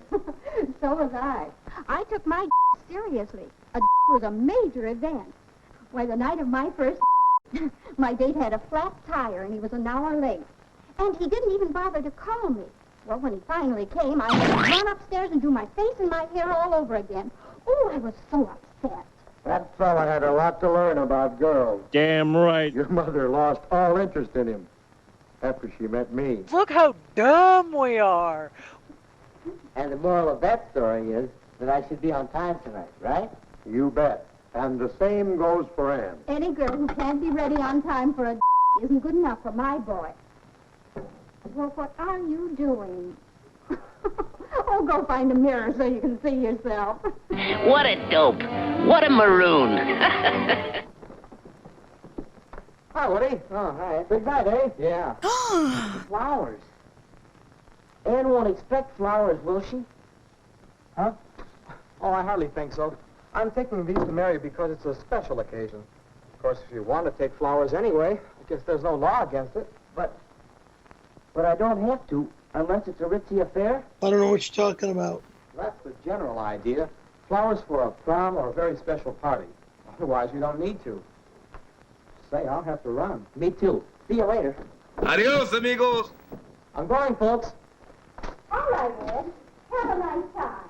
Speaker 16: So was I. I took my seriously. A was a major event. Why, the night of my first my date had a flat tire and he was an hour late. And he didn't even bother to call me. Well, when he finally came, I had to run upstairs and do my face and my hair all over again. Oh, I was so upset.
Speaker 6: That fella had a lot to learn about girls.
Speaker 1: Damn right.
Speaker 6: Your mother lost all interest in him after she met me.
Speaker 19: Look how dumb we are.
Speaker 29: And the moral of that story is that I should be on time tonight, right?
Speaker 6: You bet. And the same goes for Ann.
Speaker 16: Any girl who can't be ready on time for a isn't good enough for my boy. Well, what are you doing? Oh, go find a mirror so you can see yourself.
Speaker 4: What a dope. What a maroon.
Speaker 29: Hi, Woody. Oh, hi. Big night, eh? Yeah. Flowers. Ann won't expect flowers, will she?
Speaker 1: Huh? Oh, I hardly think so. I'm taking these to Mary because it's a special occasion. Of course, if you want to take flowers anyway, I guess there's no law against it.
Speaker 29: But I don't have to, unless it's a ritzy affair.
Speaker 19: I don't know what you're talking about.
Speaker 1: That's the general idea. Flowers for a prom or a very special party. Otherwise, you don't need to. Say, I'll have to run.
Speaker 29: Me too. See you later.
Speaker 5: Adios, amigos.
Speaker 1: I'm going, folks.
Speaker 16: All right, Ed. Have a nice time.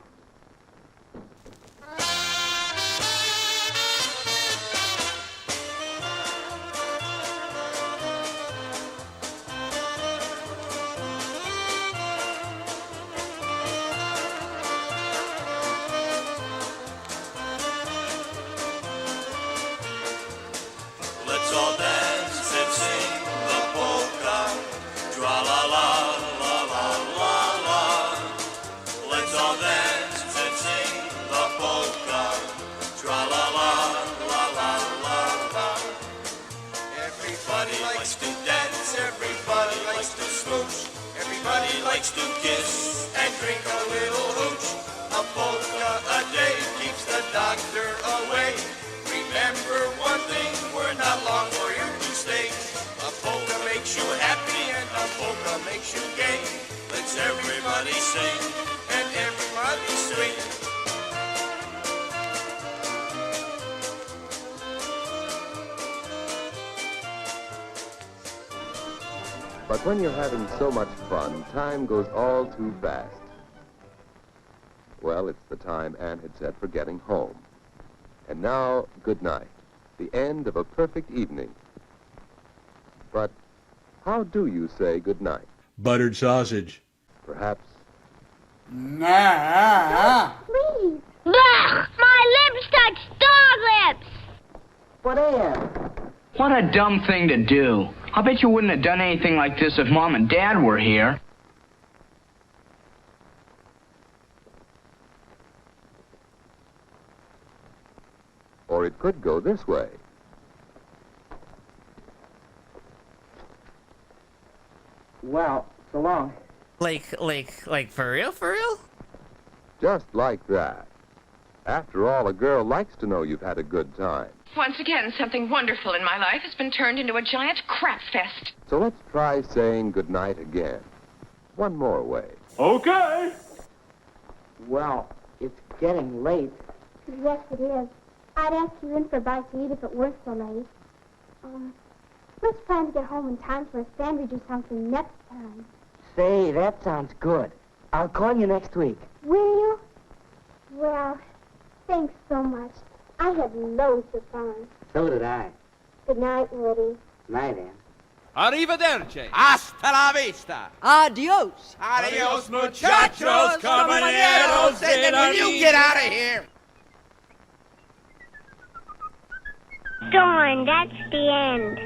Speaker 5: Let's all dance and sing the polka. Tra la la la la la la. Let's all dance and sing the polka. Tra la la la la la la. Everybody likes to dance. Everybody likes to smooch. Everybody likes to kiss and drink a little hooch. A polka a day keeps the doctor away. Remember one thing, we're not long for you to stay. A polka makes you happy and a polka makes you gay. Let's everybody sing and everybody swing.
Speaker 10: But when you're having so much fun, time goes all too fast. Well, it's the time Ann had set for getting home. And now, good night. The end of a perfect evening. But how do you say good night?
Speaker 20: Buttered sausage.
Speaker 10: Perhaps.
Speaker 5: Nah.
Speaker 16: Please.
Speaker 9: Bah! My lips touch dog lips!
Speaker 29: But Ann.
Speaker 4: What a dumb thing to do. I bet you wouldn't have done anything like this if Mom and Dad were here.
Speaker 10: Or it could go this way.
Speaker 29: Well, so long.
Speaker 15: Like for real, for real?
Speaker 10: Just like that. After all, a girl likes to know you've had a good time.
Speaker 28: Once again, something wonderful in my life has been turned into a giant crap fest.
Speaker 10: So let's try saying goodnight again. One more way.
Speaker 29: Okay. Well, it's getting late.
Speaker 16: Yes, it is. I'd ask you in for a bite to eat if it weren't so late. Let's plan to get home in time for a sandwich or something next time.
Speaker 29: Say, that sounds good. I'll call you next week.
Speaker 16: Will you? Well, thanks so much. I had loads of fun.
Speaker 29: So did I.
Speaker 16: Good night, Woody.
Speaker 29: Night, Ann.
Speaker 7: Arrivederci. Hasta la vista.
Speaker 28: Adios.
Speaker 7: Adios, muchachos, caballeros, and will you get out of here?
Speaker 16: Darn, that's the end.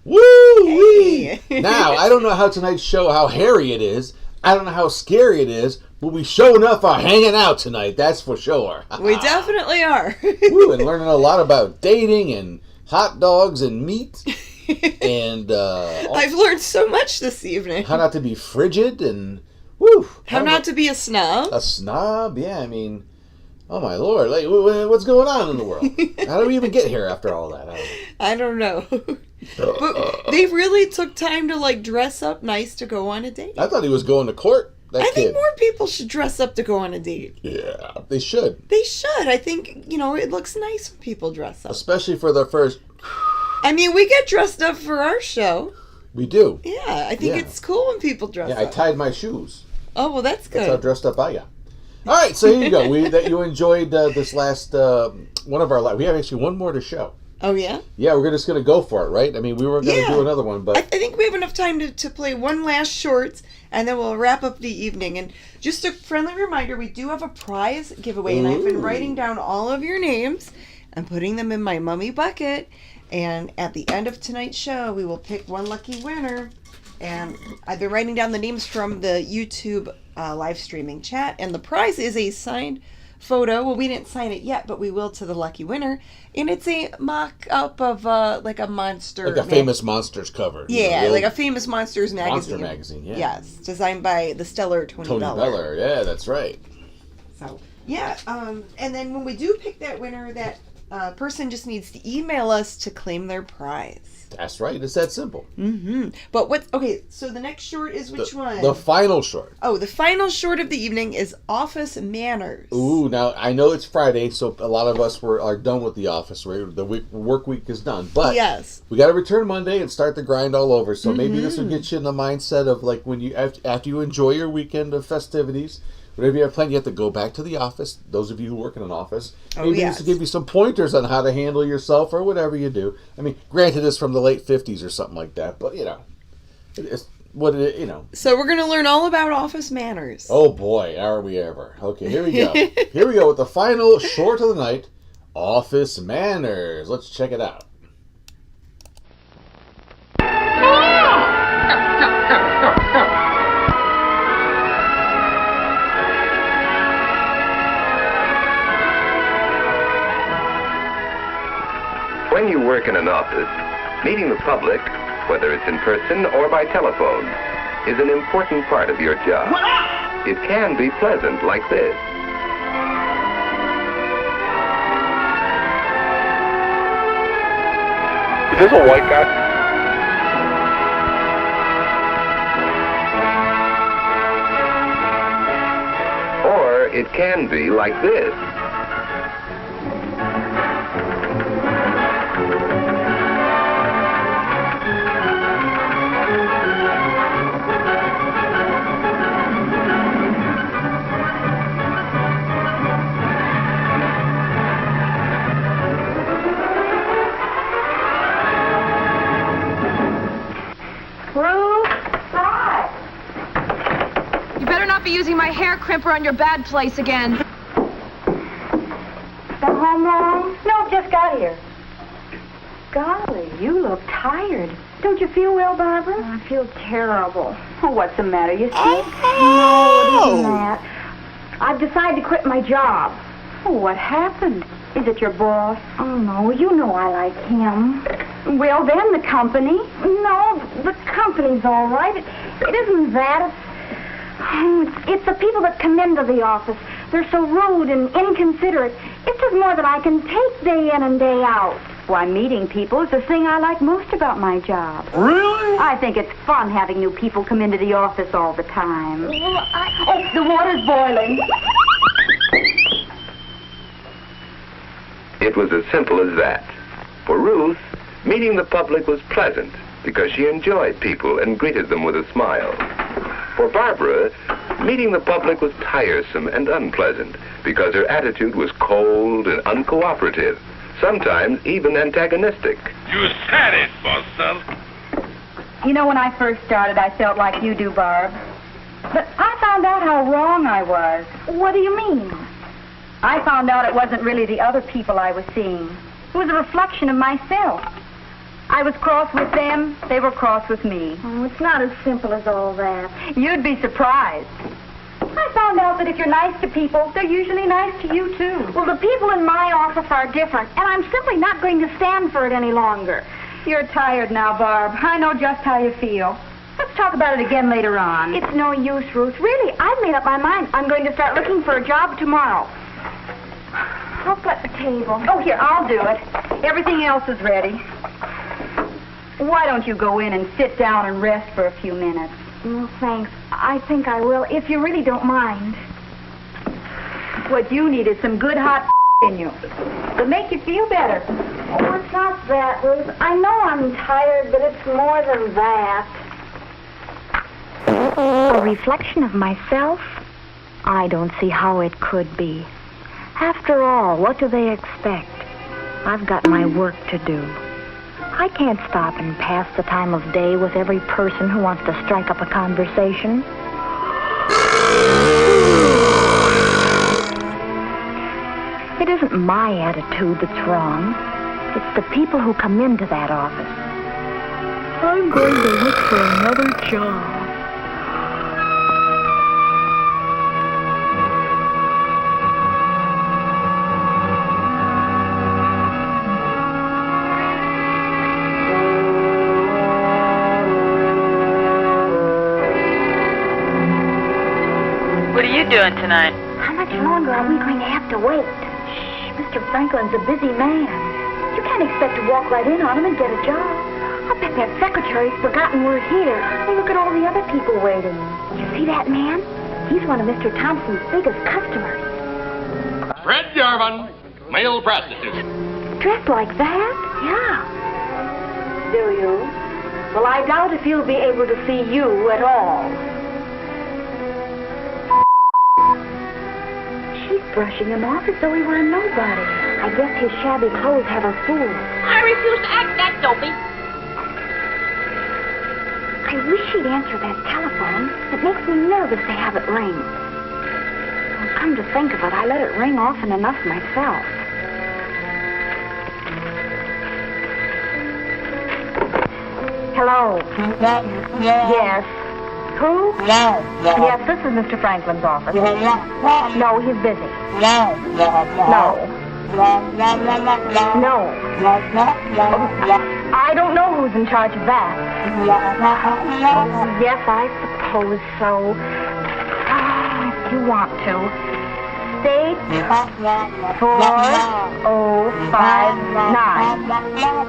Speaker 13: Woo-wee! Now, I don't know how tonight's show, how hairy it is. I don't know how scary it is, but we sure enough are hanging out tonight, that's for sure.
Speaker 17: We definitely are.
Speaker 13: Woo, and learning a lot about dating and hot dogs and meat. And
Speaker 17: I've learned so much this evening.
Speaker 13: How not to be frigid and woo.
Speaker 17: How not to be a snob.
Speaker 13: A snob, yeah, I mean, oh my lord, like what's going on in the world? How do we even get here after all that?
Speaker 17: I don't know. But they really took time to like dress up nice to go on a date.
Speaker 13: I thought he was going to court.
Speaker 17: I think more people should dress up to go on a date.
Speaker 13: Yeah, they should.
Speaker 17: They should. I think, it looks nice when people dress up.
Speaker 13: Especially for their first...
Speaker 17: I mean, we get dressed up for our show.
Speaker 13: We do.
Speaker 17: Yeah, I think it's cool when people dress up.
Speaker 13: Yeah, I tied my shoes.
Speaker 17: Oh, well, that's good.
Speaker 13: That's how dressed up I got. All right, so here you go. You enjoyed this last one of our... We have actually one more to show.
Speaker 17: Oh, yeah?
Speaker 13: Yeah, we're just going to go for it, right? I mean, we were going to do another one, but...
Speaker 17: I think we have enough time to play one last short, and then we'll wrap up the evening. And just a friendly reminder, we do have a prize giveaway, and I've been writing down all of your names and putting them in my mummy bucket. And at the end of tonight's show, we will pick one lucky winner. And I've been writing down the names from the YouTube live streaming chat, and the prize is a signed photo. Well, we didn't sign it yet, but we will to the lucky winner. And it's a mock-up of like a monster.
Speaker 13: Like a famous Monsters cover.
Speaker 17: Yeah, like a famous Monsters magazine.
Speaker 13: Monster magazine, yeah.
Speaker 17: Yes, designed by the stellar Tony Beller.
Speaker 13: Yeah, that's right.
Speaker 17: So, yeah, and then when we do pick that winner, that person just needs to email us to claim their prize.
Speaker 13: That's right. It's that simple.
Speaker 17: Mm-hmm. But okay, so the next short is which one?
Speaker 13: The final short.
Speaker 17: Oh, the final short of the evening is Office Manners.
Speaker 13: Ooh, now I know it's Friday, so a lot of us are done with the office. The work week is done. But
Speaker 17: yes,
Speaker 13: we got to return Monday and start the grind all over. So maybe this will get you in the mindset of like when you after you enjoy your weekend of festivities, whatever you have planned, you have to go back to the office. Those of you who work in an office, maybe this will give you some pointers on how to handle yourself or whatever you do. I mean, granted, it's from the late 50s or something like that, but it's what it
Speaker 17: So we're gonna learn all about office manners.
Speaker 13: Oh boy, are we ever? Okay, here we go. Here we go with the final short of the night, Office Manners. Let's check it out.
Speaker 10: When you work in an office, meeting the public, whether it's in person or by telephone, is an important part of your job. It can be pleasant like this.
Speaker 27: Is this a white guy?
Speaker 10: Or it can be like this.
Speaker 8: using my hair crimper on your bad place again.
Speaker 12: Come home, Mom? No, just got here. Golly, you look tired. Don't you feel well, Barbara? I feel terrible. Oh, what's the matter? You sick? No, it isn't that. I've decided to quit my job. Oh, what happened? Is it your boss? Oh, no, you know I like him. Well, then the company. No, the company's all right. It isn't that. It's the people that come into the office. They're so rude and inconsiderate. It's just more that I can take day in and day out. Why, meeting people is the thing I like most about my job.
Speaker 3: Really?
Speaker 12: I think it's fun having new people come into the office all the time. Oh, the water's boiling.
Speaker 10: It was as simple as that. For Ruth, meeting the public was pleasant because she enjoyed people and greeted them with a smile. For Barbara, meeting the public was tiresome and unpleasant because her attitude was cold and uncooperative, sometimes even antagonistic.
Speaker 3: You said it, Buster.
Speaker 12: You know, when I first started, I felt like you do, Barb. But I found out how wrong I was. What do you mean? I found out it wasn't really the other people I was seeing. It was a reflection of myself. I was cross with them, they were cross with me. Oh, it's not as simple as all that. You'd be surprised. I found out that if you're nice to people, they're usually nice to you, too. Well, the people in my office are different, and I'm simply not going to stand for it any longer. You're tired now, Barb. I know just how you feel. Let's talk about it again later on. It's no use, Ruth. Really, I've made up my mind. I'm going to start looking for a job tomorrow. I'll set the table. Oh, here, I'll do it. Everything else is ready. Why don't you go in and sit down and rest for a few minutes? Oh, thanks. I think I will, if you really don't mind. What you need is some good hot in you to make you feel better. Oh, it's not that, Ruth. I know I'm tired, but it's more than that. A reflection of myself? I don't see how it could be. After all, what do they expect? I've got my work to do. I can't stop and pass the time of day with every person who wants to strike up a conversation. It isn't my attitude that's wrong. It's the people who come into that office. I'm going to look for another job.
Speaker 18: What are you doing tonight?
Speaker 12: How much longer are we going to have to wait? Shh, Mr. Franklin's a busy man. You can't expect to walk right in on him and get a job. I bet that secretary's forgotten we're here. Hey, look at all the other people waiting. You see that man? He's one of Mr. Thompson's biggest customers.
Speaker 3: Fred Jarvin, male prostitute.
Speaker 12: Dressed like that? Yeah. Do you? Well, I doubt if he'll be able to see you at all. She's brushing him off as though he were a nobody. I guess his shabby clothes have her fooled.
Speaker 9: I refuse to act that dopey.
Speaker 12: I wish she'd answer that telephone. It makes me nervous to have it ring. Well, come to think of it, I let it ring often enough myself. Hello. Yes. Who? Yes, this is Mr. Franklin's office. No, he's busy. No. I don't know who's in charge of that. Yes, I suppose so. If you want to. State 4059.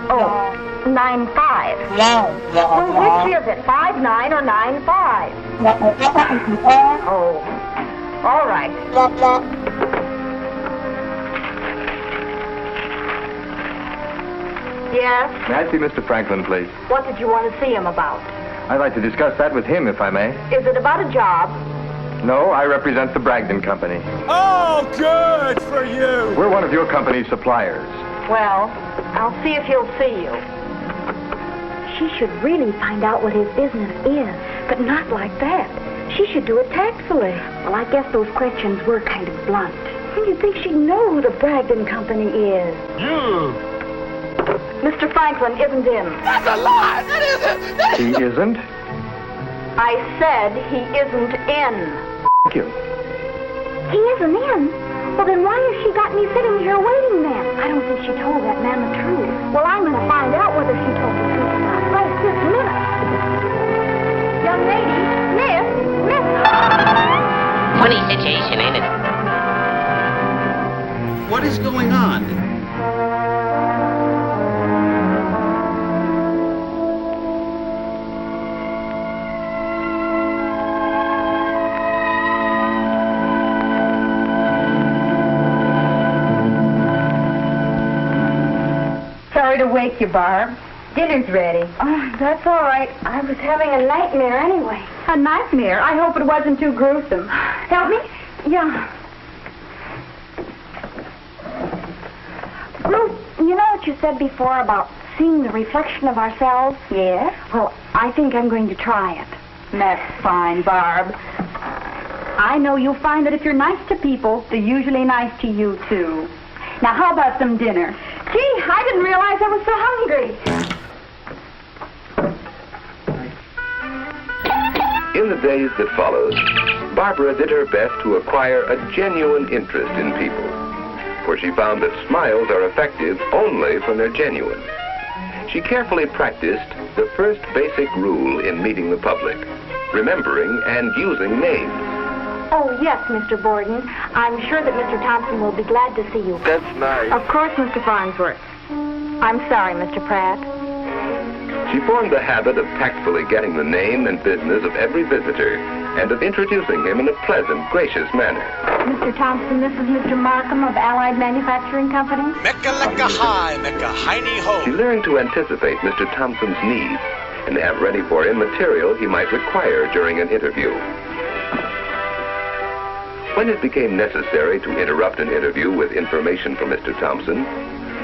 Speaker 12: Oh, 95. Well, which is it, 59 or 95? Oh, all right. Yes?
Speaker 10: May I see Mr. Franklin, please?
Speaker 12: What did you want to see him about?
Speaker 10: I'd like to discuss that with him, if I may.
Speaker 12: Is it about a job?
Speaker 10: No, I represent the Bragdon Company.
Speaker 7: Oh, good for you.
Speaker 10: We're one of your company's suppliers.
Speaker 12: Well, I'll see if he'll see you. She should really find out what his business is, but not like that. She should do it tactfully. Well, I guess those questions were kind of blunt. And you'd think she'd know who the Bragdon Company is. Mr. Franklin isn't in.
Speaker 3: That's a lie! That isn't!
Speaker 6: He isn't?
Speaker 12: I said he isn't in.
Speaker 6: Thank you.
Speaker 12: He isn't in? Well, then why has she got me sitting here waiting then? I don't think she told that man the truth. Well, I'm going to find out whether she told the truth or not right this minute. Young lady, miss.
Speaker 2: Funny situation, ain't it?
Speaker 11: What is going on?
Speaker 12: Sorry to wake you, Barb. Dinner's ready. Oh, that's all right. I was having a nightmare anyway. A nightmare? I hope it wasn't too gruesome. Help me? Yeah. Ruth, you know what you said before about seeing the reflection of ourselves? Yes. Well, I think I'm going to try it. That's fine, Barb. I know you'll find that if you're nice to people, they're usually nice to you, too. Now, how about some dinner? Gee, I didn't realize I was so hungry.
Speaker 10: In the days that followed, Barbara did her best to acquire a genuine interest in people, for she found that smiles are effective only when they're genuine. She carefully practiced the first basic rule in meeting the public, remembering and using names.
Speaker 12: Oh, yes, Mr. Borden. I'm sure that Mr. Thompson will be glad to see you.
Speaker 10: That's nice.
Speaker 12: Of course, Mr. Farnsworth. I'm sorry, Mr. Pratt.
Speaker 10: She formed the habit of tactfully getting the name and business of every visitor and of introducing him in a pleasant, gracious manner.
Speaker 12: Mr. Thompson, this is Mr. Markham of Allied Manufacturing Company.
Speaker 7: Mecca hi, Mecca hiney ho.
Speaker 10: She learned to anticipate Mr. Thompson's needs and have ready for him material he might require during an interview. When it became necessary to interrupt an interview with information from Mr. Thompson,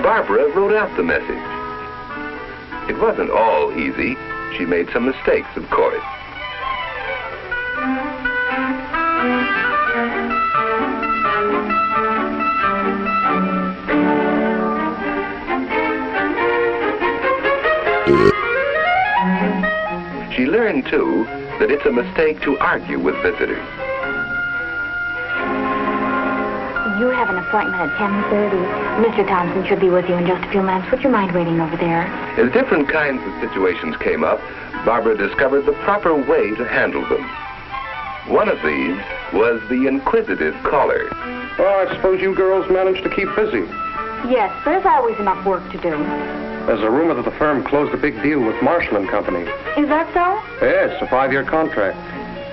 Speaker 10: Barbara wrote out the message. It wasn't all easy. She made some mistakes, of course. She learned, too, that it's a mistake to argue with visitors.
Speaker 12: You have an appointment at 10:30. Mr. Thompson should be with you in just a few minutes. Would you mind waiting over there?
Speaker 10: As different kinds of situations came up, Barbara discovered the proper way to handle them. One of these was the inquisitive caller.
Speaker 6: Oh, I suppose you girls managed to keep busy.
Speaker 12: Yes, there's always enough work to do.
Speaker 6: There's a rumor that the firm closed a big deal with Marshall & Company.
Speaker 12: Is that so?
Speaker 6: Yes, a 5-year contract.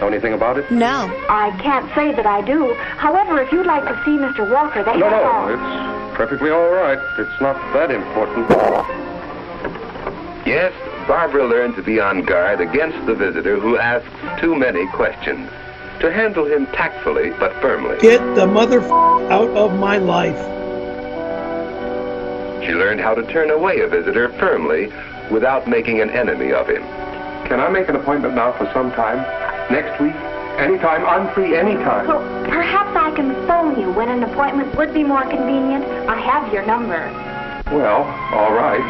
Speaker 6: Know anything about it?
Speaker 12: No. I can't say that I do. However, if you'd like to see Mr. Walker, that's
Speaker 6: No,
Speaker 12: all.
Speaker 6: it's perfectly all right. It's not that important.
Speaker 10: Yes, Barbara learned to be on guard against the visitor who asks too many questions, to handle him tactfully but firmly.
Speaker 19: Get the out of my life.
Speaker 10: She learned how to turn away a visitor firmly without making an enemy of him.
Speaker 6: Can I make an appointment now for some time? Next week? Anytime? I'm free anytime.
Speaker 12: Well, perhaps I can phone you when an appointment would be more convenient. I have your number.
Speaker 6: Well, all right.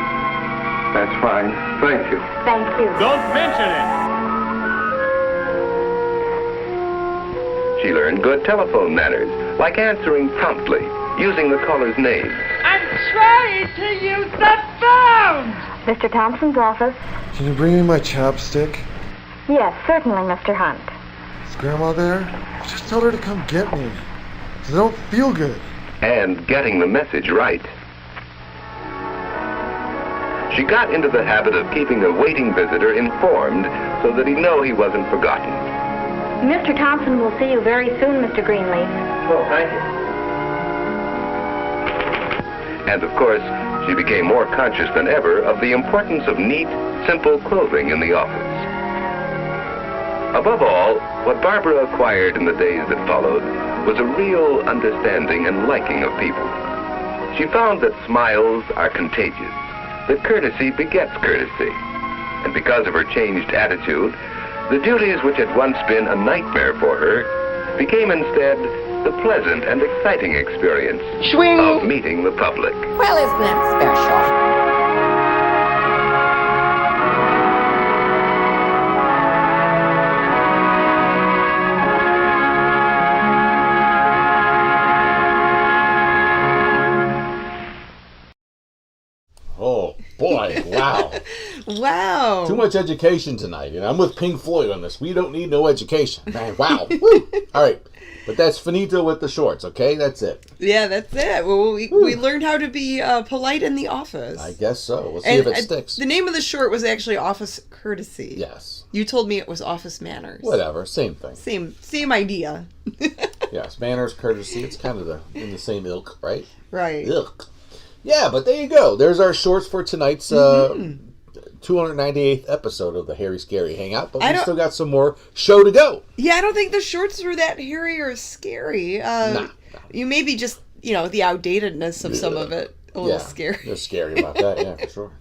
Speaker 6: That's fine. Thank you.
Speaker 12: Thank you.
Speaker 7: Don't mention it.
Speaker 10: She learned good telephone manners, like answering promptly, using the caller's name.
Speaker 3: I'm trying to use the phone!
Speaker 12: Mr. Thompson's office.
Speaker 18: Can you bring me my chapstick?
Speaker 12: Yes, certainly, Mr. Hunt.
Speaker 18: Is Grandma there? Just tell her to come get me. 'Cause I don't feel good.
Speaker 10: And getting the message right. She got into the habit of keeping a waiting visitor informed so that he'd know he wasn't forgotten.
Speaker 12: Mr. Thompson will see you very soon, Mr. Greenleaf.
Speaker 10: Oh, thank you. And of course, she became more conscious than ever of the importance of neat, simple clothing in the office. Above all, what Barbara acquired in the days that followed was a real understanding and liking of people. She found that smiles are contagious, that courtesy begets courtesy. And because of her changed attitude, The duties which had once been a nightmare for her became instead the pleasant and exciting experience of meeting the public.
Speaker 28: Well, isn't that special?
Speaker 13: Oh, boy, wow.
Speaker 17: Wow.
Speaker 13: Too much education tonight. And I'm with Pink Floyd on this. We don't need no education. Man, wow. Woo. All right. But that's finito with the shorts, okay? That's it.
Speaker 17: Yeah, that's it. Well, we learned how to be polite in the office.
Speaker 13: I guess so. We'll see if it sticks.
Speaker 17: The name of the short was actually Office Courtesy.
Speaker 13: Yes.
Speaker 17: You told me it was Office Manners.
Speaker 13: Whatever. Same thing.
Speaker 17: Same idea.
Speaker 13: Yes. Manners, courtesy. It's kind of in the same ilk, right?
Speaker 17: Right.
Speaker 13: Ilk. Yeah, but there you go. There's our shorts for tonight's 298th episode of the Harry Scary Hangout. But we still got some more show to go.
Speaker 17: Yeah, I don't think the shorts were that hairy or scary.
Speaker 13: Nah.
Speaker 17: You maybe just, the outdatedness of some of it. A little scary.
Speaker 13: They're scary about that, yeah, for sure.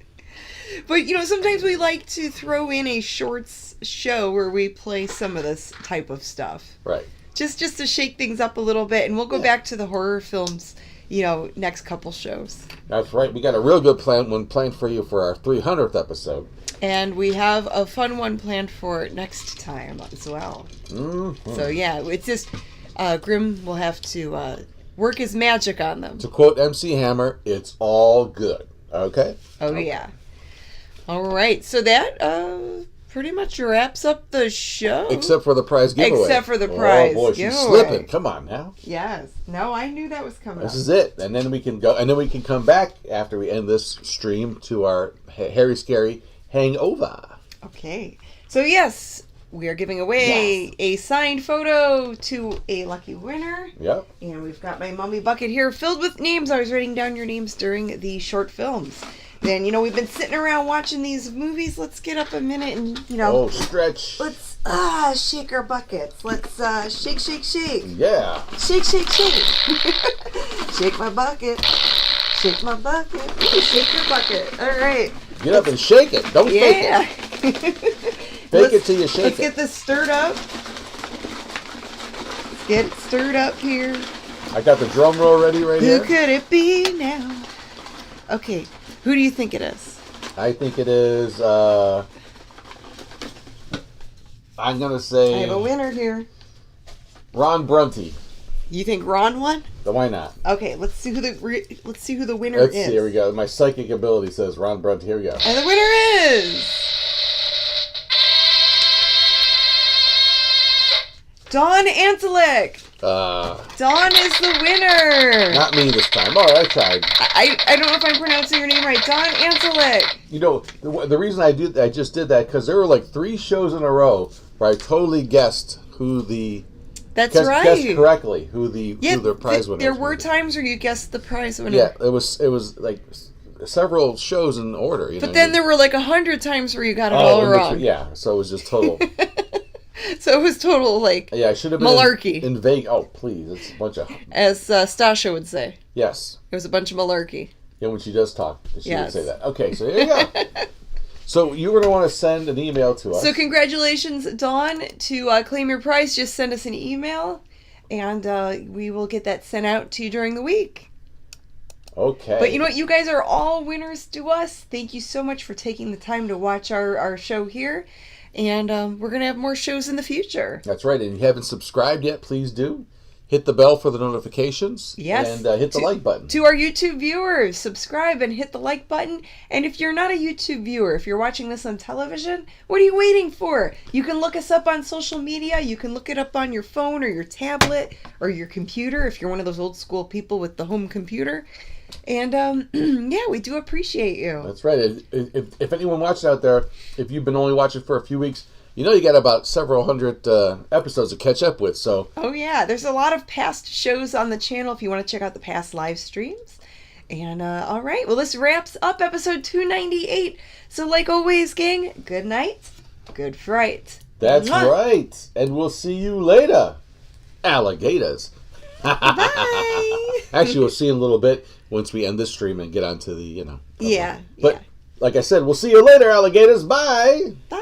Speaker 17: But, sometimes we like to throw in a shorts show where we play some of this type of stuff.
Speaker 13: Right.
Speaker 17: Just to shake things up a little bit. And we'll go back to the horror films, next couple shows.
Speaker 13: That's right. We got a real good one planned for you for our 300th episode.
Speaker 17: And we have a fun one planned for next time as well.
Speaker 13: Mm-hmm.
Speaker 17: So, yeah, it's just Grim will have to work his magic on them.
Speaker 13: To quote MC Hammer, it's all good. Okay?
Speaker 17: Oh, yeah. All right. So that pretty much wraps up the show.
Speaker 13: Except for the prize giveaway.
Speaker 17: Except for the prize
Speaker 13: giveaway. Oh, boy, she's slipping. Come on now.
Speaker 17: Yes. No, I knew that was coming
Speaker 13: This is it. And then we can go, and then we can come back after we end this stream to our Harry Scary Hangover.
Speaker 17: Okay. So, yes, we are giving away a signed photo to a lucky winner.
Speaker 13: Yep.
Speaker 17: And we've got my mummy bucket here filled with names. I was writing down your names during the short films. Then, we've been sitting around watching these movies. Let's get up a minute and,
Speaker 13: Oh, stretch.
Speaker 17: Let's, shake our buckets. Let's, shake, shake, shake.
Speaker 13: Yeah.
Speaker 17: Shake, shake, shake. Shake my bucket. Shake my bucket. Shake your bucket. All right.
Speaker 13: Get up and shake it. Don't fake it. Fake it till you shake it.
Speaker 17: Let's get this stirred up. Let's get it stirred up here.
Speaker 13: I got the drum roll ready here.
Speaker 17: Who could it be now? Okay. Who do you think it is?
Speaker 13: I think it is, I'm going to say...
Speaker 17: I have a winner here.
Speaker 13: Ron Brunty.
Speaker 17: You think Ron won?
Speaker 13: Then why not?
Speaker 17: Okay, let's see who the winner
Speaker 13: Let's
Speaker 17: is.
Speaker 13: see, here we go. My psychic ability says Ron Brunty. Here we go.
Speaker 17: And the winner is... Dawn Antelic. Dawn is the winner.
Speaker 13: Not me this time. All right, I tried.
Speaker 17: I don't know if I'm pronouncing your name right. Dawn Antelic.
Speaker 13: The reason I just did that because there were like 3 shows in a row where I totally guessed who the.
Speaker 17: That's
Speaker 13: guessed
Speaker 17: right.
Speaker 13: Correctly who the prize winner.
Speaker 17: There were times where you guessed the prize winner.
Speaker 13: Yeah, it was like several shows in order.
Speaker 17: But then there were like 100 times where you got it all wrong.
Speaker 13: Yeah, so it was just total.
Speaker 17: So it was total, I
Speaker 13: should have been
Speaker 17: malarkey.
Speaker 13: In Vegas. Oh, please. It's a bunch of...
Speaker 17: As Stasha would say.
Speaker 13: Yes.
Speaker 17: It was a bunch of malarkey.
Speaker 13: Yeah, when she does talk, she would say that. Okay, so here you go. So you're going to want to send an email to us.
Speaker 17: So congratulations, Dawn. To claim your prize, just send us an email, and we will get that sent out to you during the week.
Speaker 13: Okay.
Speaker 17: But you know what? You guys are all winners to us. Thank you so much for taking the time to watch our show here. And we're going to have more shows in the future.
Speaker 13: That's right. And if you haven't subscribed yet, please do. Hit the bell for the notifications.
Speaker 17: Yes.
Speaker 13: And hit the like button.
Speaker 17: To our YouTube viewers, subscribe and hit the like button. And if you're not a YouTube viewer, if you're watching this on television, what are you waiting for? You can look us up on social media. You can look it up on your phone or your tablet or your computer if you're one of those old school people with the home computer. And, yeah, we do appreciate you.
Speaker 13: That's right. If anyone watching out there, if you've been only watching for a few weeks, you got about several hundred episodes to catch up with. So.
Speaker 17: Oh, yeah. There's a lot of past shows on the channel if you want to check out the past live streams. And, all right. Well, this wraps up episode 298. So, like always, gang, good night, good fright.
Speaker 13: That's right. And we'll see you later, alligators.
Speaker 17: Bye.
Speaker 13: Actually, we'll see in a little bit once we end this stream and get on to the,
Speaker 17: Yeah.
Speaker 13: But, like I said, we'll see you later, alligators. Bye.
Speaker 17: Bye.